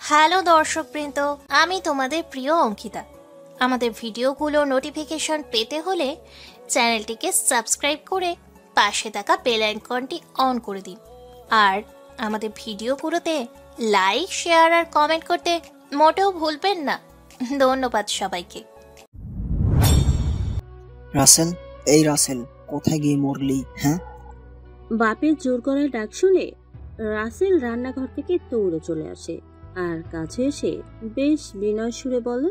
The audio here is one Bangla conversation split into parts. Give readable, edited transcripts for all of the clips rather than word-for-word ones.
হ্যালো দর্শকবৃন্দ, আমি তোমাদের প্রিয় অঙ্কিতা। আমাদের ভিডিওগুলো নোটিফিকেশন পেতে হলে চ্যানেলটিকে সাবস্ক্রাইব করে পাশে থাকা বেল আইকনটি অন করে দিন। আর আমাদের ভিডিওগুলোতে লাইক, শেয়ার আর কমেন্ট করতে মোটেও ভুলবেন না। ধন্যবাদ সবাইকে। রাসেল, এই রাসেল, কোথায় গিয়ে মরলি? হ্যাঁ, বাপের জোর গলায় ডাক শুনে রাসেল রান্নাঘর থেকে দৌড়ে চলে আসে আর কাছে এসে বেশ বিনয় সুরে বলে,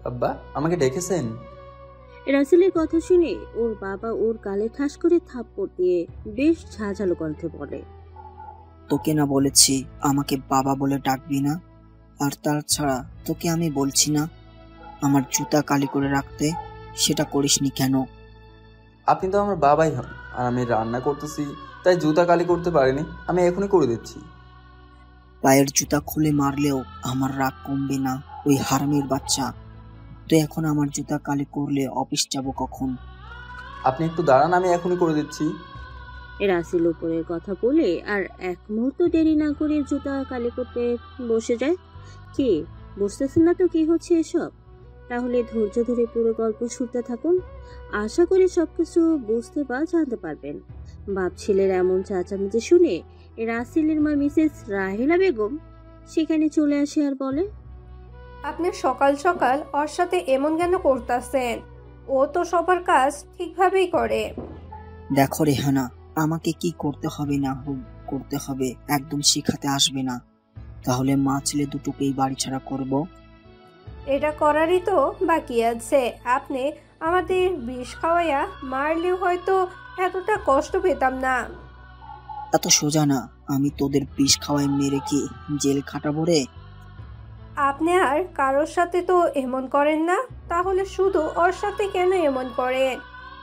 আব্বা আমাকে ডেকেছেন? রাসেলের কথা শুনে ওর বাবা ওর গালে ঠাস করে থাপ্পড় দিয়ে বেশ ঝাঁঝালো কণ্ঠে বলে, তোকে না বলেছি আমাকে বাবা বলে ডাকবি না? আর তাছাড়া তোকে আমি বলছি না আমার জুতা কালি করে রাখতে? সেটা করিসনি কেন? আপনি তো আমার বাবাই হন, আর আমি রান্না করতেছি, তাই জুতা কালি করতে পারিনি। আমি এখনই করে দিচ্ছি। পায়ের জুতা খুলে মারলেও আমার রাগ কমবে না ওই হারামির বাচ্চা। তুই এখন আমার জুতা কালি করলে অফিস যাব কখন? আপনি একটু দাঁড়ান, আমি এখনই করে দিচ্ছি। রাসেল উপরের কথা বলে আর এক মুহূর্ত দেরি না করে জুতা কালি করতে বসে যায়। কি বুঝতেছেন না তো কি হচ্ছে এসব? তাহলে ধৈর্য ধরে পুরো গল্প শুনতে থাকুন। আশা করি সবকিছু বুঝতে বা জানতে পারবেন। বাপ ছেলের এমন চেঁচামেচি শুনে রাসেলের মা মিসেস রাহেলা বেগম সেখানে চলে আসে আর বলে, আপনি সকাল সকাল ওর সাথে এমন কেন করতেছেন? ও তো সবার কাজ ঠিকভাবেই করে। দেখো রেহানা, আমাকে কি করতে হবে না করতে হবে একদম শিখাতে আসবে না। তাহলে মা ছেলে দুটোকেই বাড়ি ছাড়া করব। এটা করারই তো বাকি আছে। আপনি আমাদের বিষ খাওয়াইয়া মারলেও হয়তো এতটা কষ্ট পেতাম না। এত সোজা না, আমি তোদের বিষ খাওয়াই মেরে কি জেল খাটাবো রে? আপনি আর কারোর সাথে তো এমন করেন না, তাহলে শুধু ওর সাথে কেন এমন করেন?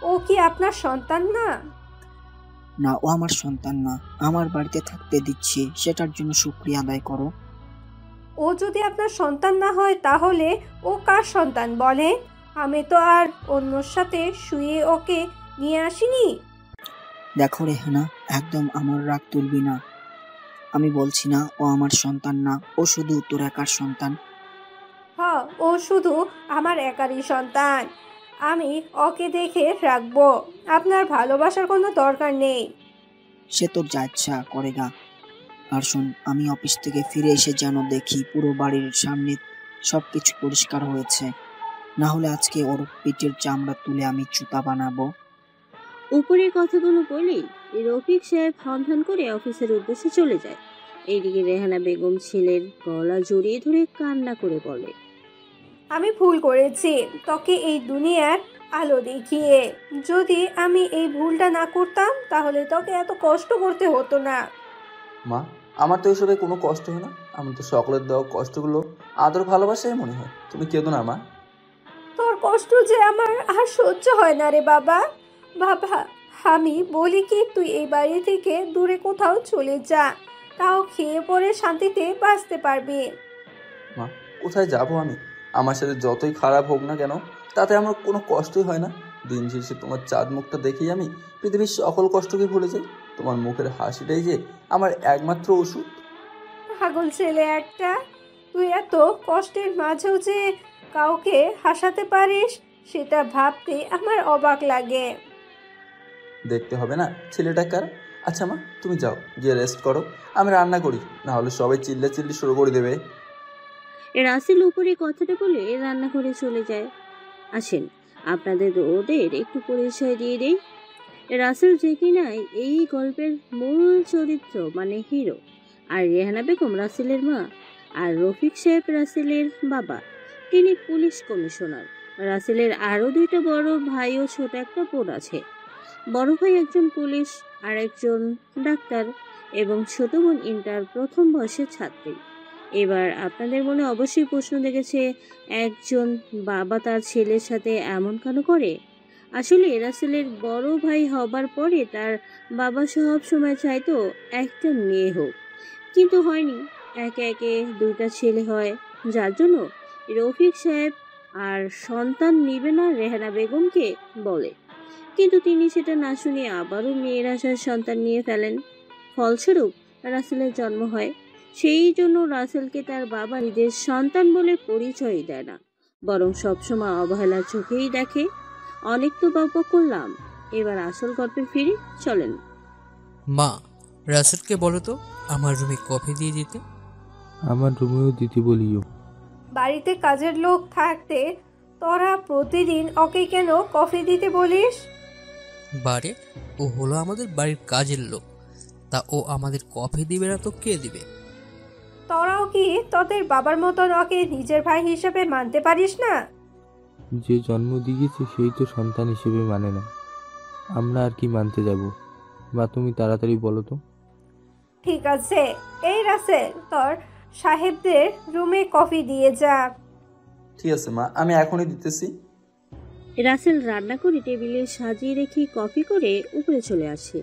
ও কি আপনার সন্তান না? না, ও আমার সন্তান না। আমার বাড়িতে থাকতে দিচ্ছি, সেটার জন্য শুকরিয়া আদায় করো। ও যদি আপনার সন্তান না হয় তাহলে ও কার সন্তান বলে? আমি তো আর অন্যর সাথে শুয়ে ওকে নিয়ে আসিনি। দেখো রেহানা, একদম আমার রাগ তুলবি না। আমি বলছি না ও আমার সন্তান না, ও শুধু তোর একার সন্তান। হ্যাঁ, ও শুধু আমার একারই সন্তান। আমি ওকে দেখে রাখবো। আপনার ভালোবাসার কোনো দরকার নেই। সে তোর যা ইচ্ছা করে গা। আর শোন, আমি অফিস থেকে ফিরে এসে যেন দেখি পুরো বাড়ির সামনে সবকিছু পরিষ্কার হয়েছে। না হলে আজকে ওর পেটের চামড়া তুলে আমি জুতা বানাবো। উপরের কথাগুলো বলেই রফিক সাহেব হন করে অফিসের উদ্দেশ্যে চলে যায়। এইদিকে রেহানা বেগম ছেলের গলা জড়িয়ে ধরে কান্না করে বলে, আমি ভুল করেছি তোকে এই দুনিয়ার আলো দেখিয়ে। যদি আমি এই ভুলটা না করতাম তাহলে তোকে এত কষ্ট করতে হতো না। মা, আমার তো এসবে কোনো কষ্ট হয় না। আমার তো সকলের দেওয়া কষ্টগুলো আদর ভালোবাসাই মনে হয়। তুমি কেঁদো না মা। তোর কষ্ট যে আমার আর সহ্য হয় না রে বাবা। বাবা, আমি বলি কি তুই এই বাড়ি থেকে দূরে কোথাও চলে যা, তাও খেয়ে পরে শান্তিতে বাঁচতে পারবি। মা, কোথায় যাবো আমি? আমার সাথে যতই খারাপ হোক না কেন, তাতে আমার কোনো কষ্টই হয় না। দিন শেষে তোমার চাঁদ মুখটা দেখেই আমি পৃথিবীর সকল কষ্টকে ভুলে যাই। তোমার মুখের হাসিটাই যে আমার একমাত্র ওষুধ। পাগল ছেলে একটা, তুই এত কষ্টের মাঝেও যে কাউকে হাসাতে পারিস সেটা ভাবতে আমার অবাক লাগে। দেখতে হবে না ছেলেটা কার? আচ্ছা মা, তুমি যাও, গিয়ে রেস্ট করো। আমি রান্না করি, না হলে সবাই চিল্লাচিল্লি শুরু করে দেবে। রাসেল উপরে কথাটা বলে রান্নাঘরে চলে যায়। আসেন আপনাদের ওদের একটু পরিচয় দিয়ে দেই। রাসেল যে কিনা এই গল্পের মূল চরিত্র মানে হিরো, আর রেহানা বেগম রাসেলের মা, আর রফিক সাহেব রাসেলের বাবা। তিনি পুলিশ কমিশনার। রাসেলের আরও দুইটা বড় ভাই ও ছোট একটা বোন আছে। বড় ভাই একজন পুলিশ আর একজন ডাক্তার, এবং ছোট বোন ইন্টার প্রথম বর্ষের ছাত্রী। এবার আপনাদের মনে অবশ্যই প্রশ্ন জেগেছে, একজন বাবা তার ছেলের সাথে এমন কেন করে? আসলে রাসেলের বড় ভাই হবার পরে তার বাবা সব সময় চাইতো একটা মেয়ে হোক, কিন্তু হয়নি। একে একে দুইটা ছেলে হয়, যার জন্য রফিক সাহেব আর সন্তান নিবে না রেহানা বেগমকে বলে। কিন্তু তিনি সেটা না শুনে আবারও মেয়ের আশার সন্তান নিয়ে ফেলেন। ফলস্বরূপ রাসেলের জন্ম হয়। সেই জন্য রাসেলকে তার বাবা নিজের সন্তান বলে পরিচয় দেয় না, বরং সবসময় অবহেলার চোখেই দেখে। অনেক তো গল্প করলাম, এবার আসল গল্পে ফিরে চলেন। মা, রাসেলকে বলো তো আমার রুমে কফি দিয়ে দিতে। আমার রুমেও দিতে বলিও। বাড়িতে কাজের লোক থাকতে তোরা প্রতিদিন ওকে কেন কফি দিতে বলিস? বারে, ও হলো আমাদের বাড়ির কাজের লোক, তা ও আমাদের কফি দিবে না তো কে দিবে? তোরাও কি তোদের বাবার মতন ওকে নিজের ভাই হিসেবে মানতে পারিস না? যে জন্ম দিয়েছে সেই তো সন্তান হিসেবে মানে না, আমরা আর কি মানতে যাব? বা তুমি তাড়াতাড়ি বলো তো। ঠিক আছে, এই রাসেল তোর সাহেবদের রুমে কফি দিয়ে যা। ঠিক আছে মা, আমি এখনই দিতেছি। রাসেল রান্না করে টেবিলে সাজিয়ে রেখে কফি করে উপরে চলে আসে।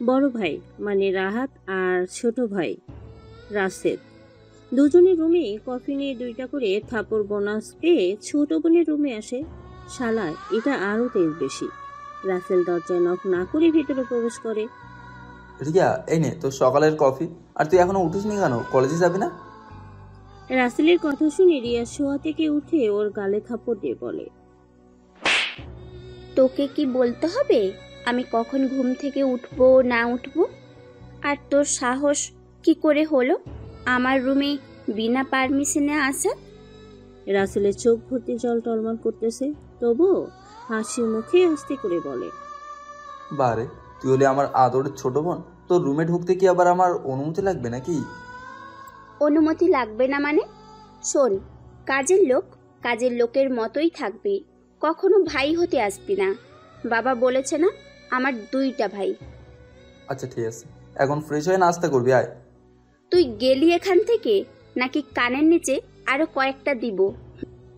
বড় ভাই মানে রাহাত আর ছোট ভাই রাসেল দুজনের রুমে কফি নিয়ে 2টা করে থাপড় বোনাস পেয়ে ছোট বোনের রুমে আসে। শালা, এটা আরো তেজ বেশি। রাসেল দরজায় নক না করে ভিতরে প্রবেশ করে। রিয়া, এই নে তোর সকালের কফি। আর তুই এখনো উঠিসনি কেন? কলেজে যাবি না? রাসেলের কথা শুনে রিয়া শোয়া থেকে উঠে ওর গালে থাপড় দিয়ে বলে, তোকে কি বলতে হবে আমি কখন ঘুম থেকে উঠবো না উঠবো? আর তোর সাহস কি করে হলো আমার রুমে বিনা পারমিশনে আসা? রাসেলের চোখ ভর্তি জল টলমল করতেছে, তবুও হাসি মুখে আস্তে করে বলে, বারে, তুই হলে আমার আদরের ছোট বোন, তোর রুমে ঢুকতে কি আবার আমার অনুমতি লাগবে নাকি? অনুমতি লাগবে না মানে? শোন, কাজের লোকের মতোই থাকবি, কখনো ভাই হতে আসবি না। বাবা বলেছে না আমার 2টা ভাই। আচ্ছা ঠিক আছে, এখন ফ্রেশ হয়ে নাস্তা করবি, আয়। তুই গেলি এখান থেকে নাকি কানের নিচে আরো কয়েকটা দিব?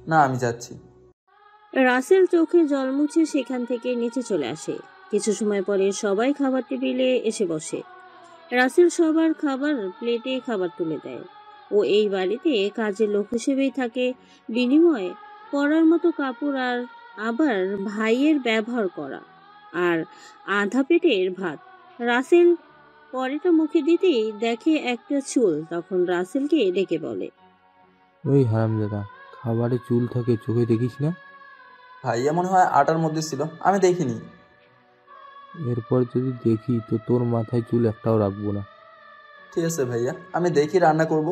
না, আমি যাচ্ছি। রাসেল চোখে জল মুছে সেখান থেকে নিচে চলে আসে। কিছু সময় পরে সবাই খাবার টেবিলে এসে বসে। রাসেল সবার খাবার প্লেটে খাবার তুলে দেয়। ও এই বাড়িতে কাজের লোক হিসেবেই থাকে, বিনিময়ে পরার মতো কাপড় আর আবার ভাইয়ের ব্যবহার করা আর আধা পেটের ভাত। রাসেল পরেটা মুখে দিতেই দেখে একটা চুল, তখন রাসেলকে ডেকে বলে, ওই হারামজাদা, খাবারে চুল থাকে চোখে দেখিস না? ভাইয়া মনে হয় আটার মধ্যে ছিল, আমি দেখিনি। এরপর যদি দেখি তো তোর মাথায় চুল একটাও রাখবো না। ঠিক আছে ভাইয়া, আমি দেখি রান্না করব।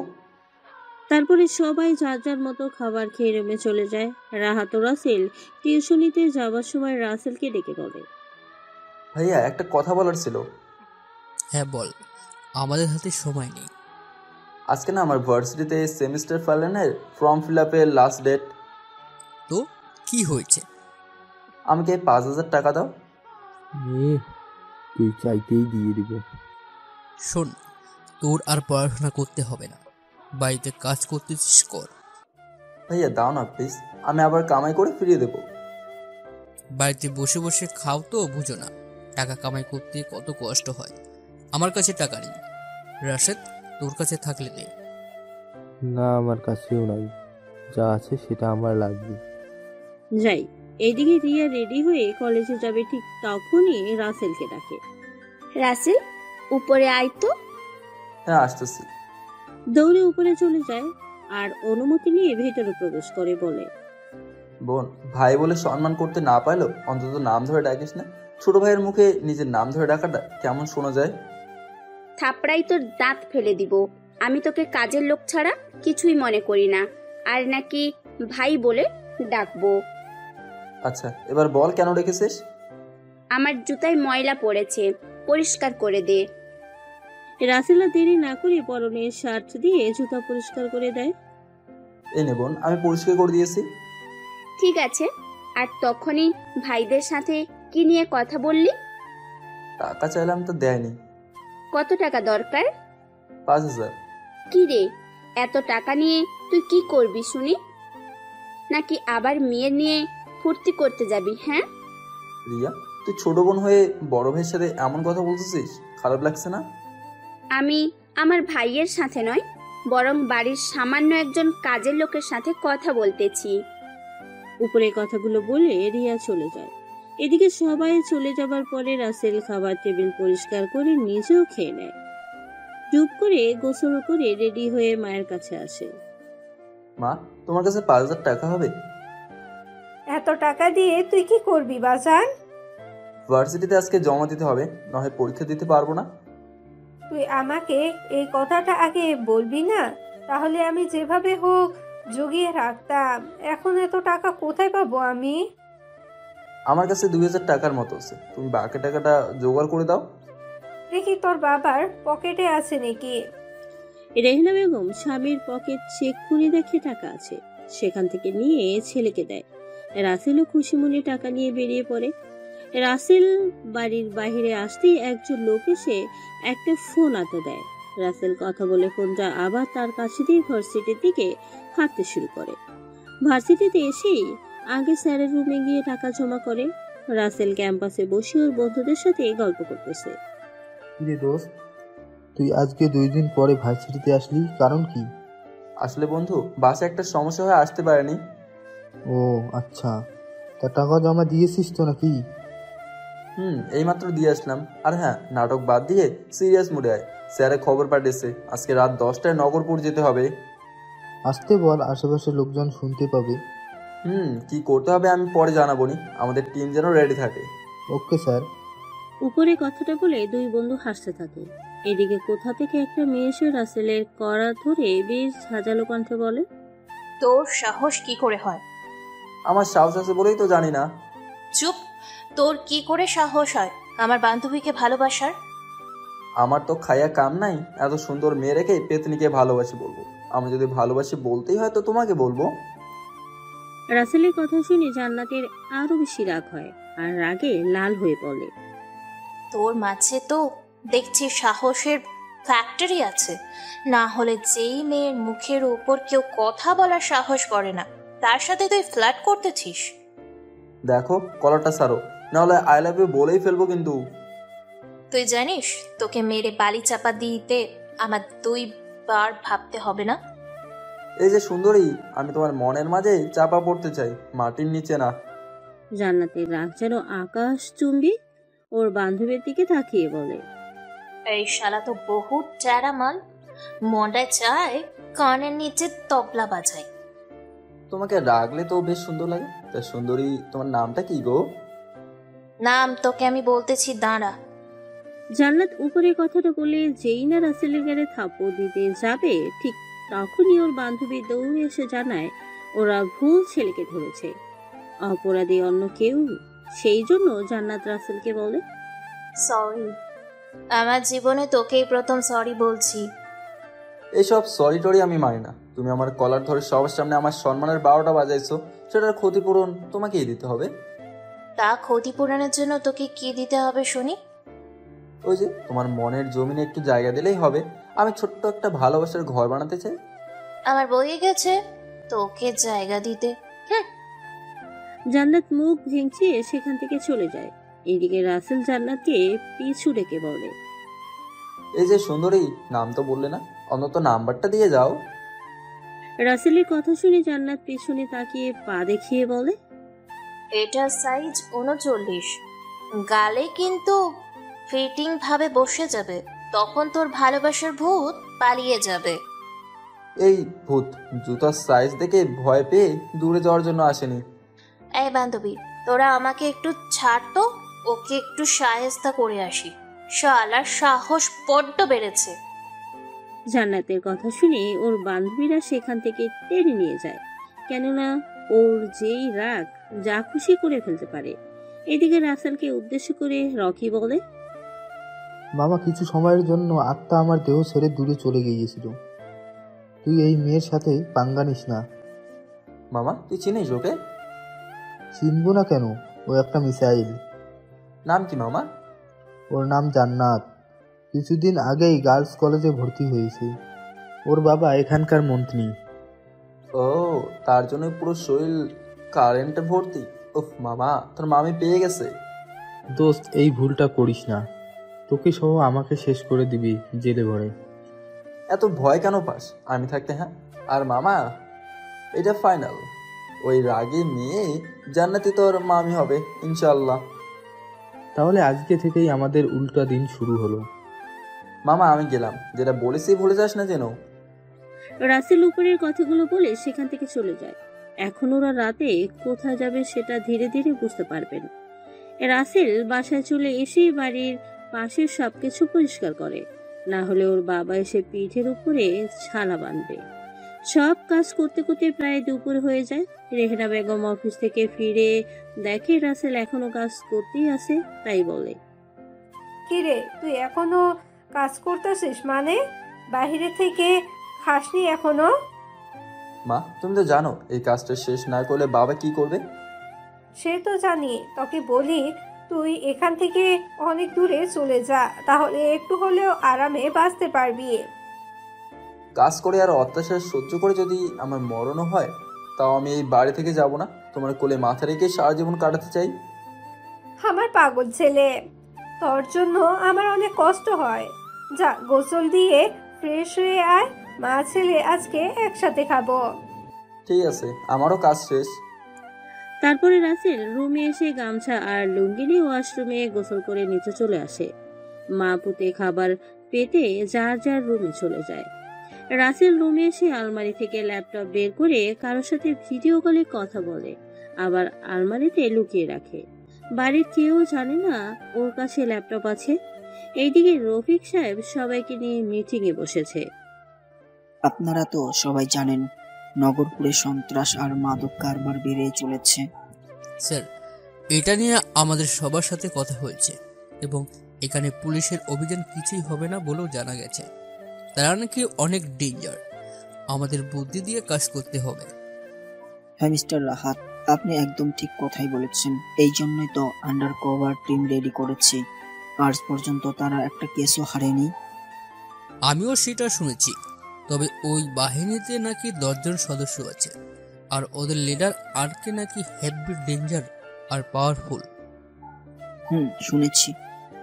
তারপরে সবাই যার যার মতো খাবার খেয়ে রুমে চলে যায়। রাহাত ও রাসেল টিউশনিতে যাওয়ার সময় রাসেলকে ডেকে বলে, ভাইয়া একটা কথা বলার ছিল। হ্যাঁ বল, আমাদের হাতে সময় নেই। আজকে না আমার ভার্সিটিতে সেমিস্টার ফাইনালের ফর্ম ফিল আপের লাস্ট ডেট। তো কি হয়েছে? আমাকে 5,000 টাকা দাও। তুই চাইতেই দিয়ে দিব। শোন, তোর আর পড়াশোনা করতে হবে না, বাড়িতে কাজ করতেছিস কর। ভাইয়া দাও না প্লিজ, আমি আবার কামাই করে ফিরিয়ে দেবো। বাড়িতে বসে বসে খাও তো বুঝো না, টাকা কামাই করতে কত কষ্ট হয়। আমার কাছে টাকা নেই, রাশেদ তোর কাছে থাকলে দে। না, আমার কাছেও নাই, যা আছে সেটা আমার লাগবে। যাই। এইদিকে রিয়া রেডি হয়ে কলেজে যাবে, ঠিক তখনই রাসেলকে ডাকে। রাসেল, উপরে আয় তো। হ্যাঁ আসতেছি। দৌড়ে উপরে চলে যায় আর অনুমতি নিয়ে ভেতরে প্রবেশ করে, বলে, বোন, ভাই বলে সম্মান করতে না পারলেও অন্তত নাম ধরে ডাকিস না। ছোট ভাইয়ের মুখে নিজের নাম ধরে ডাকাটা কেমন শোনা যায়? থাপড়াই তোর দাঁত ফেলে দিব। আমি তোকে কাজের লোক ছাড়া কিছুই মনে করি না, আর নাকি ভাই বলে ডাকবো। আচ্ছা এবার বল কেন রেখেছিস? আমার জুতায় ময়লা পড়েছে, পরিষ্কার করে দে। রাসেল আর দেরি না করে পরনে শার্ট দিয়ে জুতা পরিষ্কার করে দেয়। এই নে বোন, আমি পরিষ্কার করে দিয়েছি। ঠিক আছে, আর তখনই ভাইদের সাথে কি নিয়ে কথা বললি? টাকা চাইলাম তো দেয়নি। কত টাকা দরকার? 5,000। কি রে, এত টাকা নিয়ে তুই কি করবি শুনি? নাকি আবার মেয়ে নিয়ে ফুর্তি করতে যাবি? হ্যাঁ রিয়া, তুই ছোট বোন হয়ে বড় ভাইয়ের সাথে এমন কথা বলতেছিস, খারাপ লাগছে না? আমি আমার ভাইয়ের সাথে নয়, বরং বাড়ির সামান্য একজন কাজের লোকের সাথে কথা বলতেছি। উপরে কথাগুলো বলে রিয়া চলে যায়। এদিকে সবাই চলে যাবার পরে রাসেল খাবার টেবিল পরিষ্কার করে নিজেও খেয়ে নেয়। চুপ করে গোসল করে রেডি হয়ে মায়ের কাছে আসে। মা, তোমার কাছে 5,000 টাকা হবে? এত টাকা দিয়ে তুই কি করবি বাজান? ভার্সিটিতে আজকে জমা দিতে হবে, নয় পরীক্ষা দিতে পারবো না। তুই আমাকে এই কথাটা আগে বলবি না? তাহলে আমি যেভাবে হোক জুগিয়ে রাখতাম। এখন এত টাকা কোথায় পাবো আমি? আমার কাছে 2,000 টাকার মতো আছে, তুমি বাকি টাকাটা জোগাড় করে দাও। দেখি তোর বাবার পকেটে আছে নাকি। রেহনা বেগম স্বামীর পকেট চেক করে দেখে টাকা আছে, সেখান থেকে নিয়ে ছেলেকে দেয়। রাসেলও খুশি মনে টাকা নিয়ে বেরিয়ে পড়ে। রাসেল বাড়ির বাইরে আসতেই একজন লোক এসে একটা ফোন হাতে দেয়। রাসেল কথা বলে ফোনটা আবার তার কাছে দিয়ে ভার্সিটির দিকে হাঁটতে শুরু করে। ভার্সিটিতে এসেই আগে স্যারের রুমে গিয়ে টাকা জমা করে। রাসেল ক্যাম্পাসে বসে ওর বন্ধুদের সাথে গল্প করতেছে। কিরে দোস্ত, তুই আজকে 2 দিন পরে ভার্সিটিতে আসলি, কারণ কি? আসলে বন্ধু, বাসে একটা সমস্যা হয়ে আসতে পারেনি। ও আচ্ছা, তা টাকা জমা দিয়েছিস তো নাকি? এইমাত্র দিয়ে আসলাম। আর হ্যাঁ, নাটক বাদ দিয়ে সিরিয়াস মুডে আয়। স্যারে খবর পাঠিয়েছে আজকে রাত 10টায় নগরপুর যেতে হবে। আসতে বল, আশেপাশের লোকজন শুনতে পাবে। কি করতে হবে আমি পরে জানাবো নি, আমাদের টিম যেন রেডি থাকে। Okay sir. উপরে কথাটা বলে দুই বন্ধু হাসতে থাকে। এদিকে কোথা থেকে একটা মেয়ে এসে রাসেলের কড়া ধরে বেশ ঝাঁঝালো কণ্ঠে বলে, তোর সাহস কি করে হয়? আমার সাহস আছে বলেই তো জানি না। চুপ! তোর কি করে সাহস হয় আমার বান্ধবীকে ভালোবাসার? আমার তো খাইয়া কাম নাই, এত সুন্দর মেয়ে রেখে পেতনিকে ভালোবাসি বলবো? আমি যদি ভালোবাসি বলতেই হয় তো তোমাকে বলবো। রাসেলের কথা শুনে জান্নাতের আরো বেশি রাগ হয়, আর রাগে লাল হয়ে পড়ে। তোর মাঝে তো দেখছি সাহসের ফ্যাক্টরি আছে, না হলে যেই মেয়ের মুখের উপর কেউ কথা বলার সাহস করে না তার সাথে তুই ফ্ল্যাট করতেছিস। দেখো, কলারটা ছাড়ো, নাহলে আই লাভ ইউ বলেই ফেলবো কিন্তু। তুই জানিস তোকে মেরে বালি চাপা দিতে আমার 2 বার ভাবতে হবে না। এই যে সুন্দরী, আমি তোমার মনের মাঝে চাপা পড়তে চাই, মাটির নিচে না। জান্নাতের রাগ যেন আকাশ চুম্বি ওর বান্ধবীর দিকে তাকিয়ে বলে, এই শালা তো বহুত চ্যারা মাল, মনটায় চায় কানের নিচে তবলা বাজায়। তোমাকে রাগলে তো বেশ সুন্দর লাগে। তা সুন্দরী, তোমার নামটা কি গো? নাম তোকে আমি বলতেছি, দাঁড়া। জান্নাত উপরে কথাটা বলে যেই না রাসেলের গায়ে থাপ্পড় দিতে যাবে, ঠিক তখনই ওর বান্ধবী দৌড়ে এসে জানায় ওরা ভুল ছেলেকে ধরেছে, অপরাধী অন্য কেউ। সেই জন্য জান্নাত রাসেলকে বলে, সরি, আমার জীবনে তোকেই প্রথম সরি বলছি। এইসব সরি টরি আমি মানি না। তুমি আমার কলার ধরে সবার সামনে আমার সম্মানের 12টা বাজাইছো, সেটার ক্ষতিপূরণ তোমাকেই দিতে হবে। তা ক্ষতিপূরণের জন্য তোকে কি দিতে হবে শুনি? ওই যে তোমার মনের জমিনে একটু জায়গা দিলেই হবে। আমি ছোট্ট একটা ভালোবাসার ঘর বানাতে চাই। আমার বইয়ে গেছে তোকে জায়গা দিতে। জান্নাত মুখ ভেঙচিয়ে সেখান থেকে চলে যায়। এদিকে রাসেল জান্নাতকে পিছু ডেকে বলে, এই যে সুন্দরী, নাম তো বললে না, অন্তত নাম্বারটা দিয়ে যাও। রাসেলের কথা শুনে জান্নাত পেছনে তাকিয়ে পা দেখিয়ে বলে, এটা সাইজ 39, গালে কিন্তু ফিটিং ভাবে বসে যাবে, তখন তোর ভালোবাসার ভূত পালিয়ে যাবে। এই ভূত জুতার সাইজ দেখে ভয় পেয়ে দূরে যাওয়ার জন্য আসেনি। এই বান্ধবী, তোরা আমাকে একটু ছাড় তো, ওকে একটু সাহেস্তা করে আসি। শালার সাহস বড্ড বেড়েছে। জান্নাতের কথা শুনে ওর বান্ধবীরা সেখান থেকে টেনে নিয়ে যায়, কেননা ওর যেই রাগ যা খুশি করে ফেলতে পারে। এদিকে রাসেলকে উদ্দেশ্য করে রকি বলে, মামা, কিছু সময়ের জন্য আত্মা আমার দেহ ছেড়ে দূরে চলে গিয়েছিল। তুই এই মেয়ের সাথে পাঙ্গা নিস না। মামা, তুই চিনিস ওকে? চিনবো না কেন, ও একটা মিসাইল। নাম কি মামা? ওর নাম জান্নাত। কিছুদিন আগেই গার্লস কলেজে ভর্তি হয়েছে। ওর বাবা এখানকার মন্ত্রী। ও, তার জন্য পুরো শরীর কারেন্টে ভর্তি। উফ মামা, তোর মামি পেয়ে গেছে। দোস্ত, এই ভুলটা করিস না, তোকে সহ আমাকে শেষ করে দিবি জেলে ভরে। এত ভয় কেন পাস আমি থাকতে? হ্যাঁ, আর মামা, এটা ফাইনাল। ওই রাগে মেয়ে জান্নাতি তোর মামি হবে ইনশাল্লাহ। তাহলে আজকে থেকেই আমাদের উল্টা দিন শুরু হলো। মামা আমি গেলাম, যেটা বলেছি ভুলে যাস না যেন। রাসেল উপরের কথাগুলো বলে সেখান থেকে চলে যায়। এখন ওরা রাতে কোথায় যাবে সেটা ধীরে ধীরে বুঝতে পারবেন। রাসেল বাসায় চলে এসে বাড়ির পাশের সবকিছু পরিষ্কার করে, না হলে ওর বাবা এসে পিঠের উপরে ছালা বাঁধবে। সব কাজ করতে করতে প্রায় দুপুর হয়ে যায়। রেহেনা বেগম অফিস থেকে ফিরে দেখে রাসেল এখনো কাজ করতেই আছে, তাই বলে, কিরে তুই এখনো কাজ করতেছিস? মানে বাহিরে থেকে খাসনি এখনো? মা তুমি তো জানো এই কাজটা শেষ না করলে বাবা কি করবে। সে তো জানি, তোকে বলি তুই এখান থেকে অনেক দূরে চলে যা, তাহলে একটু হলেও আরামে বাঁচতে পারবি। কাজ করে আর অত্যাচার সহ্য করে যদি আমার মরণও হয়, তাও আমি এই বাড়ি থেকে যাব না। তোমার কোলে মাথা রেখে সারা জীবন কাটাতে চাই। আমার পাগল ছেলে, তোর জন্য আমার অনেক কষ্ট হয়। যা গোসল দিয়ে ফ্রেশ হয়ে আয়, মা ছেলে আজকে একসাথে খাবো। ঠিক আছে, আমারও কাজ শেষ। তারপরে রাসেল রুমে এসে গামছা আর লুঙ্গি নিয়ে ওয়াশরুমে গোসল করে নিচে চলে আসে। মা পুতে খাবার পেতে যার যার রুমে চলে যায়। রাসেল রুমে এসে আলমারি থেকে ল্যাপটপ বের করে কারোর সাথে ভিডিও কলে কথা বলে, আবার আলমারিতে লুকিয়ে রাখে। বাড়ির কেউ জানে না ওর কাছে ল্যাপটপ আছে। এইদিকে রফিক সাহেব সবাইকে নিয়ে মিটিং এ বসেছে। আপনারা তো সবাই জানেন নগরপুরে সন্ত্রাস আর মাদক কারবার বেড়ে চলেছে। স্যার, এটা নিয়ে আমাদের সবার সাথে কথা হয়েছে এবং এখানে পুলিশের অভিযান কিছুই হবে না বলেও জানা গেছে। তারা নাকি অনেক ডেঞ্জার, আমাদের বুদ্ধি দিয়ে কাজ করতে হবে। হ্যাঁ মিস্টার রাহাত, আপনি একদম ঠিক কথাই বলেছেন। এই জন্যই তো আন্ডার কভার টিম রেডি করেছি। আজ পর্যন্ত তারা একটা কেসও হারেনি। আমিও সেটা শুনেছি, তবে ওই বাহিনীতে নাকি 10 জন সদস্য আছে, আর ওদের লিডার আরকে নাকি হেভি ডেঞ্জার আর পাওয়ারফুল। শুনেছি,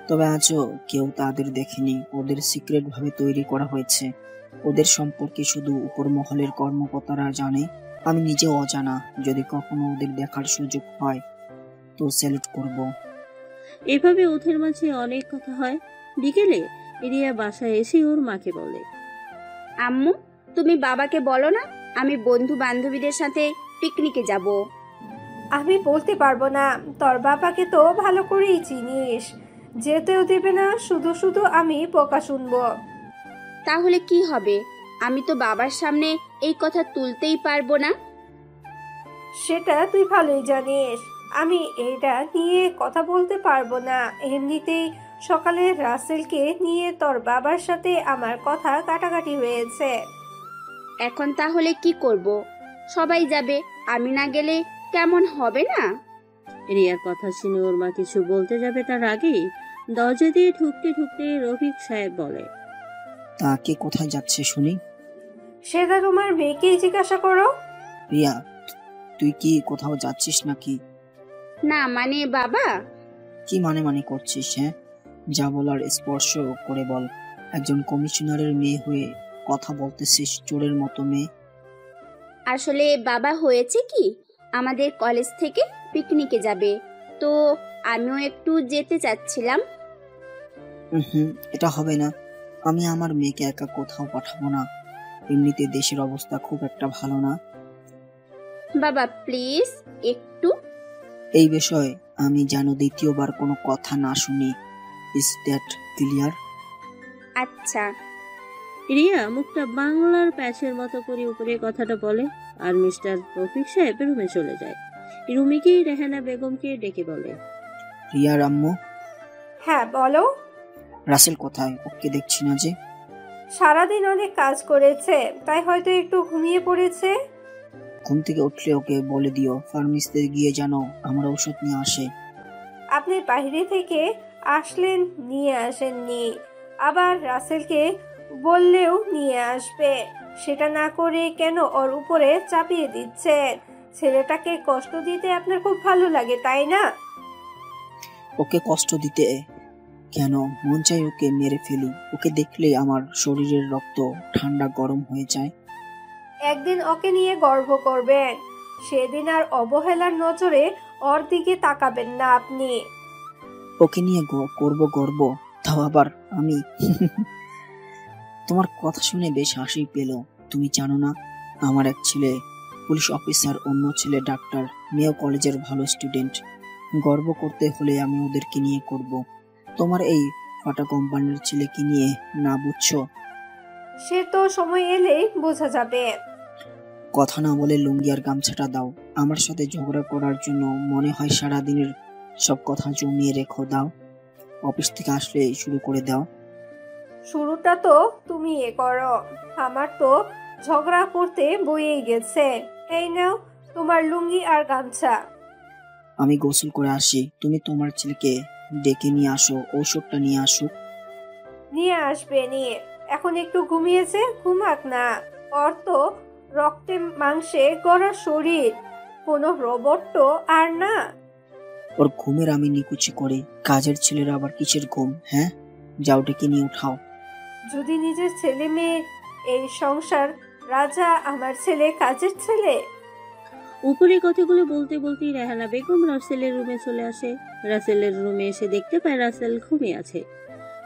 তবে আজও কেউ তাদের দেখেনি। ওদের সিক্রেট ভাবে তৈরি করা হয়েছে। ওদের সম্পর্কে শুধু উপর মহলের কর্মকর্তারা জানে। আমি নিজেও অজানা। যদি কখনো ওদের দেখার সুযোগ হয় তো স্যালুট করব। এভাবে ওদের মাঝে অনেক কথা হয়। বিকেলে রিয়া বাসায় এসে ওর মাকে বলে, আম্মু, তুমি বাবাকে বলো না আমি বন্ধু বান্ধবীদের সাথে পিকনিকে যাব। আমি বলতে পারবো না, তোর বাবাকে তো ভালো করেই চিনিস। যেতেও দেবে না, শুধু শুধু আমি বকা শুনবো। তাহলে কি হবে? আমি তো বাবার সামনে এই কথা তুলতেই পারবো না। সেটা তুই ভালোই জানিস। আমি এটা নিয়ে কথা বলতে পারবো না। এমনিতেই সকালে রাসেলকে নিয়ে তোর বাবার সাথে আমার কথা কাটাকাটি হয়েছে। এখন তাহলে কি করব? সবাই যাবে, আমি না গেলে কেমন হবে না? রিয়ার কথা শুনে ওর মা কিছু বলতে যাবে তার আগেই দরজা দিয়ে ঢুকতে ঢুকতে রফিক সাহেব বলে, তা কে কোথায় যাচ্ছে শুনি? সেটা তোমার মেয়েকেই জিজ্ঞাসা করো। রিয়া, তুই কি কোথাও যাচ্ছিস নাকি? না মানে বাবা। কি মানে করছিস? হ্যাঁ, যা বলার স্পর্শ করে বল। একজন কমিশনারের মেয়ে হয়ে কথা বলতেছিস চোরের মতো মেয়ে। আসলে বাবা হয়েছে কি, আমাদের কলেজ থেকে পিকনিকে যাবে, তো আমিও একটু যেতে চাচ্ছিলাম। এটা হবে না। আমি আমার মেয়েকে একা কোথাও পাঠাবো না। এমনিতে দেশের অবস্থা খুব একটা ভালো না। বাবা প্লিজ একটু। এই বিষয়ে আমি যেন দ্বিতীয়বার কোনো কথা না শুনি। Is that clear? আচ্ছা। রিয়া মুখটা বাংলার প্যাচের মতো করে উপরে কথাটা বলে আর মিস্টার রফিক সাহেব রুমে চলে যায়। রুমে গিয়ে রেহানা বেগমকে ডেকে বলে, রিয়ার আম্মু। হ্যাঁ বলো। রাসেল কোথায়? ওকে দেখছি না যে। সারাদিন অনেক কাজ করেছে, তাই হয়তো একটু ঘুমিয়ে পড়েছে। ঘুম থেকে উঠলে ওকে বলে দিও ফার্মেসিতে গিয়ে যেন আমার ঔষধ নিয়ে আসে। আপনি বাইরে থেকে আসলেন, নিয়ে আসেননি। আবার রাসেলকে বললেও নিয়ে আসবে। সেটা না করে কেন ওর উপরে চাপিয়ে দিচ্ছেন? ছেলেটাকে কষ্ট দিতে আপনার খুব ভালো লাগে, তাই না? ওকে কষ্ট দিতে কেন? মন চাই ওকে মেরে ফেলি। ওকে দেখলে আমার শরীরের রক্ত ঠান্ডা গরম হয়ে যায়। একদিন ওকে নিয়ে গর্ব করবেন, সেদিন আর অবহেলার নজরে ওর দিকে তাকাবেন না আপনি। ওকে নিয়ে করব গর্ব, তাও আবার আমি? তোমার কথা শুনে বেশ হাসি পেল। তুমি জানো না, আমার এক ছেলে পুলিশ অফিসার, অন্য ছেলে ডাক্তার, মেয়েও কলেজের ভালো স্টুডেন্ট। গর্ব করতে হলে আমি ওদেরকে নিয়ে করব। তোমার এই ফাটা কোম্পানির ছেলেকে নিয়ে না, বুঝছো? সে তো সময় এলেই বোঝা যাবে। কথা না বলে লুঙ্গি আর গামছাটা দাও। আমার সাথে ঝগড়া করার জন্য মনে হয় সারাদিনের সব কথা জমিয়ে রেখো। দাও, অফিস থেকে আসলে শুরু করে দাও। শুরুটা তো তুমি করো, আমার তো ঝগড়া করতে বইয়েই গেছে। এই নাও তোমার লুঙ্গি আর গামছা। আমি গোসল করে আসি, তুমি তোমার ছেলেকে ডেকে নিয়ে আসো, ঔষধটা নিয়ে আসুক। নিয়ে আসবে নিয়ে, এখন একটু ঘুমিয়েছে, ঘুমাক না। ওর তো রক্তে মাংসে গড়া শরীর, কোনো রোবট তো আর না। ওর ঘুমের আমি নিকুচি করি, কাজের ছেলেরা আবার কিসের ঘুম? হ্যাঁ, যাও ডেকে নিয়ে উঠাও। যদি নিজের ছেলে মেয়ে, এই সংসার রাজা, আমার ছেলে কাজের ছেলে। উপরে কথাগুলো বলতে বলতেই রেহানা বেগম রাসেলের রুমে চলে আসে। রাসেলের রুমে এসে দেখতে পায় রাসেল ঘুমিয়ে আছে।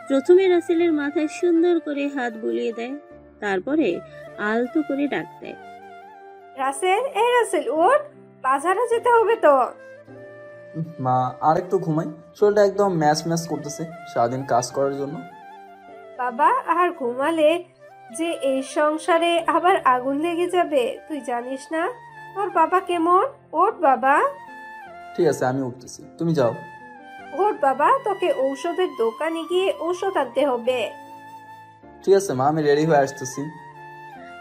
প্রথমে রাসেলের মাথায় সুন্দর করে হাত বুলিয়ে দেয়, তারপরে আলতো করে ডাক দেয়, রাসেল, এই রাসেল ওঠ, বাজারে যেতে হবে তো। মা, আর একটু ঘুমাই, শরীরটা একদম ম্যাচ ম্যাচ করতেছে সারাদিন কাজ করার জন্য। বাবা, আর ঘুমালে যে এই সংসারে আবার আগুন লেগে যাবে, তুই জানিস না তোর বাবা কেমন। ওঠ বাবা। ঠিক আছে, আমি উঠতেছি, তুমি যাও। ওঠ বাবা, তোকে ঔষধের দোকানে গিয়ে ঔষধ আনতে হবে। ঠিক আছে মা, আমি রেডি হয়ে আসতেছি।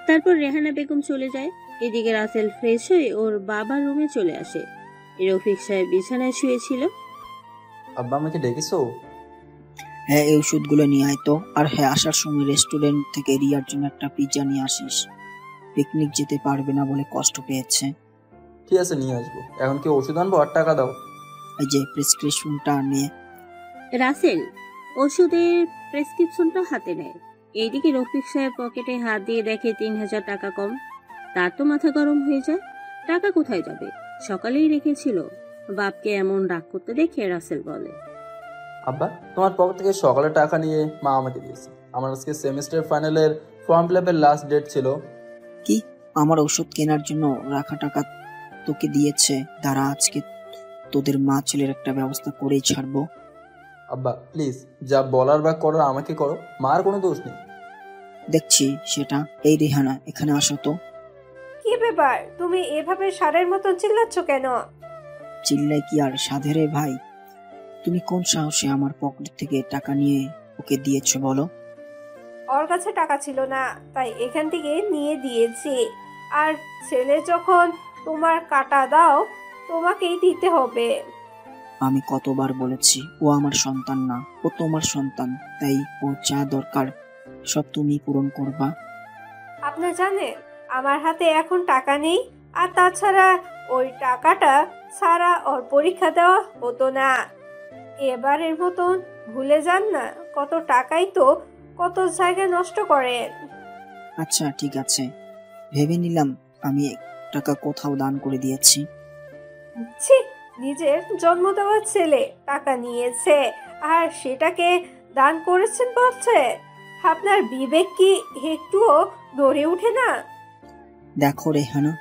তারপর রেহানা বেগম চলে যায়। এদিকে রাসেল ফ্রেশ হয়ে ওর বাবার রুমে চলে আসে। রফিক সাহেব বিছানায় শুয়েছিল। আব্বা, আমাকে ডেকেছো? হ্যাঁ, এই ওষুধগুলো নিয়ে আয় তো। আর হ্যাঁ, আসার সময় রেস্টুরেন্ট থেকে রিয়ার জন্য একটা পিৎজা নিয়ে আসিস। পিকনিক যেতে পারবে না বলে কষ্ট পেয়েছে। ঠিক আছে, নিয়ে আসবো। এখন কি ওষুধ আনবো আর টাকা দাও? এই যে প্রেসক্রিপশনটা নিয়ে। রাসেল ওষুধের প্রেসক্রিপশনটা হাতে নেয়। এইদিকে রফিক সাহেব পকেটে হাত দিয়ে দেখে 3000 টাকা কম। তার তো মাথা গরম হয়ে যায়। টাকা কোথায় যাবে? সকালেই রেখেছিল। বাপকে এমন রাগ করতে দেখে রাসেল বলে, আব্বা, তোমার পকেট থেকে সকালে টাকা নিয়ে মা আমাকে দিয়েছে। আমার আজকে সেমিস্টার ফাইনালের ফর্ম ফিল আপের লাস্ট ডেট ছিল। কি, আমার ওষুধ কেনার জন্য রাখা টাকা তোকে দিয়েছে? দাঁড়া, আজকে তোদের মা ছেলের একটা ব্যবস্থা করেই ছাড়বো। আব্বা প্লিজ, যা বলার বা করার আমাকে করো, মার কোনো দোষ নেই। দেখছি সেটা। এই রেহানা, এখানে আসো তো। কি ব্যাপার, তুমি এভাবে সারের মতন চিল্লাচ্ছ কেন? চিল্লাই কি আর সাধে ভাই? তুমি কোন সাহসে আমার পকেট থেকে টাকা নিয়ে ওকে দিয়েছো বলো? ওর কাছে টাকা ছিল না, তাই এখান থেকে নিয়ে দিয়েছি। আর ছেলে যখন তোমার কাটা দাও, তোমাকেই দিতে হবে। আমি কতবার বলেছি ও আমার সন্তান না, ও তোমার সন্তান। তাই ও যা দরকার সব তুমি পূরণ করবা। আপনি জানেন আমার হাতে এখন টাকা নেই, আর তাছাড়া ওই টাকাটা ছাড়া ওর পরীক্ষা দেওয়া হতো না। এবারের মতন ভুলে যান না, কত টাকাই তো কত জায়গায় নষ্ট করেন। আচ্ছা ঠিক আছে, ভেবে নিলাম আমি টাকা কোথাও দান করে দিয়েছি। ছি, নিজের জন্ম দেওয়া ছেলে টাকা নিয়েছে আর সেটাকে দান করেছেন বলছে। আপনার বিবেক কি একটুও নড়ে ওঠে না? দেখো রেহানা,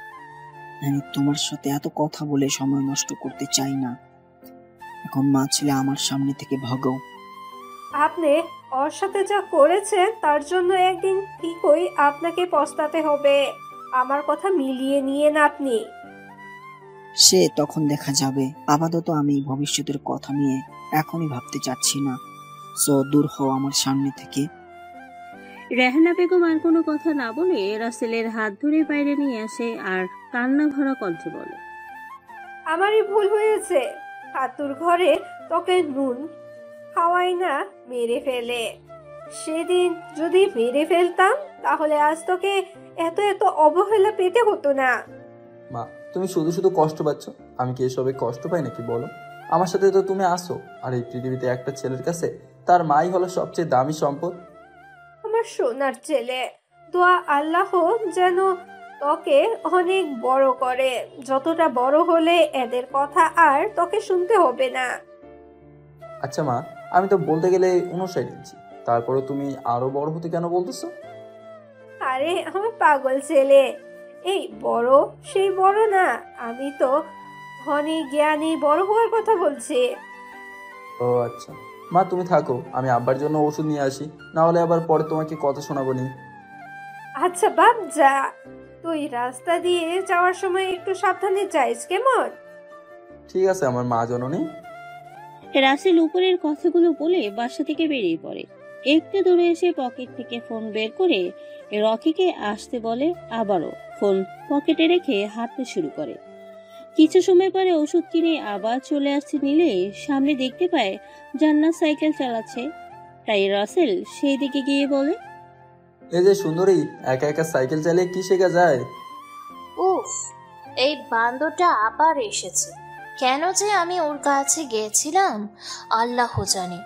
আমি তোমার সাথে এত কথা বলে সময় নষ্ট করতে চাই না। এখন মা ছেলে আমার সামনে থেকে ভাগো। আপনি ওর সাথে যা করেছেন তার জন্য একদিন ঠিকই আপনাকে পস্তাতে হবে। আমার কথা মিলিয়ে নিয়েন আপনি। সে তখন দেখা যাবে। আপাতত আমি ভবিষ্যতের কথা নিয়ে এখনই ভাবতে চাচ্ছি না। সো দূর হও আমার সামনে থেকে। রেহানা বেগম আর কোনো কথা না বলে রাসেলের হাত ধরে বাইরে নিয়ে আসে আর কান্না ভরা কণ্ঠে বলে, আমারই ভুল হয়েছে, হাতুর ঘরে তোকে নুন খাওয়াই না মেরে ফেলে। সেদিন যদি মেরে ফেলতাম তাহলে আজ তোকে এত এত অবহেলা পেতে হতো না। মা, তুমি শুধু শুধু কষ্ট পাচ্ছ। আমি কি এসবে কষ্ট পাই নাকি বলো? আমার সাথে তো তুমি আসো, আর এই পৃথিবীতে একটা ছেলের কাছে তার মাই হলো সবচেয়ে দামি সম্পদ। আমার সোনার ছেলে, দোয়া আল্লাহ যেন তোকে অনেক বড় করে। যতটা বড় হলে এদের কথা আর তোকে শুনতে হবে না। আচ্ছা মা, আমি তো বলতে গেলে 59 ইঞ্চি, তারপরে তুমি আরো বড় হতে কেন বলতেছো? আরে আমার পাগল ছেলে, এই বড় সেই বড় না, আমি তো ধনী জ্ঞানী বড় হওয়ার কথা বলছি। ও আচ্ছা, মা তুমি থাকো, আমি আব্বার জন্য ওষুধ নিয়ে আসি, না হলে আবার পরে তোমাকে কথা শোনাবো নি। আচ্ছা বাপ যা, তুই রাস্তা দিয়ে যাওয়ার সময় একটু সাবধানে যাইস কেমন? ঠিক আছে আমার মা জননী। রাসেল উপরের কথাগুলো বলে বাসা থেকে বেরিয়ে পড়ে। একটু দূরে এসে পকেট থেকে ফোন বের করে রকিকে আসতে বলে, আবারও ফোন পকেটে রেখে হাঁটতে শুরু করে। কিছু সময় পরে ওষুধ কিনে আবার চলে আসতে নিলে সামনে দেখতে পায় জান্নাত সাইকেল চালাচ্ছে। তাই রাসেল সেই দিকে গিয়ে বলে, এই যে সুন্দরী, একা একা সাইকেল চালিয়ে কি শেখা যায়? উফ, এই বান্দরটা আবার এসেছে। কেন যে আমি ওর কাছে গিয়েছিলাম আল্লাহ জানে।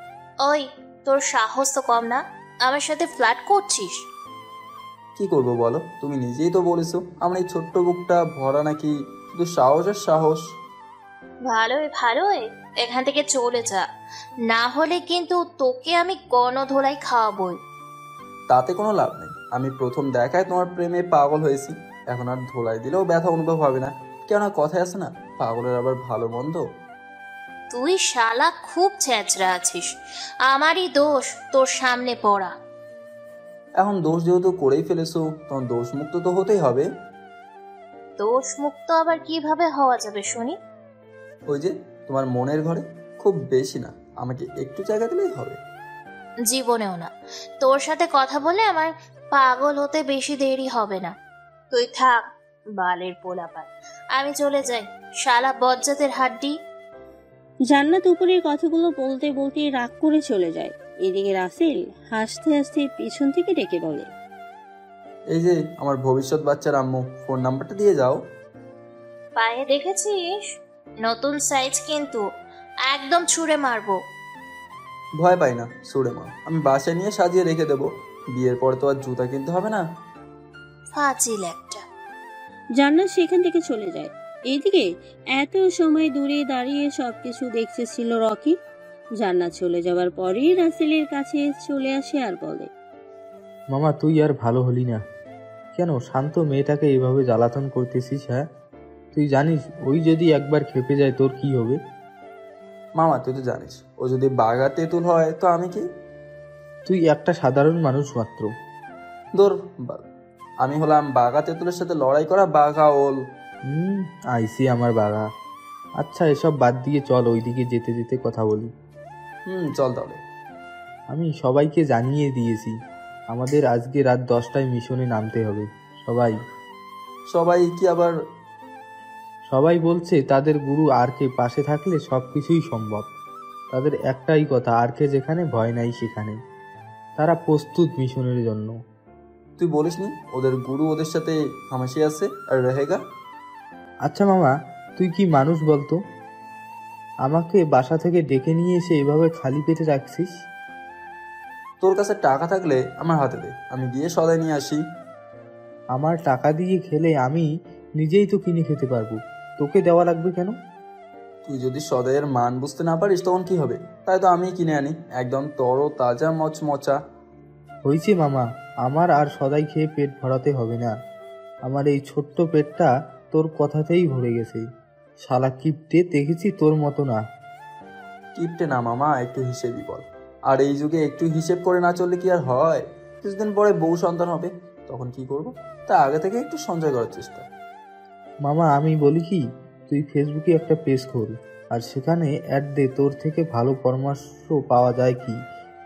ওই, তোর সাহস তো কম না, আমার সাথে ফ্ল্যাট করছিস? কি করবো বলো, তুমি নিজেই তো বলেছো আমার এই ছোট্ট বুকটা ভরা নাকি শুধু সাহস আর সাহস। ভালোই, এখান থেকে চলে যা, না হলে কিন্তু তোকে আমি গণধোলাই খাওয়াবই। তাতে কোনো লাভ নেই, আমি প্রথম দেখায় তোমার প্রেমে পাগল হয়েছি, এখন আর ধোলাই দিলেও ব্যথা অনুভব হবে না। কেননা কথায় আছে না, পাগলের আবার ভালো মন্দ। তুই শালা খুব ছেঁচড়া আছিস, আমারই দোষ তোর সামনে পড়া। এখন দোষ যেহেতু করেই ফেলেছো, তখন দোষ মুক্ত তো হতেই হবে। দোষ মুক্ত আবার কিভাবে হওয়া যাবে শুনি? ওই যে তোমার মনের ঘরে, খুব বেশি না, আমাকে একটু জায়গা দিলেই হবে। জীবনেও না, তোর সাথে কথা বলে আমার পাগল হতে বেশি দেরি হবে না। তুই থাক বালের পোলাপান, আমি চলে যাই, শালা বজ্জাতের হাড্ডি। জান্নাত উপরের কথাগুলো বলতে বলতে রাগ করে চলে যায়। এদিকে রাসেল হাসতে হাসতে পিছন থেকে ডেকে বলে, এই যে আমার ভবিষ্যৎ বাচ্চার আম্মু, ফোন নাম্বারটা দিয়ে যাও। পায়ে দেখেছিস নতুন সাইজ, কিন্তু একদম ছুঁড়ে মারবো। ভয় পাই না, ছুড়ে মা, আমি বাসায় নিয়ে সাজিয়ে রেখে দেবো, বিয়ের পরে তো আর জুতা কিনতে হবে না। ফাজিল একটা। জান্নাত সেখান থেকে চলে যায়। এদিকে এত সময় দূরে দাঁড়িয়ে সবকিছু দেখতেছিল রকি। জান্নাত চলে যাবার পরেই রাসেলের কাছে চলে আসে আর বলে, মামা তুই আর ভালো হলি না কেন? শান্ত মেয়েটাকে এইভাবে জ্বালাতন করতেছিস? হ্যাঁ, তুই জানিস ওই যদি একবার খেপে যায় তোর কি হবে? মামা তুই তো জানিস, ও যদি বাঘা তেঁতুল হয় তো আমি কি? তুই একটা সাধারণ মানুষ মাত্র। আমি হলাম বাঘা তেঁতুলের সাথে লড়াই করা বাঘা ওল। আইসি আমার বাঘা। আচ্ছা এসব বাদ দিয়ে চল ওইদিকে যেতে যেতে কথা বলি। চল তাহলে। আমি সবাইকে জানিয়ে দিয়েছি আমাদের আজকে রাত 10টায় মিশনে নামতে হবে। সবাই কি আবার? সবাই বলছে তাদের গুরু আর কে পাশে থাকলে সব কিছুই সম্ভব। তাদের একটাই কথা, আর কে যেখানে ভয় নাই সেখানে। তারা প্রস্তুত মিশনের জন্য। তুই বলিসনি ওদের গুরু ওদের সাথে হামাশি আছে আর রহেগা? আচ্ছা মামা, তুই কি মানুষ বলতো? আমাকে বাসা থেকে ডেকে নিয়ে এসে এভাবে খালি পেটে রাখছিস। তোর কাছে টাকা থাকলে আমার হাতে দে, আমি গিয়ে সদাই নিয়ে আসি। আমার টাকা দিয়ে খেলে আমি নিজেই তো কিনে খেতে পারবো, তোকে দেওয়া লাগবে কেন? তুই যদি সদাইয়ের মান বুঝতে না পারিস তখন কি হবে? তাই তো আমি কিনে আনি, একদম তরো তাজা মচমচা। হয়েছে মামা, আমার আর সদাই খেয়ে পেট ভরাতে হবে না। আমার এই ছোট্ট পেটটা তোর কথাতেই ভরে গেছে। শালা কিপটে, দেখেছি তোর মতো না। কিপটে না মামা, একটু হিসেবই বল। আর এই যুগে একটু হিসেব করে না চললে কি আর হয়? কিছুদিন পরে বউ সন্তান হবে, তখন কি করব? তা আগে থেকে একটু সঞ্চয় করার চেষ্টা। মামা আমি বলি কি, তুই ফেসবুকে একটা পেজ খোল আর সেখানে অ্যাড দে, তোর থেকে ভালো পরামর্শ পাওয়া যায় কি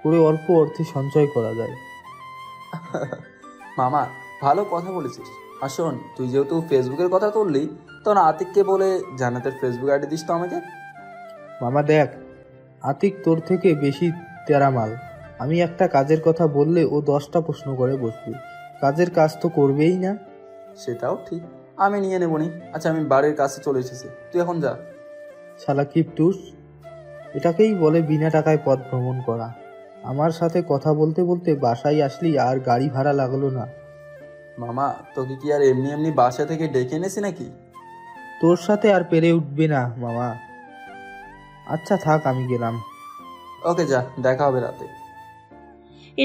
করে অল্প অর্থে সঞ্চয় করা যায়। মামা ভালো কথা বলেছিস। আর শোন, তুই যেহেতু ফেসবুকের কথা তুললি, তখন আতিককে বলে জান্নাতের ফেসবুক আইডি দিস তো আমাকে। মামা দেখ, আতিক তোর থেকে বেশি তেরা মাল। আমি একটা কাজের কথা বললে ও 10টা প্রশ্ন করে বসবে। কাজের কাজ তো করবেই না। সেটাও ঠিক, আমি নিয়ে নেবনি। আচ্ছা আমি বাড়ির কাছে চলে এসেছি, তুই এখন যা। শালা কিপটুস, এটাকেই বলে বিনা টাকায় পথ ভ্রমণ করা। আমার সাথে কথা বলতে বলতে বাসায় আসলি আর গাড়ি ভাড়া লাগলো না। মামা তোকে কি আর এমনি এমনি বাসা থেকে ডেকে এনেছি নাকি? তোর সাথে আর পেরে উঠবে না মামা। আচ্ছা থাক, আমি গেলাম। ওকে যা, দেখা হবে রাতে।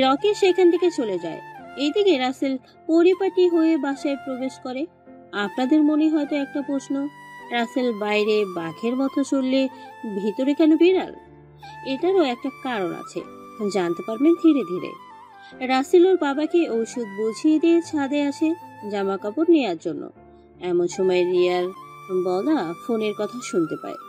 রকি সেখান থেকে চলে যায়। এইদিকে রাসেল পরিপাটি হয়ে বাসায় প্রবেশ করে। আপনাদের মনে হয়তো একটা প্রশ্ন, রাসেল বাইরে বাঘের মতো চললে ভিতরে কেন বিড়াল? এটারও একটা কারণ আছে, জানতে পারবেন ধীরে ধীরে। রাসেল ওর বাবাকে ওষুধ বুঝিয়ে দিয়ে ছাদে আসে জামা কাপড় নেওয়ার জন্য। এমন সময় রিয়ার বলা ফোনের কথা শুনতে পায়।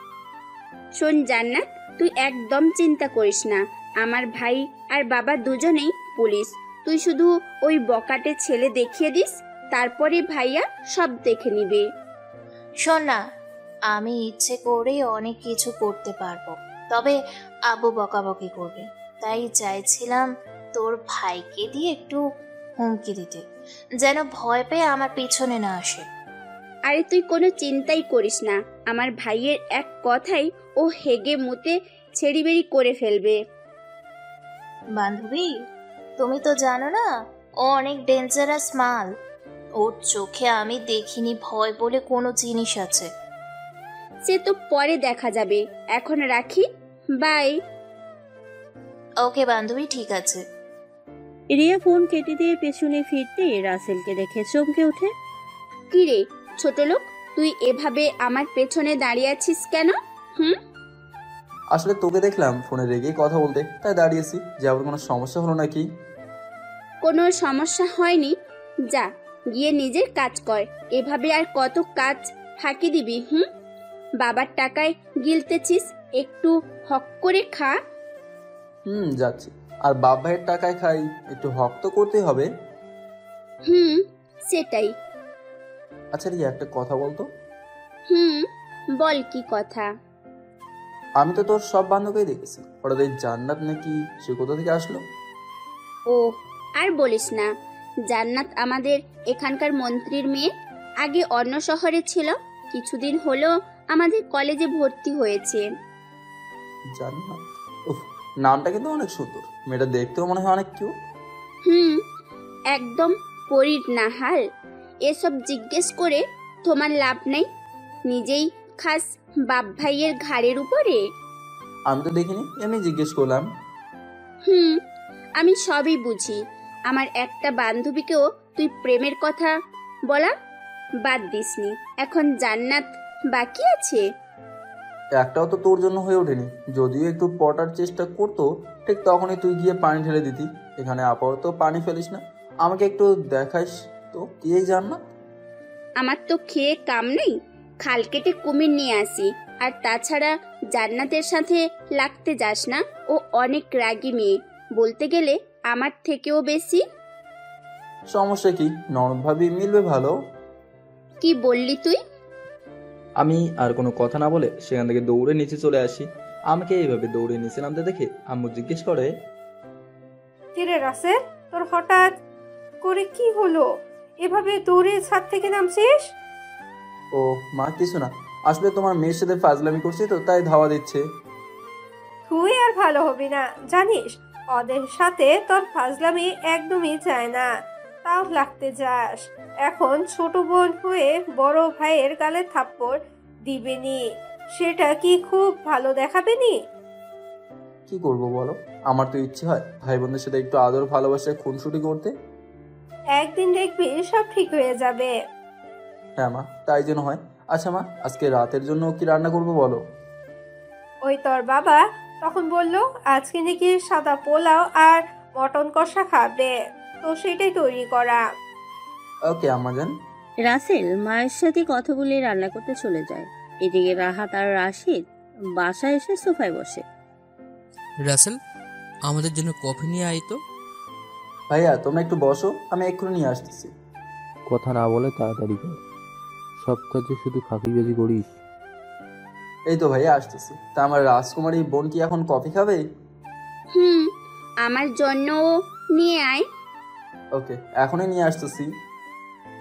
শোন জান্নাত, তুই একদম চিন্তা করিস না, আমার ভাই আর বাবা দুজনেই পুলিশ। তুই শুধু ওই বকাটে ছেলে দেখিয়ে দিস, তারপরে ভাইয়া সব দেখে নিবে। শোন না, আমি ইচ্ছে করে অনেক কিছু করতে পারবো, তবে আব্বু বকাবকি করবে। তাই চাইছিলাম তোর ভাইকে দিয়ে একটু হুমকি দিতে, যেন ভয় পেয়ে আমার পিছনে না আসে। আরে তুই কোনো চিন্তাই করিস না, আমার ভাইয়ের এক কথাই ও হেগে মুতে ছেড়িবেড়ি করে ফেলবে। বান্ধবী, তুমি তো জানো না, ও অনেক ডেঞ্জারাস মাল। ওর চোখে আমি দেখিনি ভয় বলে কোনো জিনিস আছে। সে তো পরে দেখা যাবে, এখন রাখি, বাই। ওকে বান্ধবী, ঠিক আছে। রিয়া ফোন কেটে দিয়ে পেছনে ফিরতে রাসেলকে দেখে চমকে ওঠে। কি রে ছোট লোক, তুই এভাবে আমার পেছনে দাঁড়িয়ে আছিস কেন? আসলে তোকে দেখলাম ফোনে রেগে কথা বলতে, তাই দাঁড়িয়েছি। যে আবার কোনো সমস্যা হলো নাকি? কোনো সমস্যা হয়নি, যা গিয়ে নিজের কাজ কর। এভাবে আর কত কাজ ফাঁকি দিবি? বাবার টাকায় গিলতেছিস, একটু হক করে খা। যাচ্ছি। আর বাপ ভাইয়ের টাকায় খাই, একটু হক তো করতেই হবে। সেটাই। আচ্ছা রিয়া, একটা কথা বলতো। বল কি কথা? আমি তো তোর সব বান্ধবীই দেখেছি, হঠাৎ এই জান্নাত নাকি, সে কোথা থেকে আসলো? ও আর বলিস না, জান্নাত আমাদের এখানকার মন্ত্রীর মেয়ে। আগে অন্য শহরে ছিল, কিছুদিন হলো আমাদের কলেজে ভর্তি হয়েছে। জান্নাত? উফ, নামটা কিন্তু অনেক সুন্দর। মেয়েটা দেখতেও মনে হয় অনেক কিউট। একদম পরীর নাহাল। এসব জিজ্ঞেস করে তোমার লাভ নেই, নিজেই খাস বাপ ভাইয়ের ঘাড়ের উপরে। আমি তো দেখিনি, এমনি জিজ্ঞেস করলাম। আমি সবই বুঝি। আমার একটা বান্ধবীকেও তুই প্রেমের কথা বলা বাদ দিসনি, এখন জান্নাত বাকি আছে। একটাও তো তোর জন্য হয়ে ওঠেনি। যদিও একটু পটার চেষ্টা করতো, ঠিক তখনই তুই গিয়ে পানি ঢেলে দিতি। এখানে আপাতত পানি ফেলিস না, আমাকে একটু দেখাইস তো কে জান্নাত। আমার তো খেয়ে কাম নেই, খাল কেটে কুমির নিয়ে আসি। আর তাছাড়া জান্নাতের সাথে লাগতে যাস না, ও অনেক রাগী মেয়ে, বলতে গেলে আমার থেকেও বেশি। সমস্যা কি, ননদ ভাবি মিলবে ভালো। কি বললি তুই? আমি আর কোনো কথা না বলে সেখান থেকে দৌড়ে নিচে চলে আসি। আমাকে এইভাবে দৌড়ে নিচে নামতে দেখে আম্মু জিজ্ঞেস করে, কিরে রাসেল, তোর হঠাৎ করে কি হলো? এভাবে দৌড়ে ছাদ থেকে নামছিস? ও মা, কিছু না, আসলে তোমার মেয়ের সাথে ফাজলামি করছি তো, তাই ধাওয়া দিচ্ছে। তুই আর ভালো হবি না জানিস, ওদের সাথে তোর ফাজলামি একদমই চায় না, তাও লাগতে যাস। এখন ছোট বোন হয়ে বড় ভাইয়ের গালে থাপ্পড় দিবেনি, সেটা কি খুব ভালো দেখাবেনি? কি করব বলো, আমার তো ইচ্ছে হয় ভাই বোনদের সাথে একটু আদর ভালোবাসায় খুনসুটি করতে। একদিন দেখবি সব ঠিক হয়ে যাবে। হ্যাঁ মা, তাই যেন হয়। আচ্ছা মা, আজকে রাতের জন্য কি রান্না করবো বলো? ওই তোর বাবা তখন বলল আজকে নাকি সাদা পোলাও আর মটন কষা খাবে, তো সেটাই তৈরি করা। ওকে আম্মা জান। রাসেল মায়ের সাথে কথা বলে রান্না করতে চলে যায়। এদিকে রাহাত আর রাশিদ বাসায় এসে সোফায় বসে। রাসেল, আমাদের জন্য কফি নিয়ে আয় তো। ভাইয়া তোমরা একটু বসো, আমি এক্ষুনি নিয়ে আসতেছি। কথা না বলে তাড়াতাড়ি কর, সব কাজে শুধু ফাঁকিবাজি করিস। এই তো ভাইয়া আসতেছি। তা আমার রাজকুমারী বোন কি এখন কফি খাবে? আমার জন্যও নিয়ে আয়। ওকে, এখনই নিয়ে আসতেছি।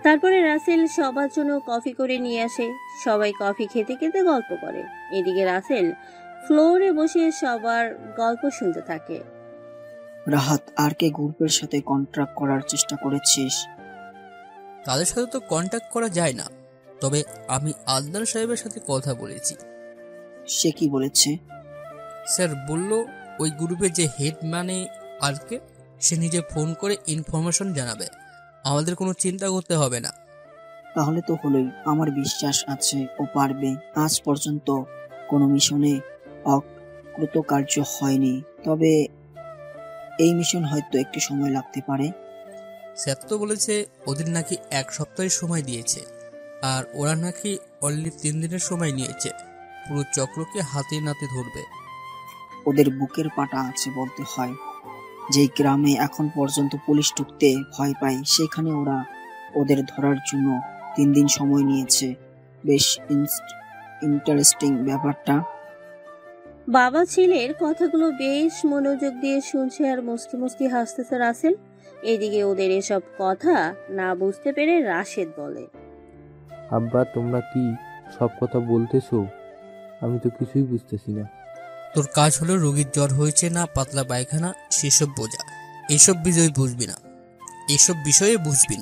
তারপরে রাসেল সবার জন্য কফি করে নিয়ে আসে। সবাই কফি খেতে খেতে গল্প করে। এদিকে রাসেল ফ্লোরে বসে সবার গল্প শুনতে থাকে। রাহাত, আর কে গ্রুপের সাথে কন্ট্রাক্ট করার চেষ্টা করেছিস? তাদের সাথে তো কন্ট্যাক্ট করা যায় না, তবে আমি আদনান সাহেবের সাথে কথা বলেছি। সে কি বলেছে? স্যার বলল ওই গ্রুপের যে হেড মানে আর কে, সে নিজে ফোন করে ইনফরমেশন জানাবে। আমাদের কোনো চিন্তা করতে হবে না। তাহলে তো হলোই, আমার বিশ্বাস আছে ও পারবে। আজ পর্যন্ত কোনো মিশনে অকৃতকার্য হয়নি, তবে এই মিশন হয়তো একটু সময় লাগতে পারে। স্যার তো বলেছে ওদের নাকি 1 সপ্তাহের সময় দিয়েছে, আর ওরা নাকি অনলি 3 দিনের সময় নিয়েছে পুরো চক্রকে হাতে নাতে ধরবে। ওদের বুকের পাটা আছে বলতে হয়। যে গ্রামে এখন পর্যন্ত পুলিশ ঢুকতে ভয় পায়, সেখানে ওরা ওদের ধরার জন্য 3 দিন সময় নিয়েছে। বেশ ইন্টারেস্টিং ব্যাপারটা। বাবা ছেলের কথাগুলো বেশ মনোযোগ দিয়ে শুনছে আর মুস্কি মুস্কি হাসতেছে রাসেল। এদিকে ওদের এসব কথা না বুঝতে পেরে রাশেদ বলে, আব্বা তোমরা কি সব কথা বলতেছো? আমি তো কিছুই বুঝতেছি না। তোর কাজ হলো রোগীর জ্বর হয়েছে না পাতলা পায়খানা সেসব বোঝা। এসব বিষয়ে বুঝবি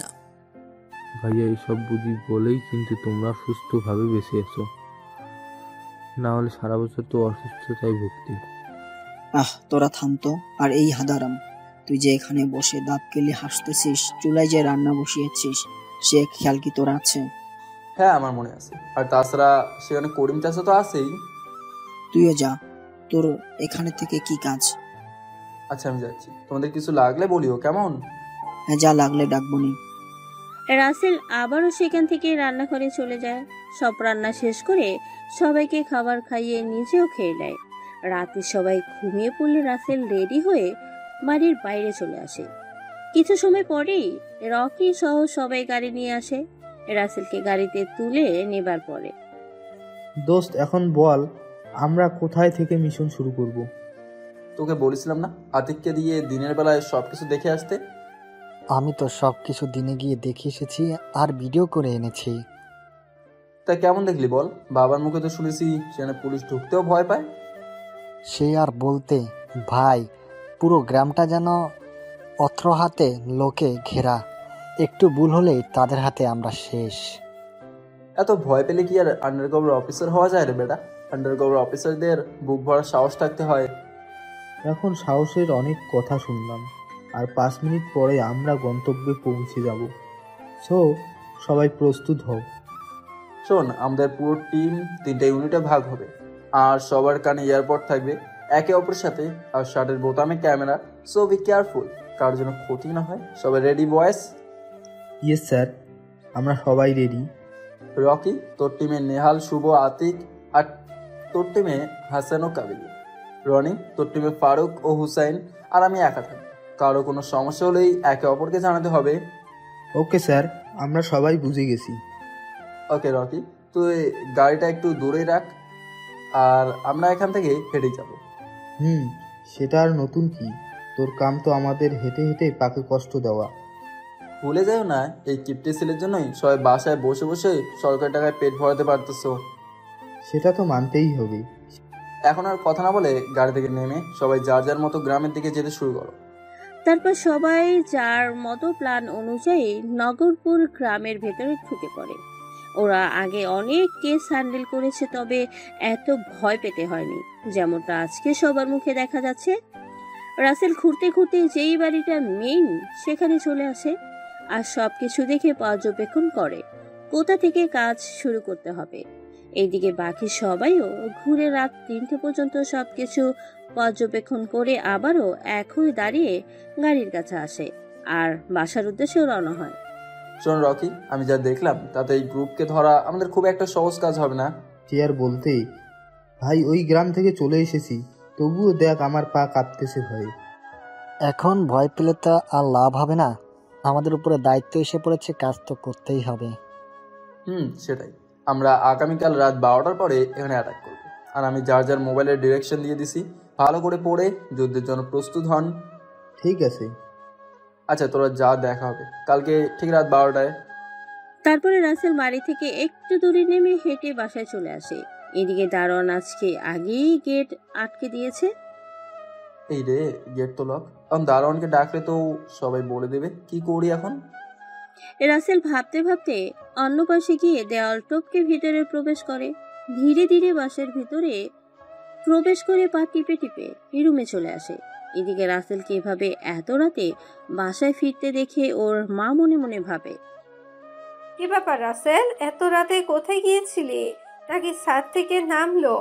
না। ভাইয়া এসব বুঝি বলেই কিন্তু তোমরা সুস্থভাবে বেঁচে আছো, না হলে সারা বছর তো অসুস্থতায় ভুগতি। তোরা থামতো। আর এই হাদারাম, তুই যে এখানে বসে দাঁত কেলে হাসতেছিস, চুলায় যে রান্না বসিয়েছিস, সে খেয়াল কি তোর আছে? হ্যাঁ, আমার মনে আছে। আর তাছাড়া সেখানে করিম চাচা তো আছেই। তুইও যা, তোর এখানে থেকে কি কাজ? আচ্ছা, আমি যাচ্ছি। তোমাদের কিছু লাগলে বলিও, কেমন? হ্যাঁ, যা লাগলে ডাকবনি। রাসেল আবারও সেখান থেকে রান্নাঘরে চলে যায়। সব রান্না শেষ করে সবাইকে খাবার খাইয়ে নিজেও খেয়ে নেয়। রাতে সবাই ঘুমিয়ে পড়লে রাসেল রেডি হয়ে বাড়ির বাইরে চলে আসে। কিছু সময় পরেই রকি সহ সবাই গাড়ি নিয়ে আসে। রাসেলকে গাড়িতে তুলে নেবার পরে, দোস্ত এখন বল আমরা কোথায় থেকে মিশন শুরু করব? তোকে বলেছিলাম না আতিককে দিয়ে দিনের বেলায় সবকিছু দেখে আসতে। আমি তো সবকিছু দিনে গিয়ে দেখে এসেছি আর ভিডিও করে এনেছি। তা কেমন দেখলি বল? বাবার মুখে তো শুনেছি সেখানে পুলিশ ঢুকতেও ভয় পায়। সে আর বলতে ভাই, পুরো গ্রামটা যেন অস্ত্র হাতে লোকে ঘেরা। একটু ভুল হলেই তাদের হাতে আমরা শেষ। এত ভয় পেলে কি আর আন্ডারকভার অফিসার হওয়া যায় রে বেটা? আন্ডারকভার অফিসারদের বুক ভরা সাহস থাকতে হয়। এখন সাহসের অনেক কথা শুনলাম, আর 5 মিনিট পরে আমরা গন্তব্যে পৌঁছে যাব। সো সবাই প্রস্তুত হও। শোন, আমাদের পুরো টিম 3টে ইউনিটে ভাগ হবে, আর সবার কানে এয়ারপড থাকবে একে অপরের সাথে, আর শার্টের বোতামে ক্যামেরা। সো বি কেয়ারফুল, কারোর জন্য ক্ষতি না হয়। সবাই রেডি বয়েস? ইয়েস স্যার, আমরা সবাই রেডি। রকি, তোর টিমে নেহাল, শুভ, আতিক, আর তোর টিমে হাসান ও কাবিল। রনি, তোর টিমে ফারুক ও হুসাইন, আর আমি একা থাকি। কারো কোনো সমস্যা হলেই একে অপরকে জানাতে হবে। ওকে স্যার, আমরা সবাই বুঝে গেছি। ওকে রকি, তুই গাড়িটা একটু দূরে রাখ, আর আমরা এখান থেকে হেঁটে যাব। সেটা আর নতুন কি? তোর কাম তো আমাদের হেঁটে হেঁটে পাকে কষ্ট দেওয়া। ভুলে যাও না, এই কিপ্টে সেলের জন্যই সবাই বাসায় বসে বসে সরকারি টাকায় পেট ভরাতে পারতেছ। সেটা তো মানতেই হবে। এখন আর কথা না বলে গাড়ি থেকে নেমে সবাই যার যার মতো গ্রামের দিকে যেতে শুরু করো। তারপর সবাই যার মতো প্ল্যান অনুযায়ী নগরপুর গ্রামের ভেতরে ঢুকে পড়ে। ওরা আগে অনেক কেস হ্যান্ডেল করেছে, তবে এত ভয় পেতে হয়নি যেমনটা আজকে সবার মুখে দেখা যাচ্ছে। রাসেল ঘুরতে ঘুরতে যেই বাড়িটা মেইন সেখানে চলে আসে আর সবকিছু দেখে পর্যবেক্ষণ করে কোথা থেকে কাজ শুরু করতে হবে। এইদিকে বাকি সবাইও ঘুরে রাত 3টে পর্যন্ত সবকিছু পর্যবেক্ষণ করে আবারও এক হয়ে দাঁড়িয়ে গাড়ির কাছে আসে আর বাসার উদ্দেশ্যেও রওনা হয়। শোন রকি, আমি যা দেখলাম তাতে এই গ্রুপকে ধরা আমাদের খুব একটা সহজ কাজ হবে না। কি আর বলতে ভাই, ওই গ্রাম থেকে চলে এসেছি, তবুও দেখ আমার পা কাঁপতেছে ভয়ে। এখন ভয় পেলে তো আর লাভ হবে না, আমাদের উপরে দায়িত্ব এসে পড়েছে, কাজ তো করতেই হবে। সেটাই। আমরা আগামীকাল রাত 12টার পরে এখানে অ্যাটাক করব, আর আমি যার যার মোবাইলের ডিরেকশন দিয়ে দিছি, ভালো করে পড়ে যুদ্ধের জন্য প্রস্তুত হন। ঠিক আছে। আচ্ছা, তোরা যা, দেখা হবে কালকে ঠিক রাত 12টায়। তারপরে রাসেল বাড়ি থেকে একটু দূরে নেমে হেঁটে বাসায় চলে আসে। এদিকে দারোয়ান আজকে আগেই গেট আটকে দিয়েছে। এই রে, গেট তো লক। এখন দারোয়ানকে ডাকলে তো সবাই বলে দেবে, কি করি এখন? রাসেল ভাবতে ভাবতে অন্য পাশে গিয়ে দেওয়াল টপকে ভিতরে প্রবেশ করে। ধীরে ধীরে বাসার ভিতরে প্রবেশ করে পা টিপে টিপে রুমে চলে আসে। এদিকে রাসেলকে এভাবে এত রাতে বাসায় ফিরতে দেখে ওর মা মনে মনে ভাবে, কি ব্যাপার রাসেল, এত রাতে কোথায় গিয়েছিলি? নাকি ছাদ থেকে নামলো?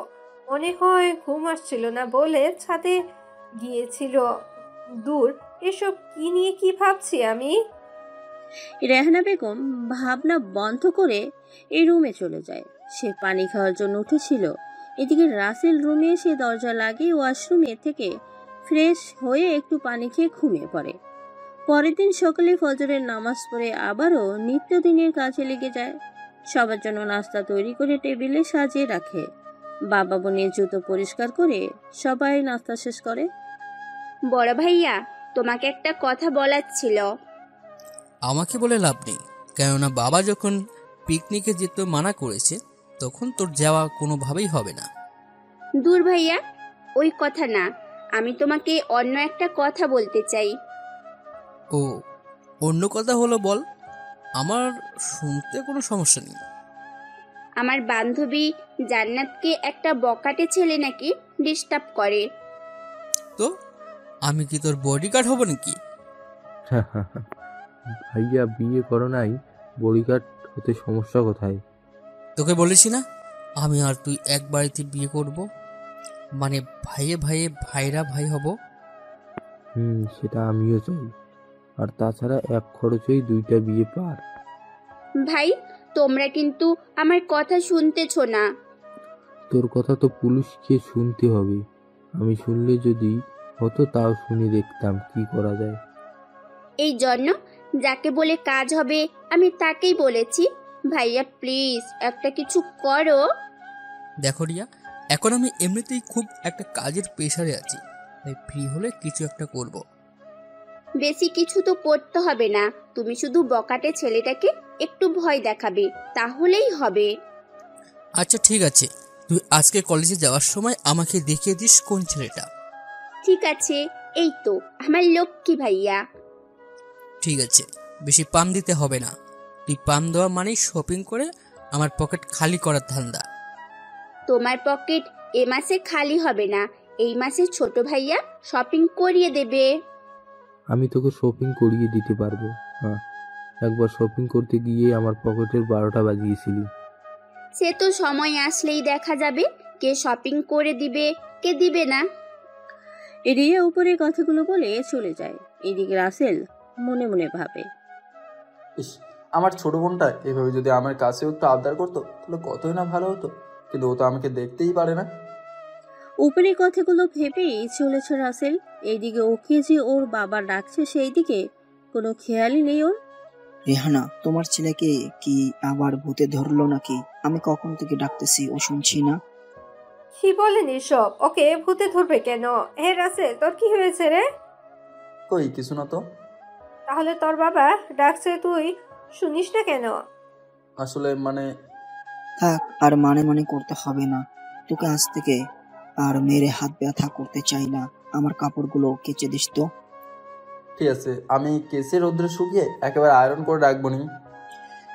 মনে হয় ঘুম আসছিল না বলে ছাদে গিয়েছিল। দূর, এসব কি নিয়ে কি ভাবছি আমি। রেহানা বেগম ভাবনা বন্ধ করে এই রুমে চলে যায়। সে পানি খাওয়ার জন্য উঠেছিল। এদিকে রাসেল রুমে এসে দরজা লাগিয়ে ওয়াশরুমে থেকে ফ্রেশ হয়ে একটু পানি খেয়ে ঘুমিয়ে পড়ে। পরের দিন সকালে ফজরের নামাজ পড়ে আবারও নিত্যদিনের কাজে লেগে যায়। সবার জন্য নাস্তা তৈরি করে টেবিলে সাজিয়ে রাখে। বাবা বোনের জুতো পরিষ্কার করে সবাই নাস্তা শেষ করে। বড় ভাইয়া, তোমাকে একটা কথা বলার ছিল। আমাকে বলে লাভ নেই, কেননা বাবা যখন পিকনিকে যেতে মানা করেছে তখন তোর যাওয়া কোনোভাবেই হবে না। দূর ভাইয়া, ওই কথা না, আমি তোমাকে অন্য একটা কথা বলতে চাই। ও, অন্য কথা হলো বল, আমার শুনতে কোনো সমস্যা নেই। আমার বান্ধবী জান্নাতকে একটা বকাটে ছেলে নাকি ডিস্টার্ব করে। তো আমি কি তোর বডিগার্ড হব নাকি? ভাইয়া বিয়ে করো নাই, বডিগার্ড হতে সমস্যা কোথায়? তোকে বলেছি না আমি আর তুই এক বাড়িতে বিয়ে করব, মানে ভাইয়ে ভাইয়ে ভাইরা ভাই হব। সেটা আমিও চাই। আর তাছাড়া এক খরচেই দুইটা বিয়ে পার। ভাই, তোমরা কিন্তু আমার কথা শুনতেছ না। তোর কথা তো পুলিশকে শুনতে হবে। আমি শুনলে যদি হতো তাও শুনে দেখতাম কি করা যায়। এই জন্য যাকে বলে কাজ হবে আমি তাকেই বলেছি। ভাইয়া প্লিজ একটা কিছু করো। দেখো রিয়া, এখন আমি এমনিতেই খুব একটা কাজের প্রেশারে আছি, তাই ফ্রি হলে কিছু একটা করব। বেশি কিছু তো করতে হবে না, তুমি শুধু বকাটে ছেলেটাকে একটু ভয় দেখাবে, তাহলেই হবে। আচ্ছা ঠিক আছে, তুই আজকে কলেজে যাওয়ার সময় আমাকে দেখিয়ে দিস কোন ছেলেটা। ঠিক আছে, এই তো আমার লক্ষ্মী ভাইয়া। ঠিক আছে, বেশি পাম দিতে হবে না। তুই পাম দেওয়া মানেই শপিং করে আমার পকেট খালি করার ধান্দা। তোমার পকেট এ মাসে খালি হবে না, এই মাসে ছোট ভাইয়া শপিং করিয়ে দেবে। আমি তোকে শপিং করিয়ে দিতে পারবো। হ্যাঁ, একবার শপিং করতে গিয়ে আমার পকেটের 12টা বাজিয়েছিলি। সে তো সময় আসলেই দেখা যাবে কে শপিং করে দিবে কে দিবে না। রিয়া উপরে কথাগুলো বলে চলে যায়। এদিকে রাসেল মনে মনে ভাবে, ইস, আমার ছোট বোনটা এভাবে যদি আমার কাছেও একটু আবদার করতো তাহলে কতই না ভালো হতো, কিন্তু ও তো আমাকে দেখতেই পারে না। উপরে কথাগুলো ভেবেই চলেছে রাসেল। এইদিকে ওকে যে ওর বাবা ডাকছে সেই দিকে কোনো খেয়ালই নেই ওর। রেহানা, তোমার ছেলেকে কি আবার ভূতে ধরলো নাকি? আমি কখন থেকে ডাকতেছি, ও শুনছি না। কি বলেন এসব? ওকে ভূতে ধরবে কেন? হে রাসেল, তোর কি হয়েছে রে? কই কিছু না তো। তাহলে তোর বাবা ডাকছে, তুই শুনিস না কেন? আসলে মানে থাক, আর মানে মানে করতে হবে না। তোকে আজ থেকে আর মেরে হাত ব্যথা করতে চাই না। আমার কাপড়গুলো কেচে দিস তো। ঠিক আছে, আমি কেসে রোদ্রে শুকিয়ে একেবারে আয়রন করে রাখবো নি।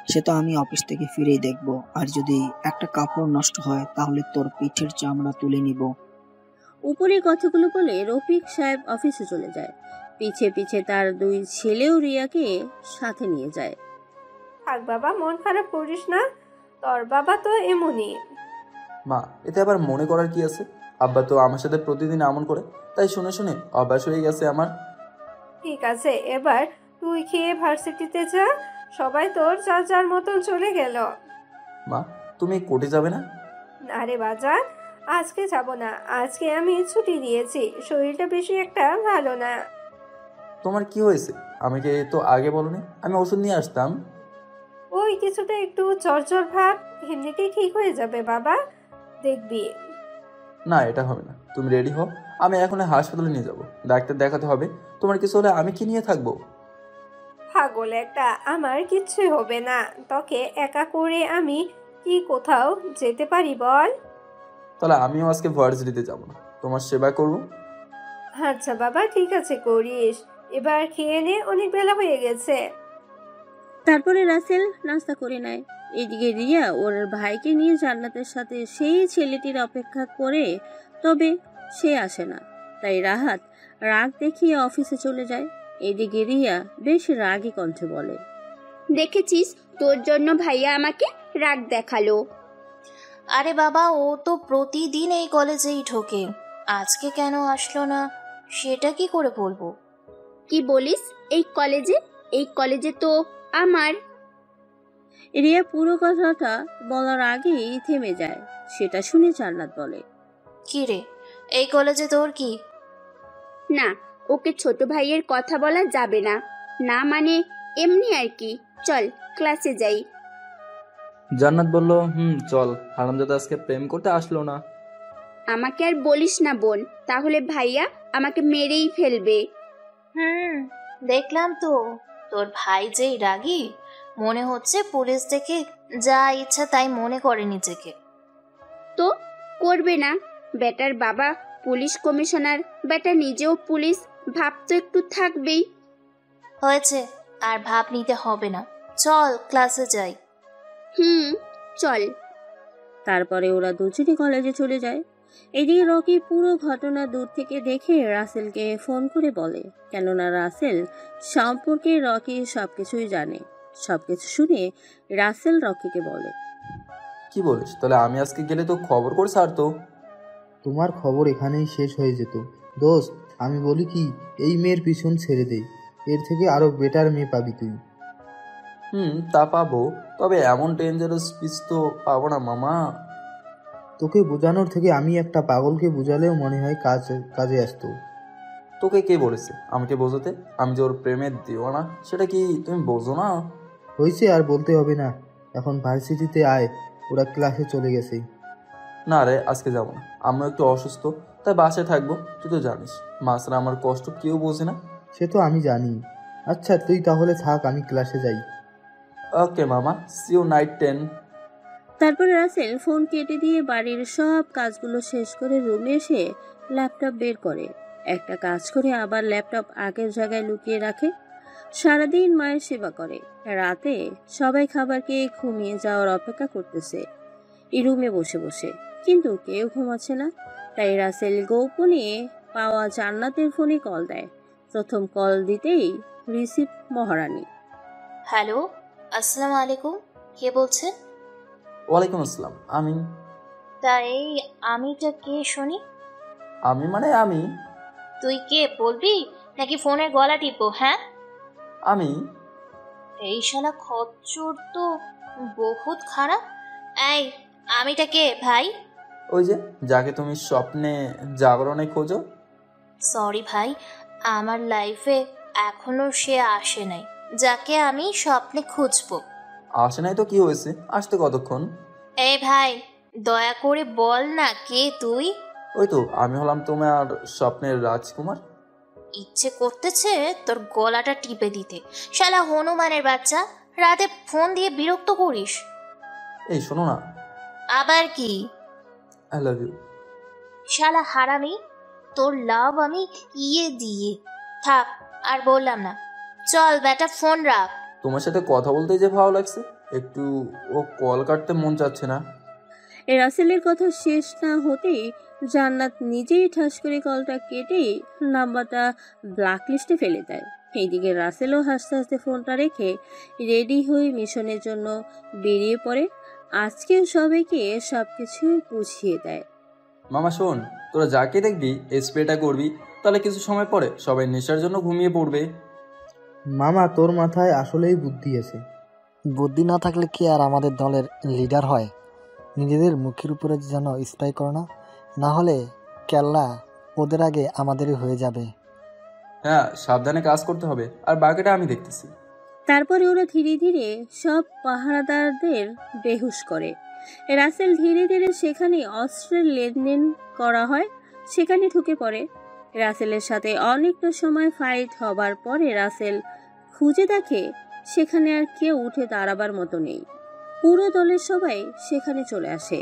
সে তো আমি অফিস থেকে ফিরেই দেখবো। আর যদি একটা কাপড় নষ্ট হয় তাহলে তোর পিঠের চামড়া তুলে নিব। উপরে কথাগুলো বলে রফিক সাহেব অফিসে চলে যায়। পিছে পিছে তার 2 ছেলেও রিয়াকে সাথে নিয়ে যায়। থাক বাবা, মন খারাপ করিস না, তোর বাবা তো এমনই। মা, এতে আবার মনে করার কি আছে? আব্বা তো আমার সাথে প্রতিদিন এমন করে, তাই শুনে শুনে অভ্যাস হয়ে গেছে আমার। ঠিক আছে, এবার তুই খেয়ে ভার্সিটিতে যা। সবাই তোর যার যার মতন চলে গেল। মা, তুমি কোর্টে যাবে না? আরে বাজার, আজকে যাব না। আজকে আমি ছুটি দিয়েছি, শরীরটা বেশি একটা ভালো না। তোমার কি হয়েছে? আমাকে তো আগে বলোনি, আমি ওষুধ নিয়ে আসতাম। ওই কিছুটা একটু জ্বর ভাব, এমনিতেই ঠিক হয়ে যাবে বাবা, দেখবি। না, এটা হবে না, তুমি রেডি হও, আমি এখন হাসপাতালে নিয়ে যাব। ডাক্তার দেখাতে হবে। তোমার কিছু হলে আমি কি নিয়ে থাকবো? পাগল একটা, আমার কিচ্ছুই হবে না। তোকে একা করে আমি কি কোথাও যেতে পারি বল? তাহলে আমিও আজকে ভার্সিটিতে যাব না, তোমার সেবা করবো। আচ্ছা বাবা, ঠিক আছে, করিস। এবার খেয়ে নে, অনেক বেলা হয়ে গেছে। তারপরে রাসেল নাস্তা করে নেয়। এদিকে রিয়া ওর ভাইকে নিয়ে জান্নাতের সাথে সেই ছেলেটির অপেক্ষা করে, তবে সে আসে না। তাই রাহাত রাগ দেখিয়ে অফিসে চলে যায়। এদিকে রিয়া বেশ রাগী কণ্ঠে বলে, দেখেছিস, তোর জন্য ভাইয়া আমাকে রাগ দেখালো। আরে বাবা, ও তো প্রতিদিন এই কলেজেই ঢোকে, আজকে কেন আসলো না সেটা কি করে বলবো? কি বলিস? এই কলেজে তো আমার। রিয়া পুরো কথাটা বলার আগেই থেমে যায়। সেটা শুনে জান্নাত বলে, কি রে, এই কলেজে তোর কি? না, ওকে ছোট ভাইয়ের কথা বলা যাবে না। না মানে এমনি আর কি। চল ক্লাসে যাই। জান্নাত বলল, চল। হারামজাদা আজকে প্রেম করতে আসলো না। আমাকে আর বলিস না বোন, তাহলে ভাইয়া আমাকে মেরেই ফেলবে। দেখলাম তো, তোর ভাই যেই রাগী, মনে হচ্ছে পুলিশ দেখে যা ইচ্ছা তাই মনে করে নিজেকে। তো করবে না, বেটার বাবা পুলিশ কমিশনার, বেটা নিজেও পুলিশ, ভাব তো একটু থাকবেই। হয়েছে, আর ভাব নিতে হবে না, চল ক্লাসে যাই। চল। তারপরে ওরা দুজনে কলেজে চলে যায়। এদিকে রকি পুরো ঘটনা দূর থেকে দেখে রাসেলকে ফোন করে বলে, কেননা রাসেল সম্পর্কে রকি সবকিছুই জানে। সবকিছু শুনে রাসেল রকিকে বলে, কি বলিস? তাহলে আমি আজকে গেলে তো খবর করে ছাড়তো। তোমার খবর এখানেই শেষ হয়ে যেত। দোস্ত, আমি বলি কি, এই মেয়ের পিছন ছেড়ে দে, এর থেকে আরো বেটার মেয়ে পাবি তুই। তা পাবো, তবে এমন ডেঞ্জারাস পিস তো পাবো না মামা। তোকে বোঝানোর থেকে আমি একটা পাগলকে বোঝালেও মনে হয় কাজে আসতো। তোকে কে বলেছে আমাকে বোঝাতে? আমি যে ওর প্রেমের দিওয়ানা, সেটা কি তুমি বোঝো না? হয়েছে, আর বলতে হবে না। এখন ভার্সিটিতে আয়, ওরা ক্লাসে চলে গেছে। না রে, আজকে যাবো না। আমি একটু অসুস্থ, তাই বাসায় থাকবো। তুই তো জানিস মাসরা আমার কষ্ট কেউ বোঝে না। সে তো আমি জানি। আচ্ছা তুই তাহলে থাক, আমি ক্লাসে যাই। ওকে মামা, সি ইউ নাইট 10। তারপরে রাসেল ফোন কেটে দিয়ে বাড়ির সব কাজগুলো শেষ করে রুমে এসে ল্যাপটপ বের করে। একটা কাজ করে আবার ল্যাপটপ আগের জায়গায় লুকিয়ে রাখে। সারাদিন মায়ের সেবা করে। রাতে সবাই খাবার খেয়ে ঘুমিয়ে যাওয়ার অপেক্ষা করতেছে এই রুমে বসে বসে, কিন্তু কেউ ঘুমাচ্ছে না। তাই রাসেল গোপনে পাওয়া জান্নাতের ফোনে কল দেয়। প্রথম কল দিতেই রিসিভ মহারানী। হ্যালো, আসসালামু আলাইকুম, কে বলছেন? ওয়ালাইকুম আসসালাম, আমি। তা এই আমিটা কে শুনি? আমি মানে আমি। তুই কে বলবি নাকি ফোনের গলা টিপো? হ্যাঁ, আমি। এই শালা খচ্চর তো বহুত খারাপ। এই আমিটা কে ভাই? ওই যে যাকে তুমি স্বপ্নে জাগরণে খোঁজো। সরি ভাই, আমার লাইফে এখনো সে আসে নাই যাকে আমি স্বপ্নে খুঁজবো। আসে নাই তো কি হয়েছে, আসতে কতক্ষণ? এই ভাই, দয়া করে বল না কে তুই? ওই তো আমি হলাম তোমার স্বপ্নের রাজকুমার। ইচ্ছে করতেছে তোর গলাটা টিপে দিতে, শালা হনুমানের বাচ্চা, রাতে ফোন দিয়ে বিরক্ত করিস। এই শোনো না। আবার কি? I love you. শালা হারামি, তোর লাভ আমি দিয়ে। থাক, আর বললাম না, চল বেটা ফোন রাখ। তোমার সাথে কথা বলতে যে ভালো লাগছে, একটু ও কল কাটতে মন চাচ্ছে না। রাসেলের কথা শেষ না হতেই জান্নাত নিজেই ঠাস করে কলটা কেটে নাম্বারটা ব্ল্যাকলিস্টে ফেলে দেয়। এইদিকে রাসেলও হাসতে হাসতে ফোনটা রেখে রেডি হয়ে মিশনের জন্য বেরিয়ে পড়ে। আজকেও সবাইকে সবকিছু বুঝিয়ে দেয়। মামা শোন, তোরা যাকে দেখবি স্প্রেটা করবি, তাহলে কিছু সময় পরে সবাই নেশার জন্য ঘুমিয়ে পড়বে। মামা, তোর মাথায় আসলেই বুদ্ধি আছে। বুদ্ধি না থাকলে কি আর আমাদের দলের লিডার হয়? নিজেদের মুখের উপরে যেন স্প্রে করো না, না হলে কেল্লা ওদের আগে আমাদেরই হয়ে যাবে। হ্যাঁ, সাবধানে কাজ করতে হবে, আর বাকিটা আমি দেখতেছি। তারপরে ওরা ধীরে ধীরে সব পাহারাদারদের বেহুশ করে। রাসেল ধীরে ধীরে সেখানে অস্ত্রের লেনদেন করা হয় সেখানে ঢুকে পড়ে। রাসেলের সাথে অনেকটা সময় ফাইট হবার পরে রাসেল খুঁজে দেখে সেখানে আর কেউ উঠে দাঁড়াবার মতো নেই। পুরো দলের সবাই সেখানে চলে আসে।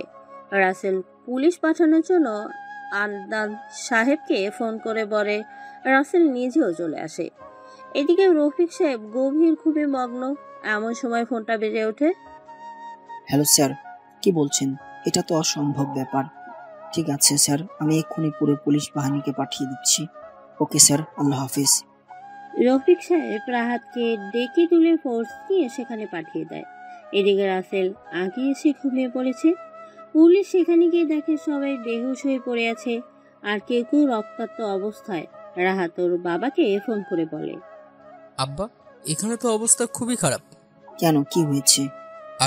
রাসেল পুলিশ পাঠানোর জন্য আদনান সাহেবকে ফোন করে বলে রাসেল নিজেও চলে আসে। এদিকে রফিক সাহেব গভীর ঘুমে মগ্ন। এমন সময় ফোনটা বেজে ওঠে। হ্যালো স্যার, কি বলছেন? এটা তো অসম্ভব ব্যাপার। ঠিক আছে স্যার, আমি এক্ষুনি পুরো পুলিশ বাহিনীকে পাঠিয়ে দিচ্ছি। ওকে স্যার, আল্লাহ হাফিজ। রফিক সাহেব রাহাতকে ডেকে তুলে ফোর্স দিয়ে সেখানে পাঠিয়ে দেয়। এদিকে রাসেল আগে এসে ঘুমিয়ে পড়েছে। পুলিশ সেখানে গিয়ে দেখে সবাই বেহুশ হয়ে পড়ে আছে, আর কেউ কেউ রক্তাক্ত অবস্থায়। রাহাত ওর বাবাকে ফোন করে বলে, আব্বা, এখানে তো অবস্থা খুবই খারাপ। কেন, কি হয়েছে?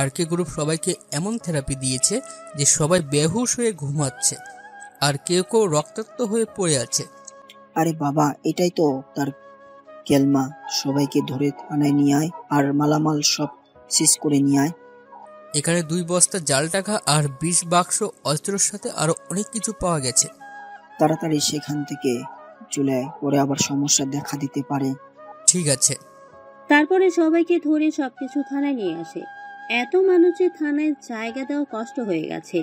আরকে গ্রুপ সবাইকে এমন থেরাপি দিয়েছে যে সবাই বেহুশ হয়ে ঘুমাচ্ছে, আর কেউ কেউ রক্তাক্ত হয়ে পড়ে আছে। আরে বাবা, এটাই তো তার কেলমা। সবাইকে ধরে থানায় নিয়ে আয়, আর মালামাল সব সিজ করে নিয়ে আয়। এখানে 2 বস্তা জাল টাকা আর 20 বাক্স অস্ত্রের সাথে আরো অনেক কিছু পাওয়া গেছে। তাড়াতাড়ি সেখান থেকে চলে আয়, পরে আবার সমস্যা দেখা দিতে পারে। ঠিক আছে। তারপরে সবাইকে ধরে সবকিছু থানায় নিয়ে আসে। এত মানুষের থানায় জায়গা দেওয়া কষ্ট হয়ে গেছে।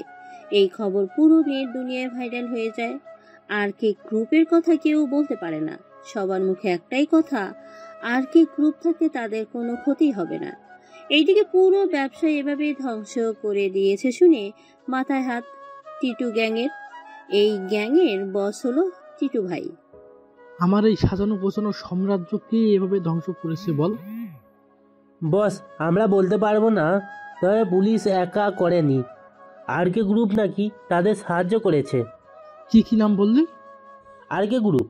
এই খবর পুরো নেট দুনিয়ায় ভাইরাল হয়ে যায়। আর কে গ্রুপের কথা কেউ বলতে পারে না। সবার মুখে একটাই কথা, আর কে গ্রুপ থাকতে তাদের কোনো ক্ষতি হবে না। এইদিকে পুরো ব্যবসা এভাবে ধ্বংস করে দিয়েছে শুনে মাথায় হাত টিটু গ্যাংয়ের। এই গ্যাংয়ের বস হলো টিটু ভাই। আমার এই সাজানো গোছানো সাম্রাজ্যকে এভাবে ধ্বংস করেছে বল? বস, আমরা বলতে পারবো না, তবে পুলিশ একা করেনি। আর কে গ্রুপ নাকি তাদের সাহায্য করেছে। কি নাম বললি? আর কে গ্রুপ।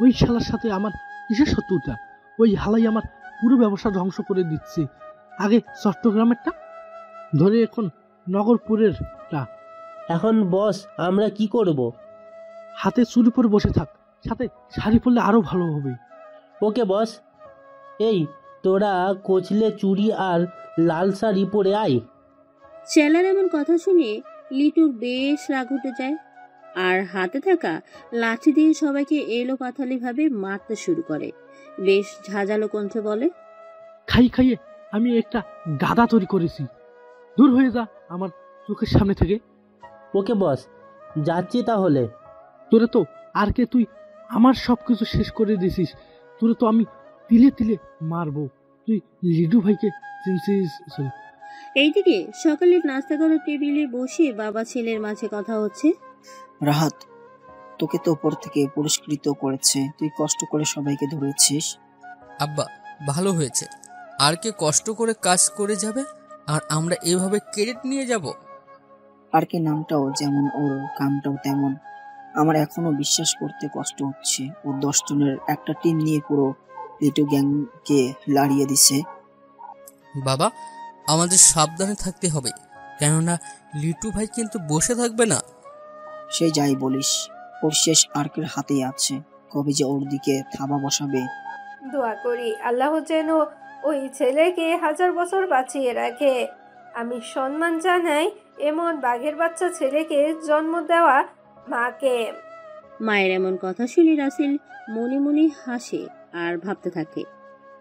ওই শালার সাথে আমার কিসের শত্রুতা? ওই হালাই আমার পুরো ব্যবসা ধ্বংস করে দিচ্ছে। আগে চট্টগ্রামেরটা ধরে, এখন নগরপুরেরটা। এখন বস আমরা কি করব? হাতে চুরি পরে বসে থাক, সাথে শাড়ি পরলে আরো ভালো হবে। ওকে বস। এই তোরা কোচলে চুড়ি আর লাল শাড়ি পরে আয়। চেলার এমন কথা শুনে লিটুর বেশ রাগ উঠে যায়, আর হাতে থাকা লাঠি দিয়ে সবাইকে এলো পাথালি ভাবে মারতে শুরু করে। বেশ ঝাঁঝালো কণ্ঠে বলে, খাইয়ে আমি একটা গাদা তৈরি করেছি, দূর হয়ে যা আমার চোখের সামনে থেকে। ওকে বস, যাচ্ছি তাহলে। তোরে তো আর কে, তুই আমার সবকিছু শেষ করে দিছিস। তোরে তো আমি তিলে তিলে মারবো। তুই লিডু ভাইকে চিনছিস? এইদিকে সকালের নাস্তা করার টেবিলে বসে বাবা ছেলের মাঝে কথা হচ্ছে। রাহাত, তোকে তো উপর থেকে পুরস্কৃত করেছে, তুই কষ্ট করে সবাইকে ধরেছিস। আব্বা, ভালো হয়েছে। আর কে কষ্ট করে কাজ করে যাবে, আর আমরা এভাবে ক্রেডিট নিয়ে যাব। আর কে নামটাও যেমন, ওর কামটাও তেমন। আমার এখনো বিশ্বাস করতে কষ্ট হচ্ছে ও 10 জনের একটা টিম নিয়ে পুরো লিটু গ্যাংকে লাড়িয়ে দিছে। বাবা, আমাদের সাবধানে থাকতে হবে, কেননা লিটু ভাই কিন্তু বসে থাকবে না। সে যাই বলিস, ওর শেষ আর্কের হাতেই আছে। কবে যে ওর দিকে থাবা বসাবে। দোয়া করি আল্লাহ যেন ওই ছেলেকে 1000 বছর বাঁচিয়ে রাখে। আমি সম্মান জানাই এমন বাঘের বাচ্চা ছেলেকে জন্ম দেওয়া মাকে। মায়ের এমন কথা শুনে রাসেল মনে মনে হাসে আর ভাবতে থাকে,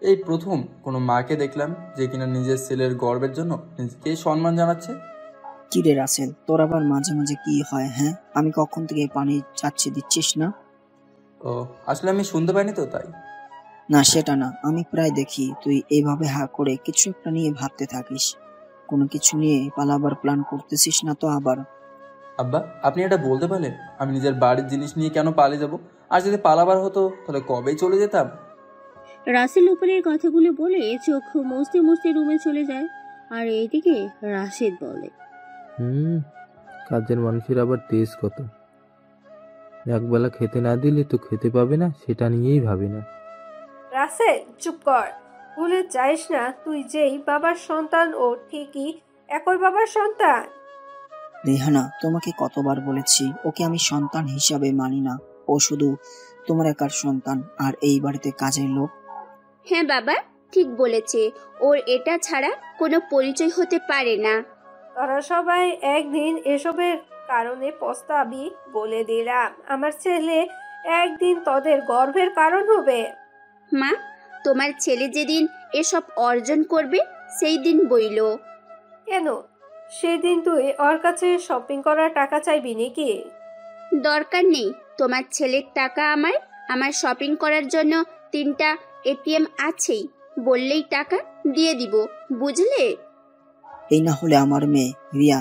এই প্রথম কোনো মাকে দেখলাম যে কিনা নিজের ছেলের গর্বের জন্য নিজেকে সম্মান জানাচ্ছে। কি রে রাসেল, তোর আবার মাঝে মাঝে কি হয়? হ্যাঁ, আমি কখন থেকে পানি চাচ্ছি, দিচ্ছিস না? ও, আসলে আমি শুনতে পাইনি তো, তাই। না, সেটা না, আমি প্রায় দেখি তুই এইভাবে হা করে কিছু একটা নিয়ে ভাবতে থাকিস। কোনো কিছু নিয়ে পালাবার প্ল্যান করতেছিস না তো আবার? আব্বা, আপনি এটা বলতে পারলেন আমি নিজের বাড়ির জিনিস নিয়ে কেন পালিয়ে যাব? আর যদি পালাবার হতো তাহলে কবেই চলে যেতাম। রাসেল উপরের কথাগুলো বলে চোখ মুছতে মুছতে রুমে চলে যায়। আর এইদিকে রাশেদ বলে, কাজের মানুষের আবার তেজ কত। একবেলা খেতে না দিলে তো খেতে পাবে না, সেটা নিয়েই ভাবি না। রাসেল চুপ কর, ভুলে যাইস না তুই যেই বাবার সন্তান ও ঠিকই একই বাবার সন্তান। রেহানা, তোমাকে কতবার বলেছি ওকে আমি সন্তান হিসাবে মানি না। ও শুধু তোমার একার সন্তান, আর এই বাড়িতে কাজের লোক। হ্যাঁ বাবা, ঠিক বলেছে। ওর এটা ছাড়া কোনো পরিচয় হতে পারে না। তোরা সবাই একদিন এসবের কারণে পস্তাবি, বলে দিলাম। আমার ছেলে একদিন তোদের গর্বের কারণ হবে। মা, তোমার ছেলে যেদিন এসব অর্জন করবে সেই দিন বইল। কেন, সেদিন তুই ওর কাছে শপিং করার টাকা চাইবি নাকি? দরকার নেই তোমার ছেলের টাকা। আমার শপিং করার জন্য 3টা এটিএম আছেই, বললেই টাকা দিয়ে দিব, বুঝলে? এই না হলে আমার মেয়ে রিয়া,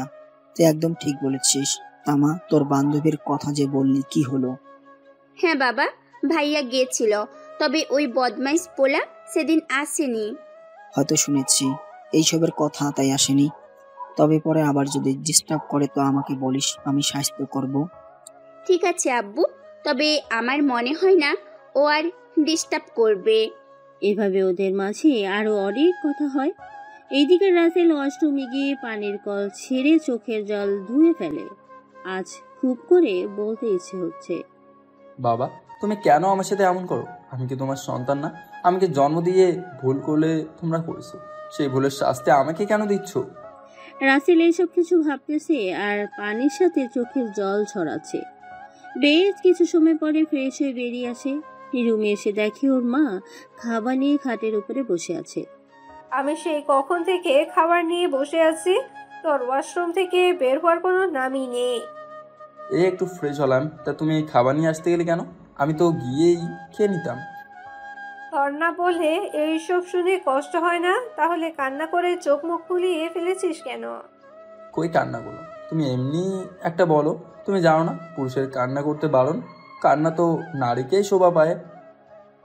তুই একদম ঠিক বলেছিস। তামা, তোর বান্ধবীর কথা যে বললি কি হলো? হ্যাঁ বাবা, ভাইয়া গিয়েছিল, তবে ওই বদমাইশ পোলা সেদিন আসেনি। হয়তো শুনেছি এইসবের কথা, তাই আসেনি। তবে পরে আবার যদি ডিস্টার্ব করে তো আমাকে বলিস, আমি সাহায্য করব। ঠিক আছে আব্বু, তবে আমার মনে হয় না ও আর ডিস্টার্ব করবে। এভাবে ওদের মাঝে আরো অনেক কথা হয়। এইদিকে রাসেল ওয়াশরুমে গিয়ে পানির কল ছেড়ে চোখের জল ধুয়ে ফেলে। আজ খুব করে বলতে ইচ্ছে হচ্ছে, বাবা তুমি কেন আমার সাথে এমন করো? আমি কি তোমার সন্তান না? আমাকে জন্ম দিয়ে ভুল করলে তোমরা করেছো, সেই ভুলের শাস্তি আমাকে কেন দিচ্ছ? রাসেল এইসব কিছু ভাবতেছে আর পানির সাথে চোখের জল ছড়াচ্ছে। বেশ কিছু সময় পরে ফ্রেশ হয়ে বেরিয়ে আসে। রুমে এসে দেখে ওর মা খাবার নিয়ে খাটের উপরে বসে আছে। আমি সেই কখন থেকে খাবার নিয়ে বসে আছি, তোর ওয়াশরুম থেকে বের হওয়ার কোনো নামই নেই। এই একটু ফ্রেশ হলাম, তা তুমি খাবার নিয়ে আসতে গেলে কেন? আমি তো গিয়েই খেয়ে নিতাম। তোর না বলে এইসব শুনে কষ্ট হয় না? তাহলে কান্না করে চোখ মুখ ফুলিয়ে ফেলেছিস কেন? কই কান্না করো? তুমি এমনি একটা বলো, তুমি জানো না পুরুষের কান্না করতে বারণ? কান্না তো নারীকেই শোভা পায়।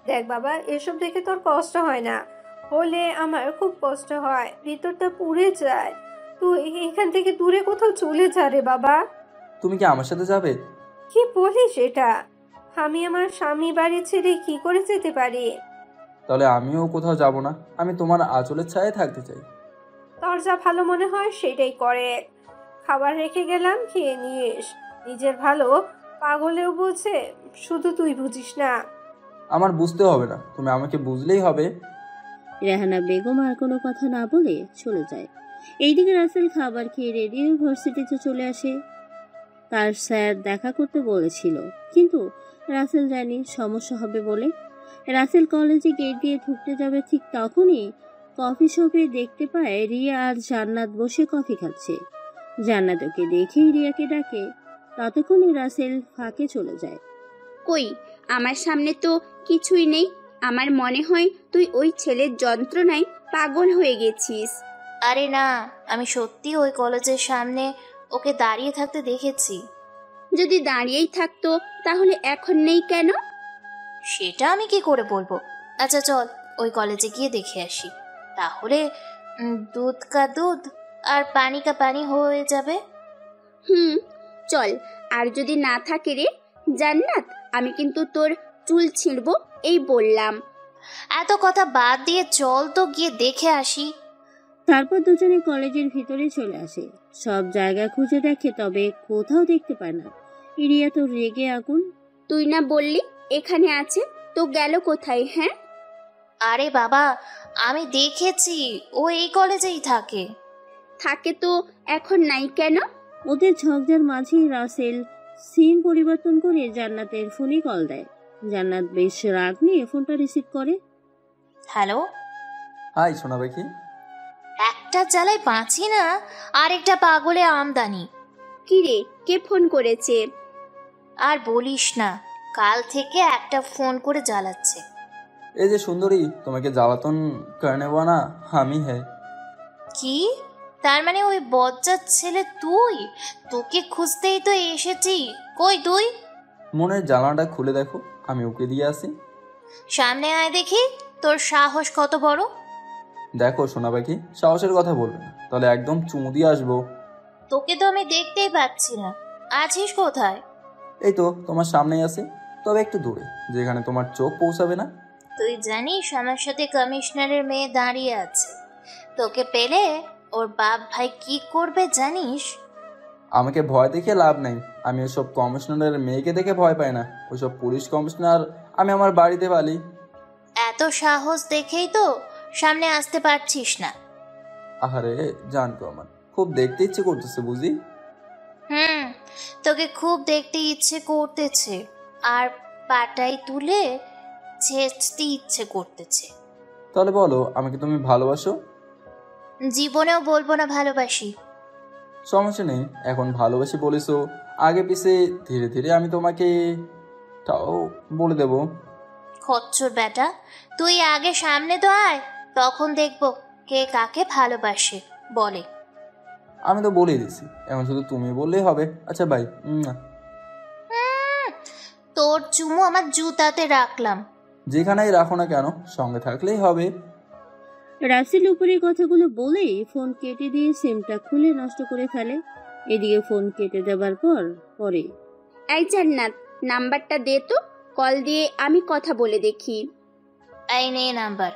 দেখ বাবা, এসব দেখে তোর কষ্ট হয় না, হলে আমার খুব কষ্ট হয়, ভিতরটা পুড়ে যায়। তুই এখান থেকে দূরে কোথাও চলে যা রে বাবা। তুমি কি আমার সাথে যাবে? কি বলিস এটা? আমি আমার স্বামী বাড়ি ছেড়ে কি করে যেতে পারি? তাহলে আমিও কোথাও যাব না, আমি তোমার আঁচলের ছায়ায় থাকতে চাই। তোর যা ভালো মনে হয় সেটাই করে। খাবার রেখে গেলাম, খেয়ে নিস। নিজের ভালো পাগলেও বুঝে, শুধু তুই বুঝিস না। আমার বুঝতে হবে না, তুমি আমাকে বুঝলেই হবে। রেহানা বেগম আর কোনো কথা না বলে চলে যায়। এইদিকে রাসেল খাবার খেয়ে রেডি হয়ে ভার্সিটিতে চলে আসে। তার স্যার দেখা করতে বলেছিল, কিন্তু রাসেল জানি সমস্যা হবে বলে। রাসেল কলেজে গেট দিয়ে ঢুকতে যাবে, ঠিক তখনই কফি শপে দেখতে পায় রিয়া আর জান্নাত বসে কফি খাচ্ছে। জান্নাত ওকে দেখেই রিয়াকে ডাকে। ততক্ষণে রাসেল ফাঁকে চলে যায়। কই, আমার সামনে তো কিছুই নেই। আমার মনে হয় তুই ওই ছেলের যন্ত্রণায় পাগল হয়ে গেছিস। আরে না, আমি সত্যি ওই কলেজের সামনে ওকে দাঁড়িয়ে থাকতে দেখেছি। যদি দাঁড়িয়েই থাকতো তাহলে এখন নেই কেন? সেটা আমি কি করে বলবো? আচ্ছা চল ওই কলেজে গিয়ে দেখে আসি, তাহলে দুধ কা দুধ আর পানি কা পানি হয়ে যাবে। চল। আর যদি না থাকে রে জান্নাত, আমি কিন্তু তোর চুল ছিঁড়বো, এই বললাম। এত কথা বাদ দিয়ে চল তো গিয়ে দেখে আসি। তারপর দুজনে কলেজের ভিতরে চলে আসে। সব জায়গা খুঁজে দেখে, তবে কোথাও দেখতে পায় না। রিয়া তো রেগে আগুন। তুই না বললি এখানে আছে, তো গেল কোথায়? হ্যাঁ আরে বাবা, আমি দেখেছি ও এই কলেজেই থাকে। থাকে তো এখন নাই কেন? ওদের ঝগড়ার মাঝে রাসেল সিম পরিবর্তন করে জান্নাতের ফোনে কল দেয়। জান্নাত বেশ রাগ নিয়ে ফোনটা রিসিভ করে। হ্যালো। হাই সোনা পাখি। একটা জ্বালায় বাঁচি না, আরেকটা পাগলে আমদানি। কি রে, কে ফোন করেছে? আর বলিস না, কাল থেকে একটা ফোন করে জ্বালাচ্ছে। এই যে সুন্দরী, তোমাকে জ্বালাতন করনে वाला আমি হ্যাঁ। কি? তার মানে ওই বজ্জাত ছেলে তুই? তোকে খুঁজতেই তো এসেছি। কই তুই? মনের জানালাটা খুলে দেখো, আমি ওকে দিয়ে আসি। সামনে আয় দেখি, তোর সাহস কত বড়। দেখো সোনা পাখি, সাহসের কথা বলবে না, তাহলে একদম চুমু দিয়ে আসবো। তোকে তো আমি দেখতেই পাচ্ছি না, আছিস কোথায়? এই তো তোমার সামনেই আছে, তবে একটু দূরে, যেখানে তোমার চোখ পৌঁছাবে না। তুই জানিস আমার সাথে কমিশনারের মেয়ে দাঁড়িয়ে আছে, তোকে পেলে ওর বাপ ভাই কি করবে জানিস? আমাকে ভয় দেখে লাভ নাই, আমি ওসব কমিশনারের মেয়েকে দেখে ভয় পাই না। ওইসব পুলিশ কমিশনার আমি আমার বাড়িতে পালি। এত সাহস দেখেই তো সামনে আসতে পারছিস না। আহারে জানতো আমার খুব দেখতে ইচ্ছে করতেছে বুঝি। তোকে খুব দেখতে ইচ্ছে করতেছে, আর পাটাই তুলে ছেঁচতে ইচ্ছে করতেছে। তাহলে বলো, আমাকে তুমি ভালোবাসো? জীবনেও বলবো না ভালোবাসি। সমস্যা নেই, এখন ভালোবাসি বলেছো, আগে পিছে ধীরে ধীরে আমি তোমাকে তাও বলে দেব। খচ্চর বেটা, তুই আগে সামনে তো আয়, তখন দেখবো কে কাকে ভালোবাসে বলে। আমি তো বলেই দিছি, এখন শুধু তুমি বললেই হবে। আচ্ছা বাই। তোর চুমু আমার জুতাতে রাখলাম। যেখানেই রাখো না কেন, সঙ্গে থাকলেই হবে। রাসেল উপরে কথাগুলো বলেই ফোন কেটে দিয়ে সিমটা খুলে নষ্ট করে ফেলে। এদিকে ফোন কেটে দেবার পরে এই জান্নাত, নাম্বারটা দে তো, কল দিয়ে আমি কথা বলে দেখি। এই নে নাম্বার।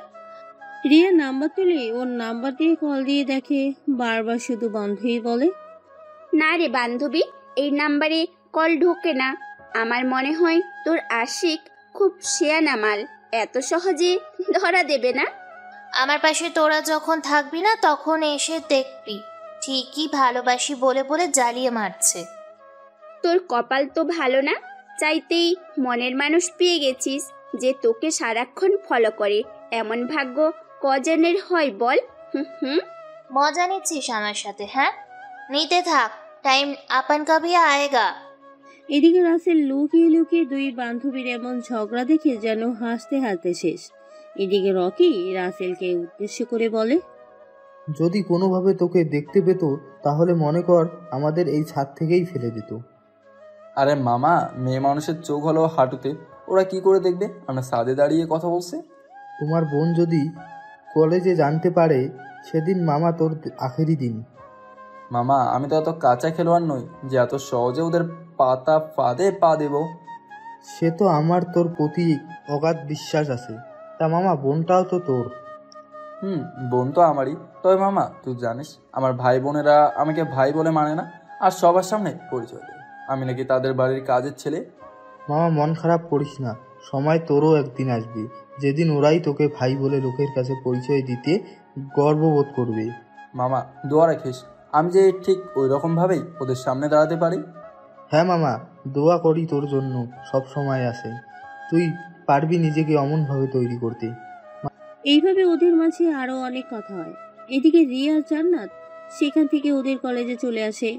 রিয়া নাম্বার তুলে ওর নাম্বার দিয়ে কল দিয়ে দেখে বারবার শুধু বন্ধই বলে। না রে বান্ধবী, এই নাম্বারে কল ঢোকে না। আমার মনে হয় তোর আশিক খুব শেয়ানা মাল, এত সহজে ধরা দেবে না। আমার পাশে তোরা যখন থাকবি না তখন এসে দেখবি ঠিকই ভালোবাসি বলে বলে জ্বালিয়ে মারছে। তোর কপাল তো ভালো না, চাইতেই মনের মানুষ পেয়ে গেছিস যে তোকে সারাক্ষণ ফলো করে। এমন ভাগ্য কজনের হয় বল? হুম। মজা নিচ্ছিস আমার সাথে? হ্যাঁ, নিতে থাক, টাইম আপন কবি আয়েগা। এদিকে রাসেল লুকিয়ে লুকিয়ে দুই বান্ধবীর এমন ঝগড়া দেখে যেন হাসতে হাসতে শেষ। এদিকে রকি রাসেলকে উদ্দেশ্য করে বলে, যদি কোনোভাবে তোকে দেখতে পেত তাহলে মনে কর আমাদের এই ছাদ থেকেই ফেলে দিত। আরে মামা, মেয়ে মানুষের চোখ হলো হাঁটুতে, ওরা কি করে দেখবে আমরা ছাদে দাঁড়িয়ে কথা বলছি? তোমার বোন যদি কলেজে জানতে পারে সেদিন মামা তোর আখেরি দিন। মামা, আমি তো এত কাঁচা খেলোয়াড় নই যে এত সহজে ওদের পাতা ফাঁদে পা দেব। সে তো আমার তোর প্রতি অগাধ বিশ্বাস আছে। তা মামা, বোনটাও তো তোর। বোন তো আমারই। তবে মামা, তুই জানিস আমার ভাই বোনেরা আমাকে ভাই বলে মানে না, আর সবার সামনে পরিচয় দেয় আমি নাকি তাদের বাড়ির কাজের ছেলে। মামা, মন খারাপ করিস না, সময় তোরও একদিন আসবে যেদিন ওরাই তোকে ভাই বলে লোকের কাছে পরিচয় দিতে গর্ববোধ করবে। মামা, দোয়া রাখিস আমি যে ঠিক ওই রকম ভাবেই ওদের সামনে দাঁড়াতে পারি। হ্যাঁ মামা, দোয়া করি তোর জন্য, সব সময় আসে। তুই পারবি নিজেকে অমনভাবে তৈরি করতে। এইভাবে ওদের মাঝে আরো অনেক কথা হয়। এদিকে রিয়া জান্নাত সেখান থেকে ওদের কলেজে চলে আসে।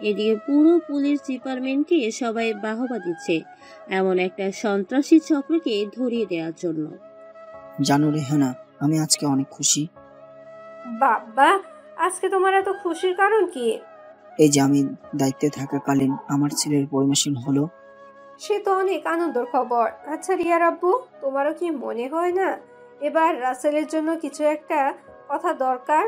এদিকে পুরো পুলিশ ডিপার্টমেন্টকে সবাই বাহবা দিচ্ছে এমন একটা সন্ত্রাসী চক্রকে ধরিয়ে দেওয়ার জন্য। জানো রেহানা, আমি আজকে অনেক খুশি। বাবা, আজকে তোমার এত খুশির কারণ কি? এই যে আমি দায়িত্বে থাকাকালীন আমার ছেলের পরিবেশন হলো। সে তো অনেক আনন্দের খবর। আচ্ছা রিয়া আব্বু, তোমারও কি মনে হয় না এবার রাসেলের জন্য কিছু একটা কথা দরকার?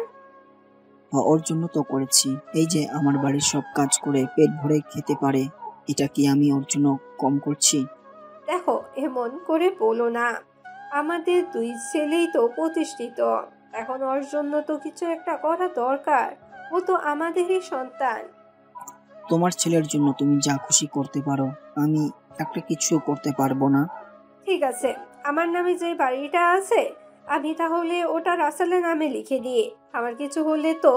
ওর জন্য তো করেছি। এই যে আমার বাড়ির সব কাজ করে পেট ভরে খেতে পারে, এটা কি আমি ওর জন্য কম করছি? দেখো, এমন করে বলো না। আমাদের দুই ছেলেই তো প্রতিষ্ঠিত, এখন ওর জন্য তো কিছু একটা করা দরকার। ও তো আমাদেরই সন্তান। তোমার ছেলের জন্য তুমি যা খুশি করতে পারো, আমি একটা কিছু করতে পারবো না। ঠিক আছে, আমার নামে যে বাড়িটা আছে আমি তাহলে ওটা রাসেলের নামে লিখে দিই। আমার কিছু হলে তো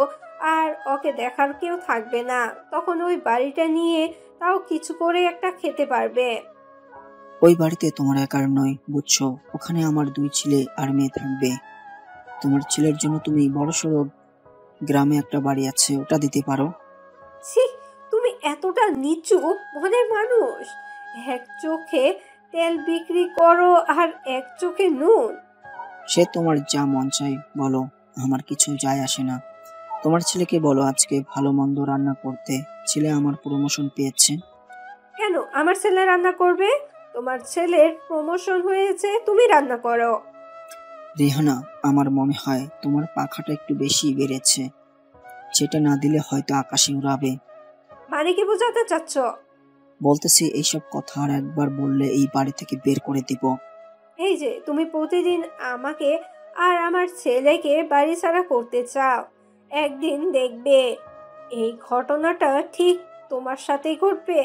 আর ওকে দেখার কেউ থাকবে না, তখন ওই বাড়িটা নিয়ে তাও কিছু করে একটা খেতে পারবে। ওই বাড়িতে তোমার একার নয়, বুঝছো? ওখানে আমার দুই ছেলে আর মেয়ে থাকবে। তোমার ছেলের জন্য তুমি বড়সড় গ্রামে একটা বাড়ি আছে, ওটা দিতে পারো। ছি, তুমি এতটা নিচু মনের মানুষ? এক চোখে তেল বিক্রি করো আর এক চোখে নুন। সে তোমার যা মন চাই বলো, আমার কিছু যায় আসে না। তোমার ছেলেকে বলো আজকে ভালো মন্দ রান্না করতে, ছেলে আমার প্রমোশন পেয়েছে। কেন আমার ছেলে রান্না করবে? তোমার ছেলের প্রমোশন হয়েছে, তুমি রান্না করো। রেহানা, আমার মনে হয় তোমার পাখাটা একটু বেশি বেড়েছে, সেটা না দিলে হয়তো আকাশে উড়াবে। মানে কি বোঝাতে চাচ্ছ? বলতেছি এইসব কথা আর একবার বললে এই বাড়ি থেকে বের করে দিব। এই যে তুমি প্রতিদিন আমাকে আর আমার ছেলেকে বাড়ি ছাড়া করতে চাও, একদিন দেখবে এই ঘটনাটা ঠিক তোমার সাথেই ঘটবে।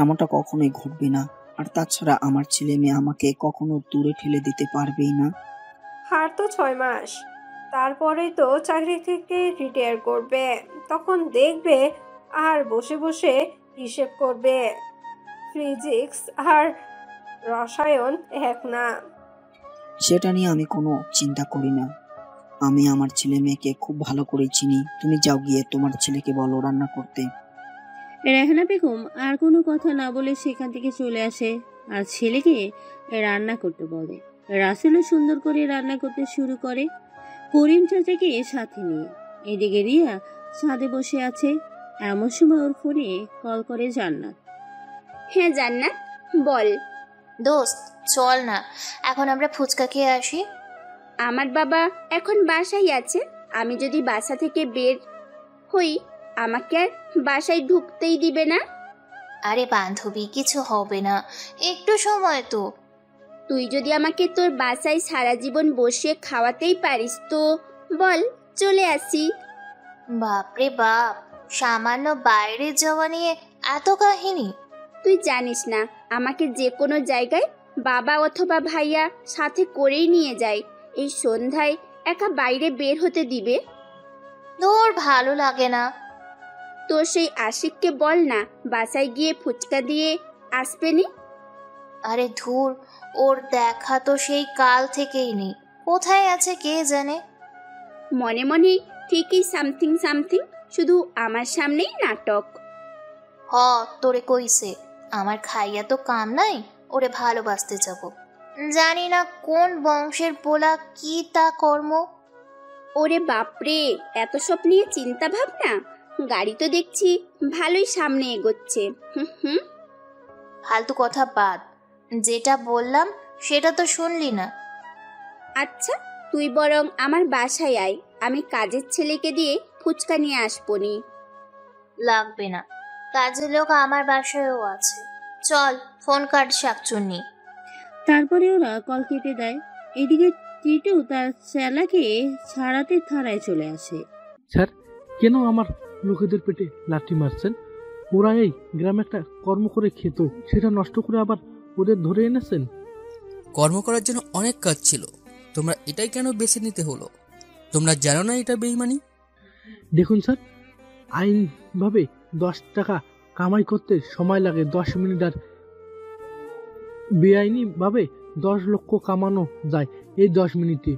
এমনটা কখনোই ঘটবে না। আর তাছাড়া আমার ছেলে মেয়ে আমাকে কখনো দূরে ঠেলে দিতে পারবেই না। আর তো 6 মাস, তারপরেই তো চাকরি থেকে রিটায়ার করবে। তখন দেখবে আর বসে বসে হিসেব করবে। ফিজিক্স আর রসায়ন এক না। সেটা নিয়ে আমি কোনো চিন্তা করি না। আমি আমার ছেলে মেয়েকে খুব ভালো করে চিনি। তুমি যাও গিয়ে তোমার ছেলেকে বলো রান্না করতে। রেহানা বেগম আর কোনো কথা না বলে সেখান থেকে চলে আসে আর ছেলেকে রান্না করতে বলে। রাসেলও সুন্দর করে রান্না করতে শুরু করে, করিম চাচাকে সাথে নিয়ে। এদিকে রিয়া ছাদে বসে আছে। এমন সময় ওর ফোনে কল করে জান্নাত। হ্যাঁ জান্নাত, বল। দোস্ত চল না, এখন আমরা ফুচকা খেয়ে আসি। আমার বাবা এখন বাসায় আছে, আমি যদি বাসা থেকে বের হই আমাকে আর বাসায় ঢুকতেই দিবে না। আরে বান্ধবী, কিছু হবে না, একটু সময় তো। তুই যদি আমাকে তোর বাসায় সারা জীবন বসে খাওয়াতেই পারিস তো বল, চলে আসি। বাপরে বাপ, সামান্য বাইরে যাওয়া নিয়ে এত কাহিনী? তুই জানিস না আমাকে যে কোনো জায়গায় বাবা অথবা ভাইয়া সাথে করেই নিয়ে যায়। এই সন্ধ্যায় একা বাইরে বের হতে দিবে? তোর ভালো লাগে না? তোর সেই আশিককে বল না বাসায় গিয়ে ফুচকা দিয়ে আসবেনি। আরে ধুর, ওর দেখা তো সেই কাল থেকেই নেই, কোথায় আছে কে জানে। মনে মনে ঠিকই সামথিং সামথিং, শুধু আমার সামনেই নাটক। হ, তোরে কইছে আমার খাইয়া তো কাম নাই, ওরে ভালোবাসতে যাব। জানি না কোন বংশের পোলা, কি তা কর্ম। ওরে বাপরে, এত সব নিয়ে চিন্তা ভাবনা? গাড়ি তো দেখছি ভালোই সামনে এগোচ্ছে। হুম। ফালতু কথা বাদ, যেটা বললাম সেটা তো শুনলি না। আচ্ছা, তুই বরং আমার বাসায় আয়, আমি কাজের ছেলেকে দিয়ে ফুচকা নিয়ে আসবনি। লাগবে না, কাজের লোক আমার বাসায়ও আছে। চল, ফোন কাট শাকচুন্নি। তারপরে ওরা কল কেটে দেয়। এদিকে টিটু তার চেলাকে ছাড়াতে থানায় চলে আসে। স্যার, কেন আমার লোকেদের পেটে লাঠি মারছেন? ওরা এই গ্রামে একটা কর্ম করে খেত, সেটা নষ্ট করে আবার ওদের ধরে এনেছেন। কর্ম করার জন্য অনেক কাজ ছিল, তোমরা এটাই কেন বেছে নিতে হলো? তোমরা জানো না এটা বেইমানি? দেখুন স্যার, আইনভাবে 10 টাকা কামাই করতে সময় লাগে 10 মিনিট, আর বেআইনিভাবে 10 লক্ষ কামানো যায় এই 10 মিনিটে।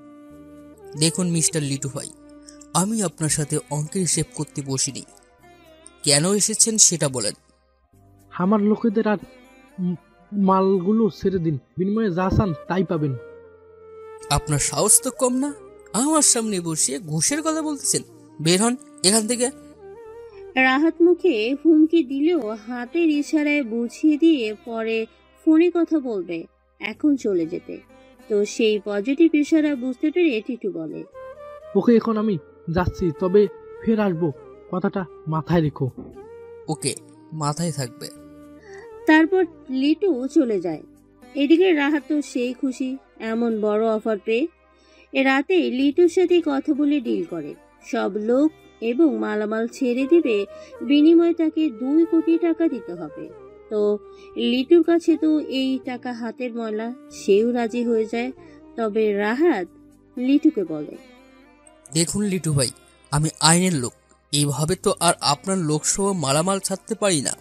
দেখুন মিস্টার লিটু ভাই, আমি আপনার সাথে অঙ্কের হিসেব করতে বসিনি। কেন এসেছেন সেটা বলেন। আমার লোকেদের আর মালগুলো ছেড়ে দিন, বিনিময়ে যা চান তাই পাবেন। আপনার সাহস তো কম না, আমার সামনে বসিয়ে ঘুষের কথা বলতেছেন। বের হন এখান থেকে। রাহাত মুখে হুমকি দিলেও হাতের ইশারায় বুঝিয়ে দিয়ে পরে ফোনে কথা বলবে, এখন চলে যেতে। তো সেই পজিটিভ ইশারা বুঝতে পেরে টিটু বলে, ওকে, এখন আমি যাচ্ছি, তবে ফের আসবো, কথাটা মাথায় রেখো। ওকে, মাথায় থাকবে। তারপর লিটু চলে যায়। এদিকে রাহাত তো সেই খুশি এমন বড় অফার পেয়ে। রাতে লিটুর সাথে কথা বলে ডিল করে, সব লোক এবং মালামাল ছেড়ে দিবে, বিনিময়ে তাকে 2 কোটি টাকা দিতে হবে। তো লিটুর কাছে তো এই টাকা হাতের ময়লা, সেও রাজি হয়ে যায়। তবে রাহাত লিটুকে বলে, দেখুন লিটু ভাই, আমি আইনের লোক, এইভাবে তো আর আপনার লোকসহ মালামাল ছাড়তে পারি না।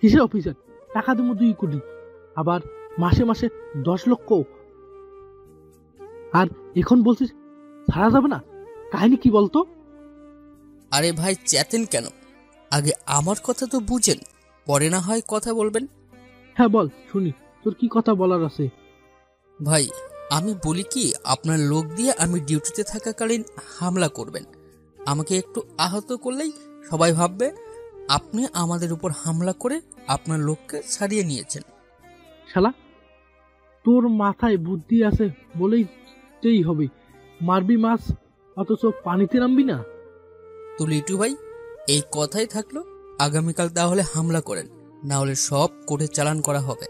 কিসের অফিসার? টাকা দেবো 2 কোটি, আবার মাসে মাসে 10 লক্ষ, আর এখন বলছিস ছাড়া যাবে না? কাহিনী কি বলতো? আরে ভাই, চেতেন কেন? আগে আমার কথা তো বুঝেন, পরে না হয় কথা বলবেন। হ্যাঁ বল, শুনি, তোর কি কথা বলার আছে? ভাই, আমি বলি কি, আপনার লোক দিয়ে আমি ডিউটিতে থাকাকালীন হামলা করবেন। আমাকে একটু আহত করলেই সবাই ভাববে আপনি আমাদের উপর হামলা করে আপনার লোককে ছাড়িয়ে নিয়েছেন। শালা, তোর মাথায় বুদ্ধি আছে বলেই হবে, মারবি মাছ অথচ পানিতে নামবি না। তো লিটু ভাই, এই কথাই থাকলো, আগামীকাল তাহলে হামলা করেন, না হলে সব কোর্টে চালান করা হবে।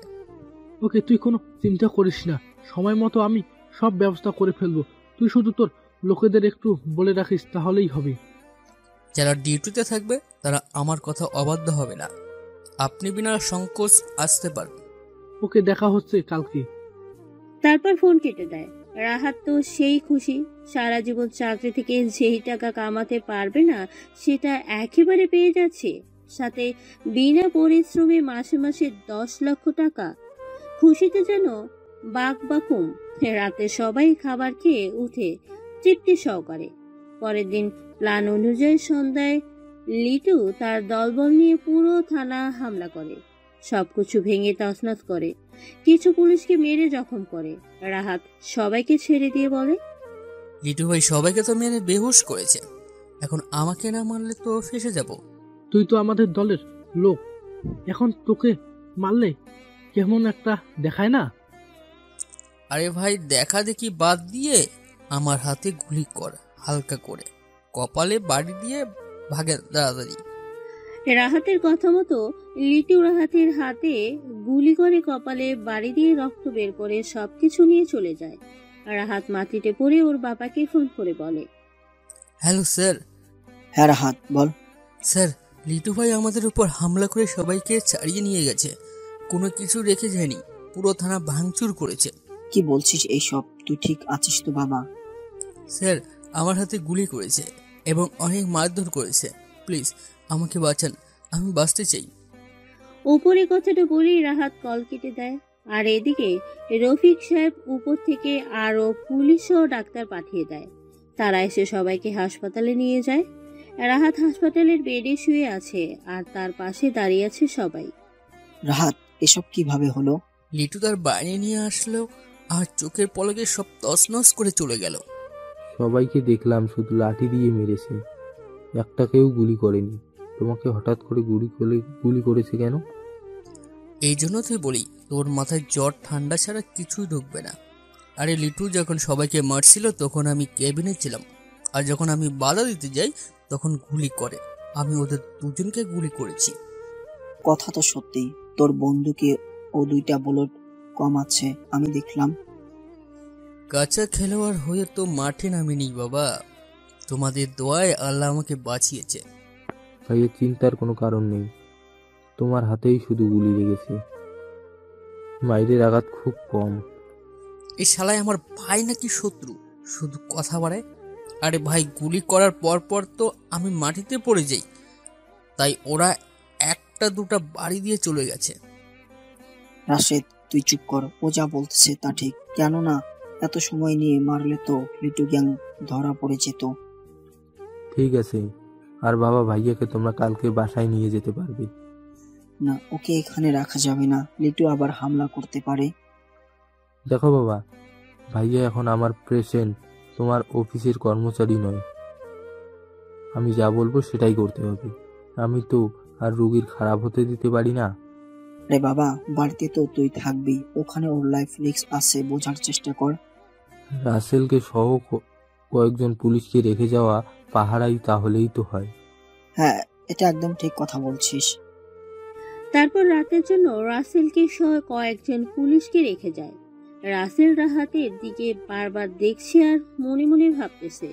ওকে, তুই কোনো চিন্তা করিস না, সময় মতো আমি সব ব্যবস্থা করে ফেলবো। তুই শুধু তোর লোকেদের একটু বলে রাখিস, তাহলেই হবে। যারা ডিউটিতে থাকবে তারা আমার কথা অবাধ্য হবে না, আপনি বিনা সংকোচ আসতে পারবেন। ওকে, দেখা হচ্ছে কালকে। তারপর ফোন কেটে দেয়। রাহাত তো সেই খুশি, সারা জীবন চাকরি থেকে যেই টাকা কামাতে পারবে না সেটা একেবারে পেয়ে যাচ্ছে, সাথে বিনা পরিশ্রমে মাসে মাসে 10 লক্ষ টাকা। খুশিতে যেন বাকবাকুম। রাতে সবাই খাবার খেয়ে উঠে তৃপ্তি সহকারে। পরের দিন প্ল্যান অনুযায়ী সন্ধ্যায় লিটু তার দলবল নিয়ে পুরো থানা হামলা করে, সবকিছু ভেঙে তছনছ করে, কিছু পুলিশকে মেরে জখম করে। রাহাত সবাইকে ছেড়ে দিয়ে বলে, লিটু ভাই সবাইকে তো মেরে বেহুশ করেছে, এখন আমাকে না মারলে তো ফেসে যাব। তুই তো আমাদের দলের লোক, এখন তোকে মারলে কেমন একটা দেখায় না? আরে ভাই, দেখা দেখি বাদ দিয়ে আমার হাতে গুলি কর, হালকা করে কপালে বাড়ি দিয়ে ভাগে তাড়াতাড়ি। রাহাতের কথা মতো লিটু রাহাতের হাতে গুলি করে কপালে বাড়ি দিয়ে রক্ত বের করে সবকিছু নিয়ে চলে যায়। রাহাত মাটিতে পড়ে ওর বাবাকে ফোন করে বলে, হ্যালো স্যার। হ্যাঁ রাহাত বল। স্যার, লিটু ভাই আমাদের উপর হামলা করে সবাইকে ছাড়িয়ে নিয়ে গেছে, কোনো কিছু রেখে যায়নি, পুরো থানা ভাঙচুর করেছে। কি বলছিস এইসব? তুই ঠিক আছিস তো বাবা? স্যার, আমার হাতে গুলি করেছে এবং অনেক মারধর করেছে, প্লিজ আমাকে বাঁচান, আমি বাঁচতে চাই। উপরে কথাটা বলেই রাহাত কল কেটে দেয়। আর এদিকে রফিক সাহেব উপর থেকে আরো পুলিশ ও ডাক্তার পাঠিয়ে দেয়। তারা এসে সবাইকে হাসপাতালে নিয়ে যায়। রাহাত হাসপাতালের বেডে শুয়ে আছে আর তার পাশে দাঁড়িয়ে আছে সবাই। রাহাত, এসব কিভাবে হলো? লিটু তার বাইরে নিয়ে আসলো আর চোখের পলকে সব তছনছ করে চলে গেল। সবাইকে দেখলাম শুধু লাঠি দিয়ে মেরেছে, একটাকেও গুলি করেনি। তোমাকে হঠাৎ করে গুলি করেছে কেন? এই জন্য তুই বলি, তোর মাথায় জ্বর ঠান্ডা ছাড়া কিছুই ঢুকবে না। আরে লিটু যখন সবাইকে মারছিল তখন আমি কেবিনে ছিলাম, আর যখন আমি বাধা দিতে যাই তখন গুলি করে। আমি ওদের দুজনকে গুলি করেছি। কথা তো সত্যি, তোর বন্ধুকে ও 2টা বুলেট কম আছে, আমি দেখলাম। কাঁচা খেলোয়াড় হয়ে তো মাঠে নামিনি বাবা, তোমাদের দোয়ায় আল্লাহ আমাকে বাঁচিয়েছে। ভাইয়ের চিন্তার কোনো কারণ নেই, তোমার হাতেই শুধু গুলি লেগেছে, মাইরের আঘাত খুব কম। এই শালায় আমার ভাই নাকি শত্রু, শুধু কথা বাড়ায়। আরে ভাই, গুলি করার পর পর তো আমি মাটিতে পড়ে যাই, তাই ওরা 1-2টা বাড়ি দিয়ে চলে গেছে। রাশেদ, তুই চুপ কর, ও যা বলতেছে তা ঠিক। কেননা এত সময় নিয়ে মারলে তো লিটু গ্যাং ধরা পড়ে যেত। ঠিক আছে, আর বাবা ভাইয়াকে তোমরা কালকে বাসায় নিয়ে যেতে পারবে। না, ওকে এখানে রাখা যাবে না, লিটু আবার হামলা করতে পারে। দেখো বাবা, ভাইয়া এখন আমার পেশেন্ট, তোমার অফিসের কর্মচারী নয়। আমি যা বলবো সেটাই করতে হবে, আমি তো আর রোগীর খারাপ হতে দিতে পারি না। রে বাবা, বাড়িতে তো তুই থাকবি, ওখানে ওর লাইফ রিস্ক আছে, বোঝার চেষ্টা কর। রাসেলকে সহ কয়েকজন পুলিশকে রেখে যাওয়া পাহারাই তাহলেই তো হয়। হ্যাঁ, এটা একদম ঠিক কথা বলছিস। তারপর রাতের জন্য রাসেলকে সহ কয়েকজন পুলিশকে রেখে যায়। রাসেল রাহাতের দিকে বারবার দেখছে আর মনে মনে ভাবতেছে,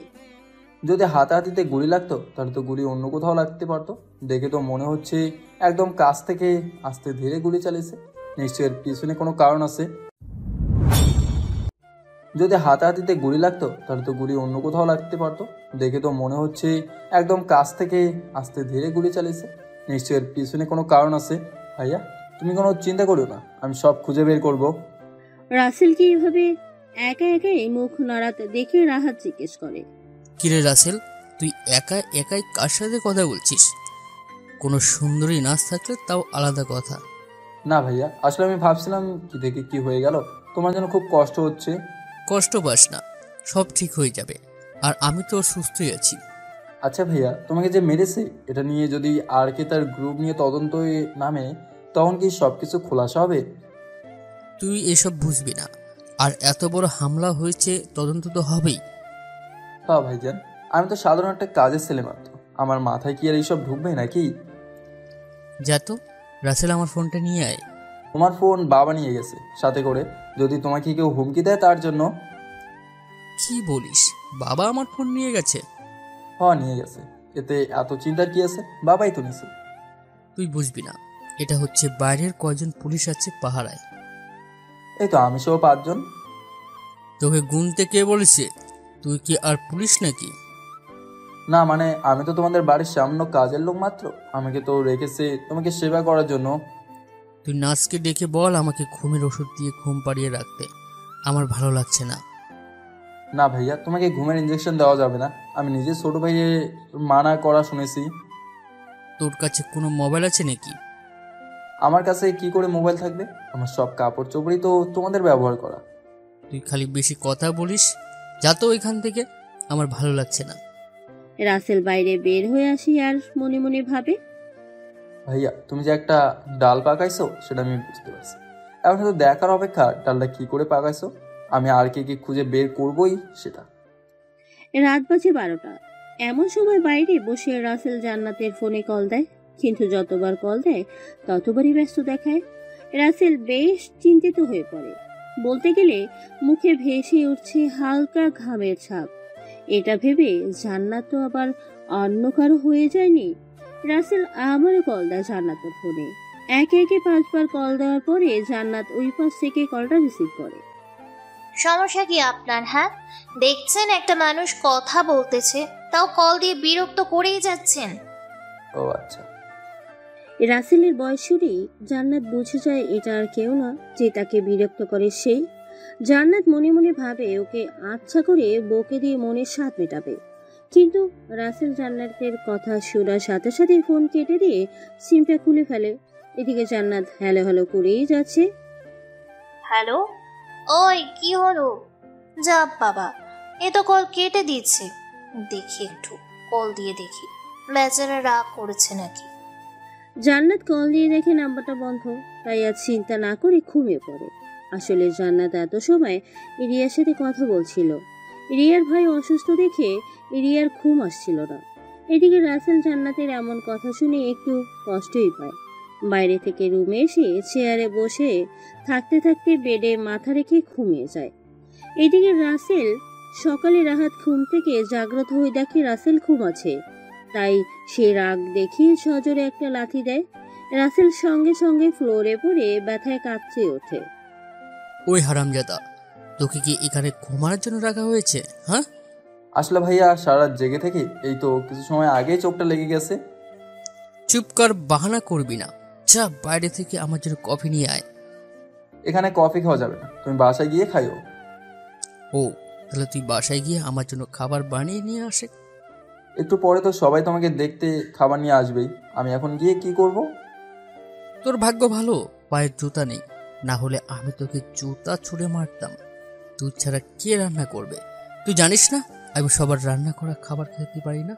যদি হাতাহাতিতে গুলি লাগতো তাহলে তো গুলি অন্য কোথাও লাগতে পারতো। দেখে তো মনে হচ্ছে একদম কাছ থেকে আস্তে ধীরে গুলি চালিয়েছে, নিশ্চয়ই এর পিছনে কোনো কারণ আছে। যদি হাতাহাতিতে গুলি লাগতো তাহলে তো গুলি অন্য কোথাও লাগতে পারতো। দেখে তো মনে হচ্ছে একদম কাছ থেকে আস্তে ধীরে গুলি চালিয়েছে, নিশ্চয়ই এর পিছনে কোনো কারণ আছে। ভাইয়া, তুমি কোনো চিন্তা করিও না, আমি সব খুঁজে বের করব। রাসেলকে এভাবে একা একাই মুখ নাড়াতে দেখে রাহাত জিজ্ঞেস করে, কিরে রাসেল, তুই একা একাই কার সাথে কথা বলছিস? কোনো সুন্দরী নাচ থাকলে তাও আলাদা কথা। না ভাইয়া, আসলে আমি ভাবছিলাম কি থেকে কি হয়ে গেল, তোমার জন্য খুব কষ্ট হচ্ছে। কষ্ট পাস না, সব ঠিক হয়ে যাবে, আর আমি তো সুস্থই আছি। আচ্ছা ভাইয়া, তোমাকে যে মেরেছে এটা নিয়ে যদি আর কে তার গ্রুপ নিয়ে তদন্ত নামে তখন কি সবকিছু খোলাসা হবে? তুই এসব বুঝবি না, আর এত বড় হামলা হয়েছে, তদন্ত তো হবেই। হ্যাঁ ভাইজান, আমি তো সাধারণ একটা কাজের ছেলে মাত্র, আমার মাথায় কি আর এইসব ঢুকবে নাকি? যা তো, রাসেল আমার ফোনটা নিয়ে আয়। তোমার ফোন বাবা নিয়ে গেছে সাথে করে, যদি তোমাকে কেউ হুমকি দেয় তার জন্য। কি বলিস, বাবা আমার ফোন নিয়ে গেছে? হ্যাঁ নিয়ে গেছে, এতে এত চিন্তার কি আছে, বাবাই তো নিছে। তুই বুঝবি না, এটা হচ্ছে বাইরের কয়জন পুলিশ আছে পাহারায়। এই তো আমি সহ 5 জন। তোকে গুনতে কে বলেছে? তুই কি আর পুলিশ নাকি? না মানে আমি তো তোমাদের বাড়ির সামান্য কাজের লোক মাত্র, আমাকে তো রেখেছে তোমাকে সেবা করার জন্য। তুই নার্সকে ডেকে বল আমাকে ঘুমের ওষুধ দিয়ে ঘুম পাড়িয়ে রাখতে, আমার ভালো লাগছে না। না ভাইয়া, তোমাকে ঘুমের ইঞ্জেকশন দেওয়া যাবে না, আমি নিজে ছোট ভাইয়ে মানা করা শুনেছি। তোর কাছে কোনো মোবাইল আছে নাকি? আমার কাছে কি করে মোবাইল থাকবে, আমার সব কাপড় চোপড়ই তো তোমাদের ব্যবহার করা। তুই খালি বেশি কথা বলিস, যা তো ওইখান থেকে, আমার ভালো লাগছে না। রাসেল বাইরে বের হয়ে আসি আর মনে মনে ভাবে, ভাইয়া তুমি যে একটা ডাল পাকাইছো সেটা আমি বুঝতে পারছি। এখন শুধু দেখার অপেক্ষা ডালটা কি করে পাকাইছো। আমি আর কি খুঁজে বের করবই সেটা। রাত বাজে 12টা। এমন সময় বাইরে বসে রাসেল জান্নাতের ফোনে কল দেয়, কিন্তু যতবার কল দেয় ততবারই ব্যস্ত দেখায়। রাসেল বেশ চিন্তিত হয়ে পড়ে। বলতে গেলে মুখে ভেসে উঠছে হালকা ঘামের ছাপ। এটা ভেবে জান্নাত তো আবার অন্য কারো হয়ে যায়নি। রাসেল আবারও কল দেয় জান্নাতের ফোনে। একে একে 5 বার কল দেওয়ার পরে জান্নাত ওই পাশ থেকে কলটা রিসিভ করে। সমস্যা কি আপনার? হ্যাঁ, দেখছেন একটা মানুষ কথা বলতেছে, তাও কল দিয়ে বিরক্ত করেই যাচ্ছেন। ও আচ্ছা। রাসেলের বয়স শুনেই জান্নাত বুঝে যায় এটা আর কেউ না যে তাকে বিরক্ত করে সেই। জান্নাত মনে মনে ভাবে ওকে আচ্ছা করে বকে দিয়ে মনের স্বাদ মেটাবে, কিন্তু রাসেল জান্নাতের কথা শোনার সাথে সাথে ফোন কেটে দিয়ে সিমটা খুলে ফেলে। এদিকে জান্নাত হ্যালো হ্যালো করেই যাচ্ছে। হ্যালো, ওই কি হলো? যা বাবা, এ তো কল কেটে দিচ্ছে। দেখি একটু কল দিয়ে দেখি, বেচারা রাগ করেছে নাকি। জান্নাত কল দিয়ে দেখে নাম্বারটা বন্ধ, তাই আর চিন্তা না করে ঘুমিয়ে পড়ে। আসলে জান্নাত এত সময় রিয়ার সাথে কথা বলছিল। রিয়ার ভাই অসুস্থ দেখে রিয়ার ঘুম আসছিল না। এদিকে রাসেল জান্নাতের এমন কথা শুনে একটু কষ্টই পায়। বাইরে থেকে রুমে এসে চেয়ারে বসে থাকতে থাকতে বেডে মাথা রেখে ঘুমিয়ে যায়। এদিকে রাসেল সকালে রাহাত ঘুম থেকে জাগ্রত হয়ে দেখে রাসেল ঘুমাচ্ছে, তাই সে রাগ দেখিয়ে সজোরে একটা লাথি দেয়। রাসেল সঙ্গে সঙ্গে ফ্লোরে পড়ে ব্যথায় কাঁপতে ওঠে। ওই হারামজাদা, তোকে কি এখানে ঘুমানোর জন্য রাখা হয়েছে? হ্যাঁ, আসলে ভাইয়া সারা রাত জেগে থেকে এই তো কিছু সময় আগেই চোখটা লেগে গেছে। চুপ কর, বাহানা করবি না। যা বাইরে থেকে আমার জন্য কফি নিয়ে আয়। এখানে কফি খাওয়া যাবে না, তুমি বাসায় গিয়ে খাইও। ও, তাহলে তুই বাসায় গিয়ে আমার জন্য খাবার বানিয়ে নিয়ে আসে। একটু পরে তো সবাই তোমাকে দেখতে খাবার নিয়ে আসবেই, আমি এখন গিয়ে কি করব? তোর ভাগ্য ভালো পায়ের জুতা নেই, না হলে আমি তোকে জুতা ছুঁড়ে মারতাম। তুই ছাড়া কে রান্না করবে? তুই জানিস না আমি সবার রান্না করা খাবার খেতে পারি না।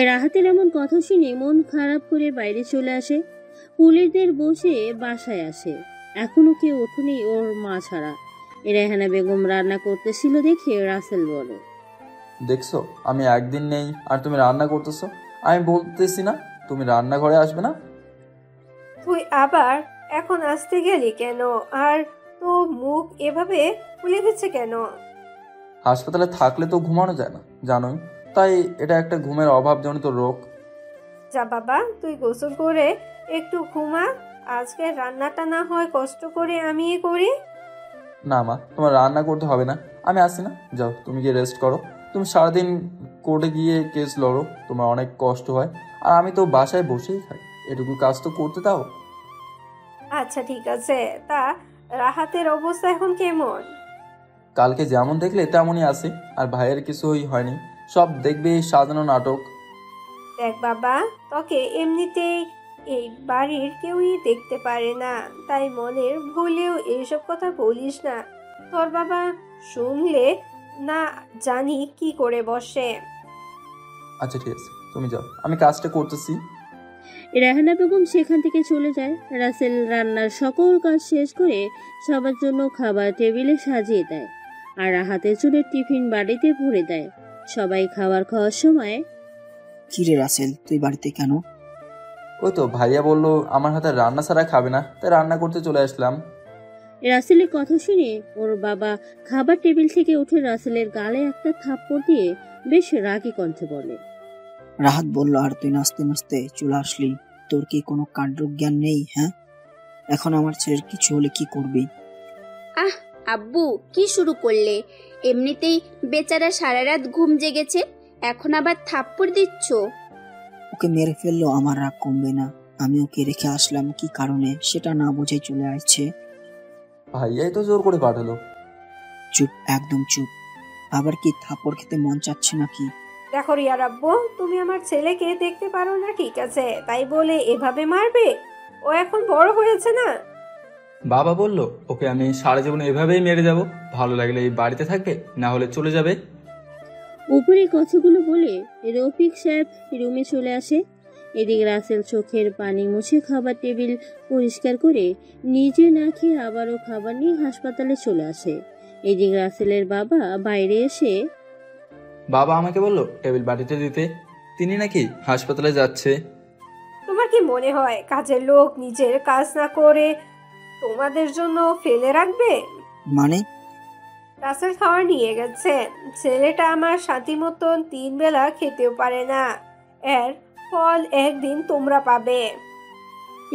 রাহাতের এমন কথা শুনে মন খারাপ করে বাইরে চলে আসে। পুলিশদের বসে বাসায় আসে। এখনো কেউ ওঠেনি ওর মা ছাড়া। রেহানা বেগম রান্না করতেছিল দেখে রাসেল বলে, দেখছো আমি একদিন নেই আর তুমি রান্না করতেছো। আমি বলতেছি না তুমি রান্নাঘরে আসবে না? তুই আবার এখন আসতে গেলি কেন? আর তো মুখ এভাবে ফুলে গেছে কেন? হাসপাতালে থাকলে তো ঘুমানো যায় না জানোই, তাই এটা একটা ঘুমের অভাবজনিত রোগ। যা বাবা, তুই গোসল করে একটু ঘুমা। আজকে রান্নাটা না হয় কষ্ট করে আমি করি। না মা, তোমার রান্না করতে হবে না, আমি আসি না। যাও তুমি গিয়ে রেস্ট করো। তুমি সারাদিন কোর্টে গিয়ে কেস লড়ো, তোমার অনেক কষ্ট হয়। আর আমি তো বাসায় বসেই খাই, এটুকু কাজ তো করতে দাও। আচ্ছা ঠিক আছে, তা রাহাতের অবস্থা এখন কেমন? কালকে যেমন দেখলে তেমনই আছে, আর ভাইয়ের কিছুই হয়নি। সব দেখবে সাজানো নাটক। দেখ বাবা, তোকে এমনিতেই এই বাড়ির কেউই দেখতে পারে না, তাই মনের ভুলেও এইসব কথা বলিস না। তোর বাবা শুনলে না জানি কি করে বসে। আচ্ছা ঠিক আছে, তুমি যাও, আমি কাজটা করতেছি। রেহানা বেগম সেখান থেকে চলে যায়। রাসেল রান্নার সকল কাজ শেষ করে সবার জন্য খাবার টেবিলে সাজিয়ে দেয়, আর রাহাতের চুলের টিফিন বাড়িতে ভরে দেয়। সবাই খাবার খাওয়ার সময়, কিরে রাসেল, তুই বাড়িতে কেন? ওই তো ভাইয়া বললো আমার হাতে রান্না ছাড়া খাবে না, তাই রান্না করতে চলে আসলাম। রাসেলের কথা শুনে ওর বাবা খাবার টেবিল থেকে উঠে রাসেলের গালে একটা থাপ্পড় দিয়ে বেশ রাগী কণ্ঠে বলে, রাহাত বলল আর তুই নাচতে নাচতে চলে আসলি। তোর কি কোনো কাণ্ডজ্ঞান নেই? হ্যাঁ, এখন আমার ছেলের কিছু হলে কি করবি? আহ আব্বু, কি শুরু করলে? এমনিতেই বেচারা সারা রাত ঘুম জেগেছে, এখন আবার থাপ্পড় দিচ্ছ? ওকে মেরে ফেললেও আমার রাগ কমবে না। আমি ওকে রেখে আসলাম কি কারণে সেটা না বুঝে চলে আসছে। ভাইয়াই তো জোর করে পাঠালো। চুপ, একদম চুপ। আবার কি থাপ্পড় খেতে মন চাচ্ছে নাকি? দেখো রিয়ার আব্বু, তুমি আমার ছেলেকে দেখতে পারো না ঠিক আছে, তাই বলে এভাবে মারবে? ও এখন বড় হয়েছে না? বাবা বলল ওকে আমি সারা জীবন এভাবেই মেরে যাব, ভালো লাগলে এই বাড়িতে থাকবে, না হলে চলে যাবে। উপরে কথাগুলো বলে রফিক সাহেব রুমে চলে আসে। এদিকে রাসেল চোখের পানি মুছে খাবার টেবিল পরিষ্কার করে নিজে না খেয়ে আবারও খাবার নিয়ে হাসপাতালে চলে আসে। এদিকে রাসেলের বাবা বাইরে এসে, বাবা আমাকে বললো টেবিল বাটিতে দিতে, তিনি নাকি হাসপাতালে যাচ্ছে। তোমার কি মনে হয় কাজের লোক নিজের কাজ না করে তোমাদের জন্য ফেলে রাখবে? মানে? রাসেল খাবার নিয়ে গেছে। ছেলেটা আমার সাথী মতন 3 বেলা খেতেও পারে না, এর ফল একদিন তোমরা পাবে।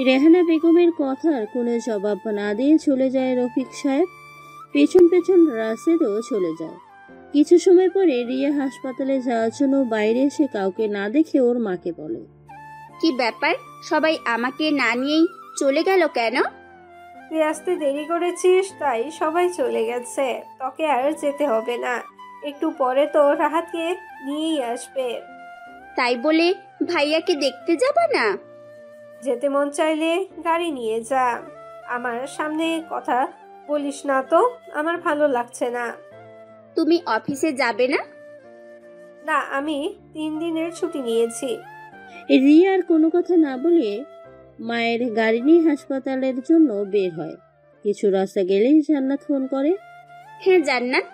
রেহানা বেগমের কথার কোনো জবাব না দিয়ে চলে যায় রফিক সাহেব। পেছন পেছন রাসেলও চলে যায়। কিছু সময় পরে রিয়া হাসপাতালে যাওয়ার জন্য বাইরে এসে কাউকে না দেখে ওর মাকে বলে, কি ব্যাপার, সবাই আমাকে না নিয়েই চলে গেল কেন? তুই আসতে দেরি করেছিস তাই সবাই চলে গেছে, তোকে আর যেতে হবে না, একটু পরে তো রাহাতকে নিয়েই আসবে। তাই বলে ভাইয়াকে দেখতে যাবা না? যেতে মন চাইলে গাড়ি নিয়ে যা, আমার সামনে কথা বলিস না তো, আমার ভালো লাগছে না। তুমি অফিসে যাবে না? না, আমি 3 দিনের ছুটি নিয়েছি। রিয়ার কোনো কথা না বলে মায়ের গাড়ি নিয়ে হাসপাতালের জন্য বের হয়। কিছু রাস্তা গেলেই জান্নাত ফোন করে। হ্যাঁ জান্নাত,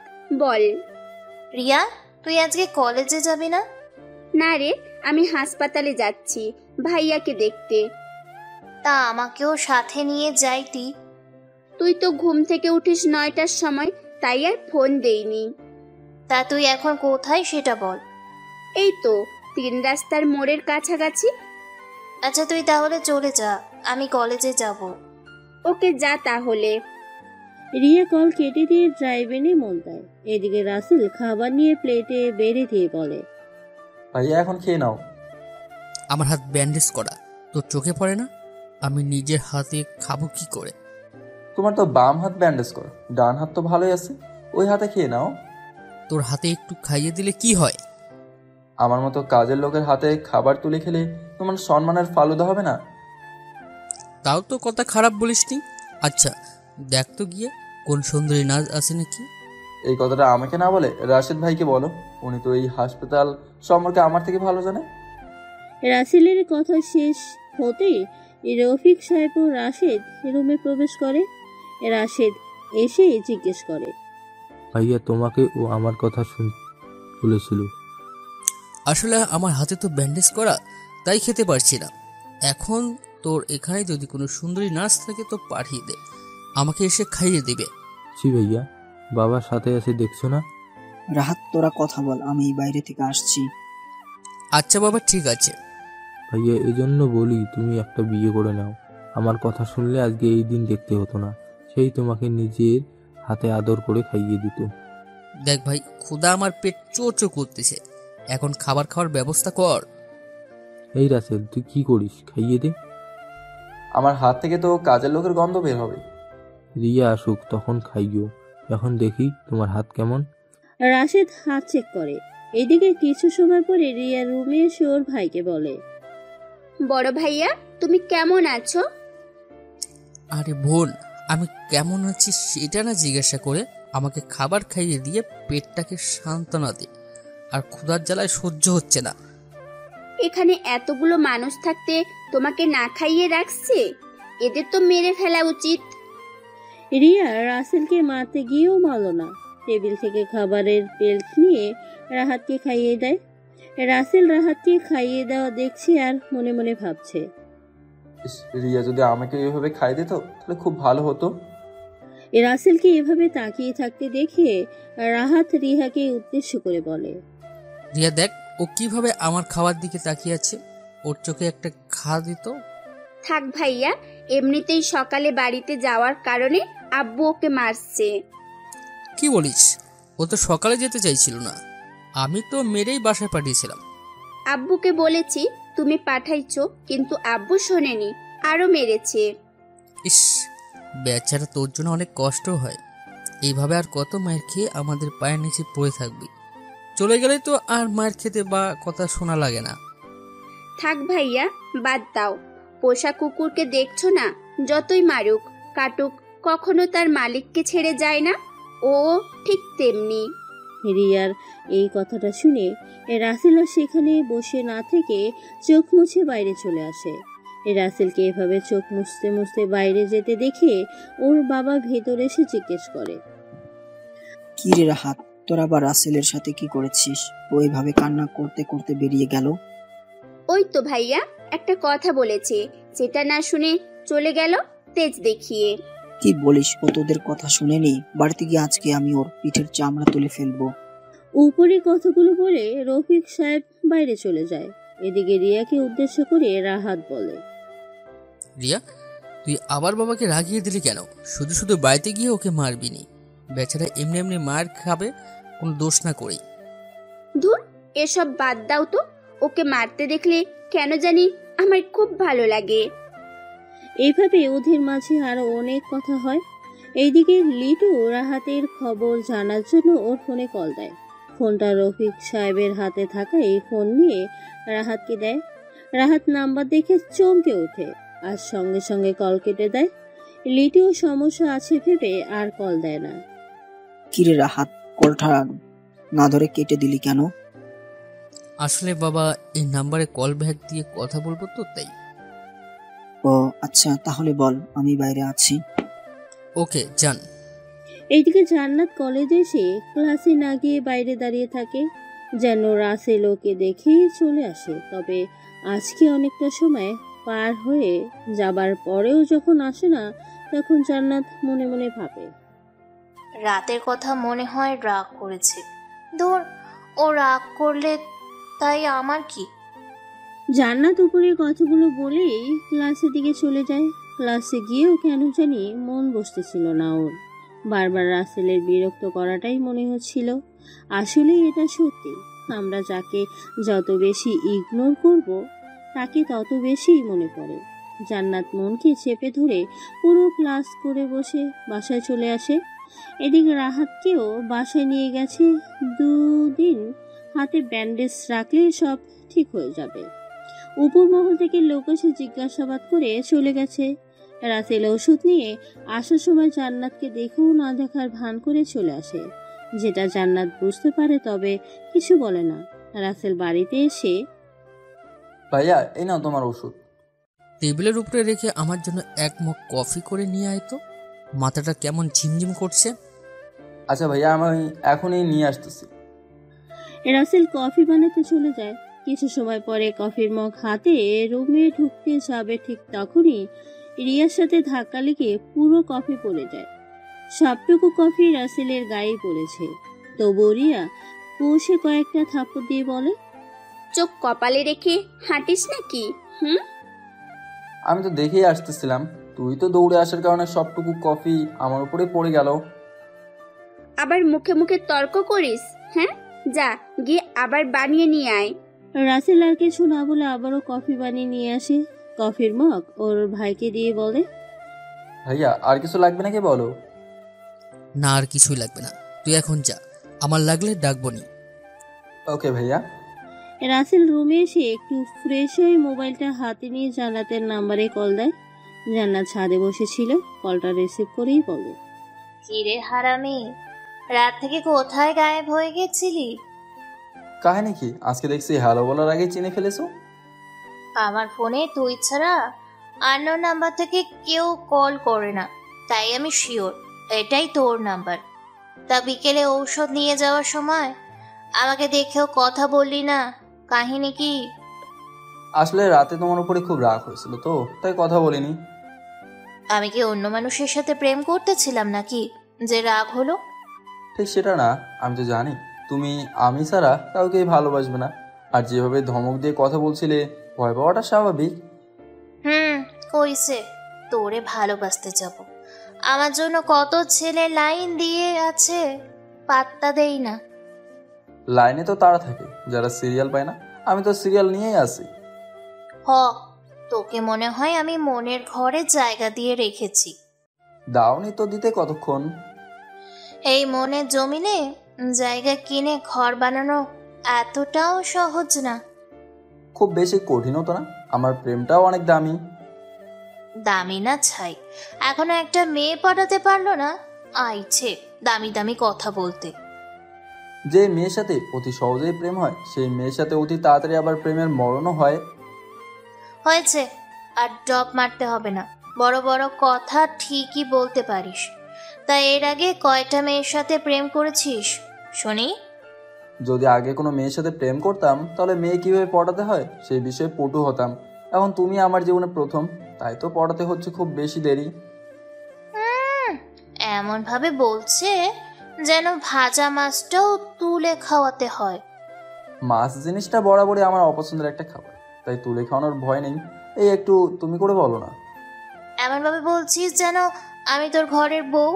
বল। রিয়া, তুই আজকে কলেজে যাবি না? না রে, আমি হাসপাতালে যাচ্ছি ভাইয়াকে দেখতে। তা আমাকেও সাথে নিয়ে যাইতি। তুই তো ঘুম থেকে উঠিস 9টার সময়, তাই আর ফোন দেইনি। তা তুই এখন কোথায় সেটা বল। এই তো 3 রাস্তার মোড়ের কাছাকাছি। আচ্ছা তুই তাহলে চলে যা, আমি কলেজে যাব। ওকে যা তাহলে। রিয়া কল কেটে দিয়ে ড্রাইভে মন দেয়। এদিকে রাসেল খাবার নিয়ে প্লেটে বেড়ে দিয়ে বলে, ভাইয়া এখন খেয়ে নাও। আমার হাত ব্যান্ডেজ করা, তোর চোখে পড়ে না? আমি নিজের হাতে খাবো কি করে? তোমার তো বাম হাত ব্যান্ডেজ করা, ডান হাত তো ভালোই আছে, ওই হাতে খেয়ে নাও। তোর হাতে একটু খাইয়ে দিলে কি হয়? আমার মতো কাজের লোকের হাতে খাবার তুলে খেলে তোমার সম্মানের ফালুদা হবে না? তাও তো কথা খারাপ বলিসনি। আচ্ছা দেখ তো গিয়ে কোন সুন্দরী নাচ আছে নাকি। এই কথাটা আমাকে না বলে রাশেদ ভাইকে বলো, উনি তো এই হাসপাতাল সম্পর্কে আমার থেকে ভালো জানে। রাসেলের কথা শেষ হতেই রফিক সাহেব ও রাশেদ রুমে প্রবেশ করে। রাশেদ এসে জিজ্ঞেস করে, ভাইয়া তোমাকে ও আমার কথা বলেছিল। আসলে আমার হাতে তো ব্যান্ডেজ করা, তাই খেতে পারছি না। এখন তোর এখানে যদি কোনো সুন্দরী নার্স থাকে তো পাঠিয়ে দে, আমাকে এসে খাইয়ে দিবে। জি ভাইয়া, বাবার সাথে আছে দেখছো না? রাহাত তোরা কথা বল, আমি বাইরে থেকে আসছি। আচ্ছা বাবা ঠিক আছে। ভাইয়া এই জন্য বলি তুমি একটা বিয়ে করে নাও। আমার কথা শুনলে আজকে এই দিন দেখতে হতো না, সেই তোমাকে নিজের হাতে আদর করে খাইয়ে দিত। দেখ ভাই, ক্ষুধা আমার পেট চোচো করতেছে, এখন খাবার খাওয়ার ব্যবস্থা কর। এই রাসেল তুই কি করিস, খাইয়ে দে। আমার হাত থেকে তো কাজের লোকের গন্ধ বের হবে। রিয়া আসুক তখন খাইও, এখন দেখি তোমার হাত কেমন। রাশেদ হাত চেক করে। এদিকে কিছু সময় পরে রিয়া রুমে এসে ওর ভাইকে বলে, বড় ভাইয়া তুমি কেমন আছো? আরে বোন, আমি কেমন আছি সেটা না জিজ্ঞাসা করে আমাকে খাবার খাইয়ে দিয়ে পেটটাকে সান্ত্বনা দে, আর ক্ষুধার জ্বালায় সহ্য হচ্ছে না। এখানে এতগুলো মানুষ থাকতে তোমাকে না খাইয়ে রাখছে, এদের তো মেরে ফেলা উচিত। রিয়া রাসেলকে মারতে গিয়েও মারল না। টেবিল থেকে খাবারের প্লেট নিয়ে রাহাতকে খাইয়ে দেয়। রাসেল রাহাতকে খাইয়ে দেওয়া দেখছে আর মনে মনে ভাবছে, রিয়া যদি আমাকে এইভাবে খাই দিত তাহলে খুব ভালো হতো। রাসেলকে এভাবে তাকিয়ে থাকতে দেখে রাহাত রিহাকে উদ্দেশ্য করে বলে, রিয়া দেখ ও কিভাবে আমার খাওয়ার দিকে তাকিয়ে আছে, ওর চোখে একটা ঘা দিত। থাক ভাইয়া, এমনিতেই সকালে বাড়িতে যাওয়ার কারণে আব্বু ওকে মারছে। কি বলিস? ও তো সকালে যেতে চাইছিল না, আমি তো মেরেই বাসায় পাঠিয়েছিলাম। আব্বুকে বলেছি তুমি পাঠাইছো, কিন্তু আব্বু শোনেনি, আরো মেরেছে। ইস, বেচারা তোর জন্য অনেক কষ্ট হয়। এইভাবে আর কত মায়ের খেয়ে আমাদের পায়ের নিচে পড়ে থাকবি? চলে গেলে তো আর মায়ের খেতে বা কথা শোনা লাগে না। থাক ভাইয়া, বাদ দাও। পোষা কুকুরকে দেখছো না, যতই মারুক কাটুক কখনো তার মালিককে ছেড়ে যায় না, ও ঠিক তেমনি। রিয়ার এই কথাটা শুনে রাসেলও সেখানে বসে না থেকে চোখ মুছে বাইরে চলে আসে। রাসেলকে এভাবে চোখ মুছতে মুছতে বাইরে যেতে দেখে ওর বাবা ভেতরে এসে জিজ্ঞেস করে, কি রে রাহাত, তোর আবার রাসেলের সাথে কি করেছিস? ও এভাবে কান্না করতে করতে বেরিয়ে গেল। ওই তো ভাইয়া একটা কথা বলেছে, যেটা না শুনে চলে গেল তেজ দেখিয়ে। কি বলিস? ও তোদের কথা শুনেনি? বাড়িতে গিয়ে আজকে আমি ওর পিঠের চামড়া তুলে ফেলবো। উপরে কথাগুলো বলে রফিক সাহেব বাইরে চলে যায়। এদিকে রিয়াকে উদ্দেশ্য করে রাহাত বলে, রিয়া, তুই আবার বাবাকে রাগিয়ে দিলি কেন? শুধু শুধু বাড়িতে গিয়ে ওকে মারবি নি। বেচারা এমনি এমনি মার খাবে কোনো দোষ না করেই। ধুর, এসব বাদ দাও তো। ওকে মারতে দেখলে কেন জানি আমার খুব ভালো লাগে। এইভাবে ওদের মাঝে আরো অনেক কথা হয়। এইদিকে লিটু রাহাতের খবর জানার জন্য ওর ফোনে কল দেয়। ফোনটা রফিক সাহেবের হাতে থাকা এই ফোন নিয়ে রাহাতকে দেয়। রাহাত নাম্বার দেখে চমকে ওঠে আর সঙ্গে সঙ্গে কল কেটে দেয়। লিটুও সমস্যা আছে ভেবে আর কল দেয় না। কিরে রাহাত, কলটা না ধরে কেটে দিলি কেন? আসলে বাবা, এই নাম্বারে কল ব্যাক দিয়ে কথা বলবো তো, তাই। ও আচ্ছা, তাহলে বল, আমি বাইরে আছি। ওকে, যান। এইদিকে জান্নাত কলেজে এসে ক্লাসে না গিয়ে বাইরে দাঁড়িয়ে থাকে, যেন রাসেল ওকে দেখেই চলে আসে। তবে আজকে অনেকটা সময় পার হয়ে যাবার পরেও যখন আসে না, তখন জান্নাত মনে মনে ভাবে, রাতের কথা মনে হয় রাগ করেছে। ধর, ও রাগ করলে তাই আমার কি। জান্নাত উপরের কথাগুলো বলেই ক্লাসের দিকে চলে যায়। ক্লাসে গিয়েও কেন জানি মন বসতেছিল না ওর। বারবার রাসেলের বিরক্ত করাটাই মনে হচ্ছিল। আসলে এটা সত্যি, আমরা যাকে যত বেশি ইগনোর করব তাকে তত বেশি মনে পড়ে। জান্নাত মনকে চেপে ধরে পুরো ক্লাস করে বসে বাসায় চলে আসে। এদিকে রাহাতকেও বাসায় নিয়ে গেছে। 2 দিন হাতে ব্যান্ডেজ রাখলে সব ঠিক হয়ে যাবে। উপর মহল থেকে লোক এসে জিজ্ঞাসাবাদ করে চলে গেছে। রাসেল ওষুধ নিয়ে আসার সময় জান্নাতকে দেখেও না দেখার ভান করে চলে আসে, যেটা জান্নাত বুঝতে পারে, তবে কিছু বলে না। রাসেল বাড়িতে এসে, ভাইয়া এই নাও তোমার ওষুধ। টেবিলের উপরে রেখে আমার জন্য এক মগ কফি করে নিয়ে আয় তো। মাথাটা কেমন ঝিমঝিম করছে। আচ্ছা ভাইয়া, আমি এখনই নিয়ে আসতেছি। রাসেল কফি বানাতে চলে যায়। কিছু সময় পরে কফির মগ হাতে রুমে ঢুকতে যাবে, ঠিক তখনই রিয়ার সাথে ধাক্কা লেগে পুরো কফি পড়ে যায়। সবটুকু কফি রাসেলের গায়ে পড়েছে। তবু রিয়া কষে কয়েকটা থাপ্পড় দিয়ে বলে, চোখ কপালে রেখে হাঁটিস নাকি? আমি তো দেখেই আসতেছিলাম, তুই তো দৌড়ে আসার কারণে সবটুকু কফি আমার উপরে পড়ে গেল। আবার মুখে মুখে তর্ক করিস? হ্যাঁ, যা গিয়ে আবার বানিয়ে নিয়ে আয়। রাসেল আর কিছু না বলে আবারও কফি বানিয়ে নিয়ে আসে। কফির মগ ওর ভাইকে দিয়ে বলে, ভাইয়া আর কিছু লাগবে নাকি বলো? না, আর কিছুই লাগবে না, তুই এখন যা, আমার লাগলে ডাকবো নি। ওকে ভাইয়া। রাসেল রুমে এসে একটু ফ্রেশ হয়ে মোবাইলটা হাতে নিয়ে জান্নাতের নাম্বারে কল দেয়। জান্নাত ছাদে বসেছিল, কলটা রিসিভ করেই বলে, কিরে হারামি, রাত থেকে কোথায় গায়েব হয়ে গেছিলি? কাহিনী কি? আজকে দেখছি হ্যালো বলার আগে চিনে ফেলেছো। আমার ফোনে তুই ছাড়া আননোন নাম্বার থেকে কেউ কল করে না, তাই আমি শিওর এটাই তোর নাম্বার। তা বিকেলে ঔষধ নিয়ে যাওয়ার সময় আমাকে দেখেও কথা বললি না, কাহিনী কি? আসলে রাতে তোমার উপরে খুব রাগ হয়েছিল তো, তাই কথা বলিনি। আমি কি অন্য মানুষের সাথে প্রেম করতেছিলাম নাকি যে রাগ হলো? ঠিক সেটা না, আমি তো জানি তুমি আমি ছাড়া কাউকেই ভালোবাসবে না। আর যেভাবে ধমক দিয়ে কথা বলছিলে, ভয় পাওয়াটা স্বাভাবিক। কইছে তোরে ভালোবাসতে যাব, আমার জন্য কত ছেলে লাইন দিয়ে আছে, পাত্তা দেই না। লাইনে তো তারা থাকে যারা সিরিয়াল পায় না, আমি তো সিরিয়াল নিয়েই আছি। তোকে মনে হয় আমি মনের ঘরে জায়গা দিয়ে রেখেছি। দাওনি তো দিতে কতক্ষণ। এই মনের জমিনে জায়গা কিনে ঘর বানানো এতটাও সহজ না। খুব বেশি কঠিনও তো না, আমার প্রেমটাও অনেক দামি। দামি না ছাই, এখনো একটা মেয়ে পাঠাতে পারলো না, আইছে দামি দামি কথা বলতে। যে মেয়ের সাথে অতি সহজেই প্রেম হয় সেই মেয়ের সাথে অতি তাড়াতাড়ি আবার প্রেমের মরণও হয়। হয়েছে, আর ডপ মারতে হবে না। বড় বড় কথা ঠিকই বলতে পারিস। তা এর আগে কয়টা মেয়ের সাথে প্রেম করেছিস শুনি? যদি আগে কোনো মেয়ের সাথে প্রেম করতাম তাহলে মেয়ে কিভাবে পটাতে হয় সেই বিষয়ে পটু হতাম। এখন তুমি আমার জীবনে প্রথম, তাই তো পটাতে হচ্ছে খুব বেশি দেরি। এমন ভাবে বলছে যেন ভাজা মাছটাও তুলে খাওয়াতে হয়। মাছ জিনিসটা বরাবরই আমার অপছন্দের একটা খাবার, তাই তুলে খাওয়ানোর ভয় নেই। এই একটু তুমি করে বলো না। এমন ভাবে বলছিস যেন আমি তোর ঘরের বউ।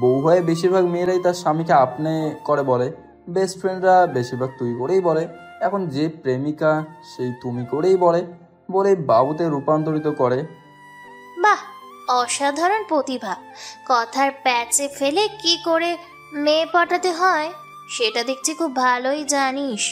বউ হয়ে বেশিরভাগ মেয়েরাই তার স্বামীকে আপনি করে বলে, বেস্ট ফ্রেন্ডরা বেশিরভাগ তুই করেই বলে, এখন যে প্রেমিকা সেই তুমি করেই বলে বাবুতে রূপান্তরিত করে। বাহ, অসাধারণ প্রতিভা। কথার প্যাচে ফেলে কি করে মেয়ে পটাতে হয় সেটা দেখছি খুব ভালোই জানিস।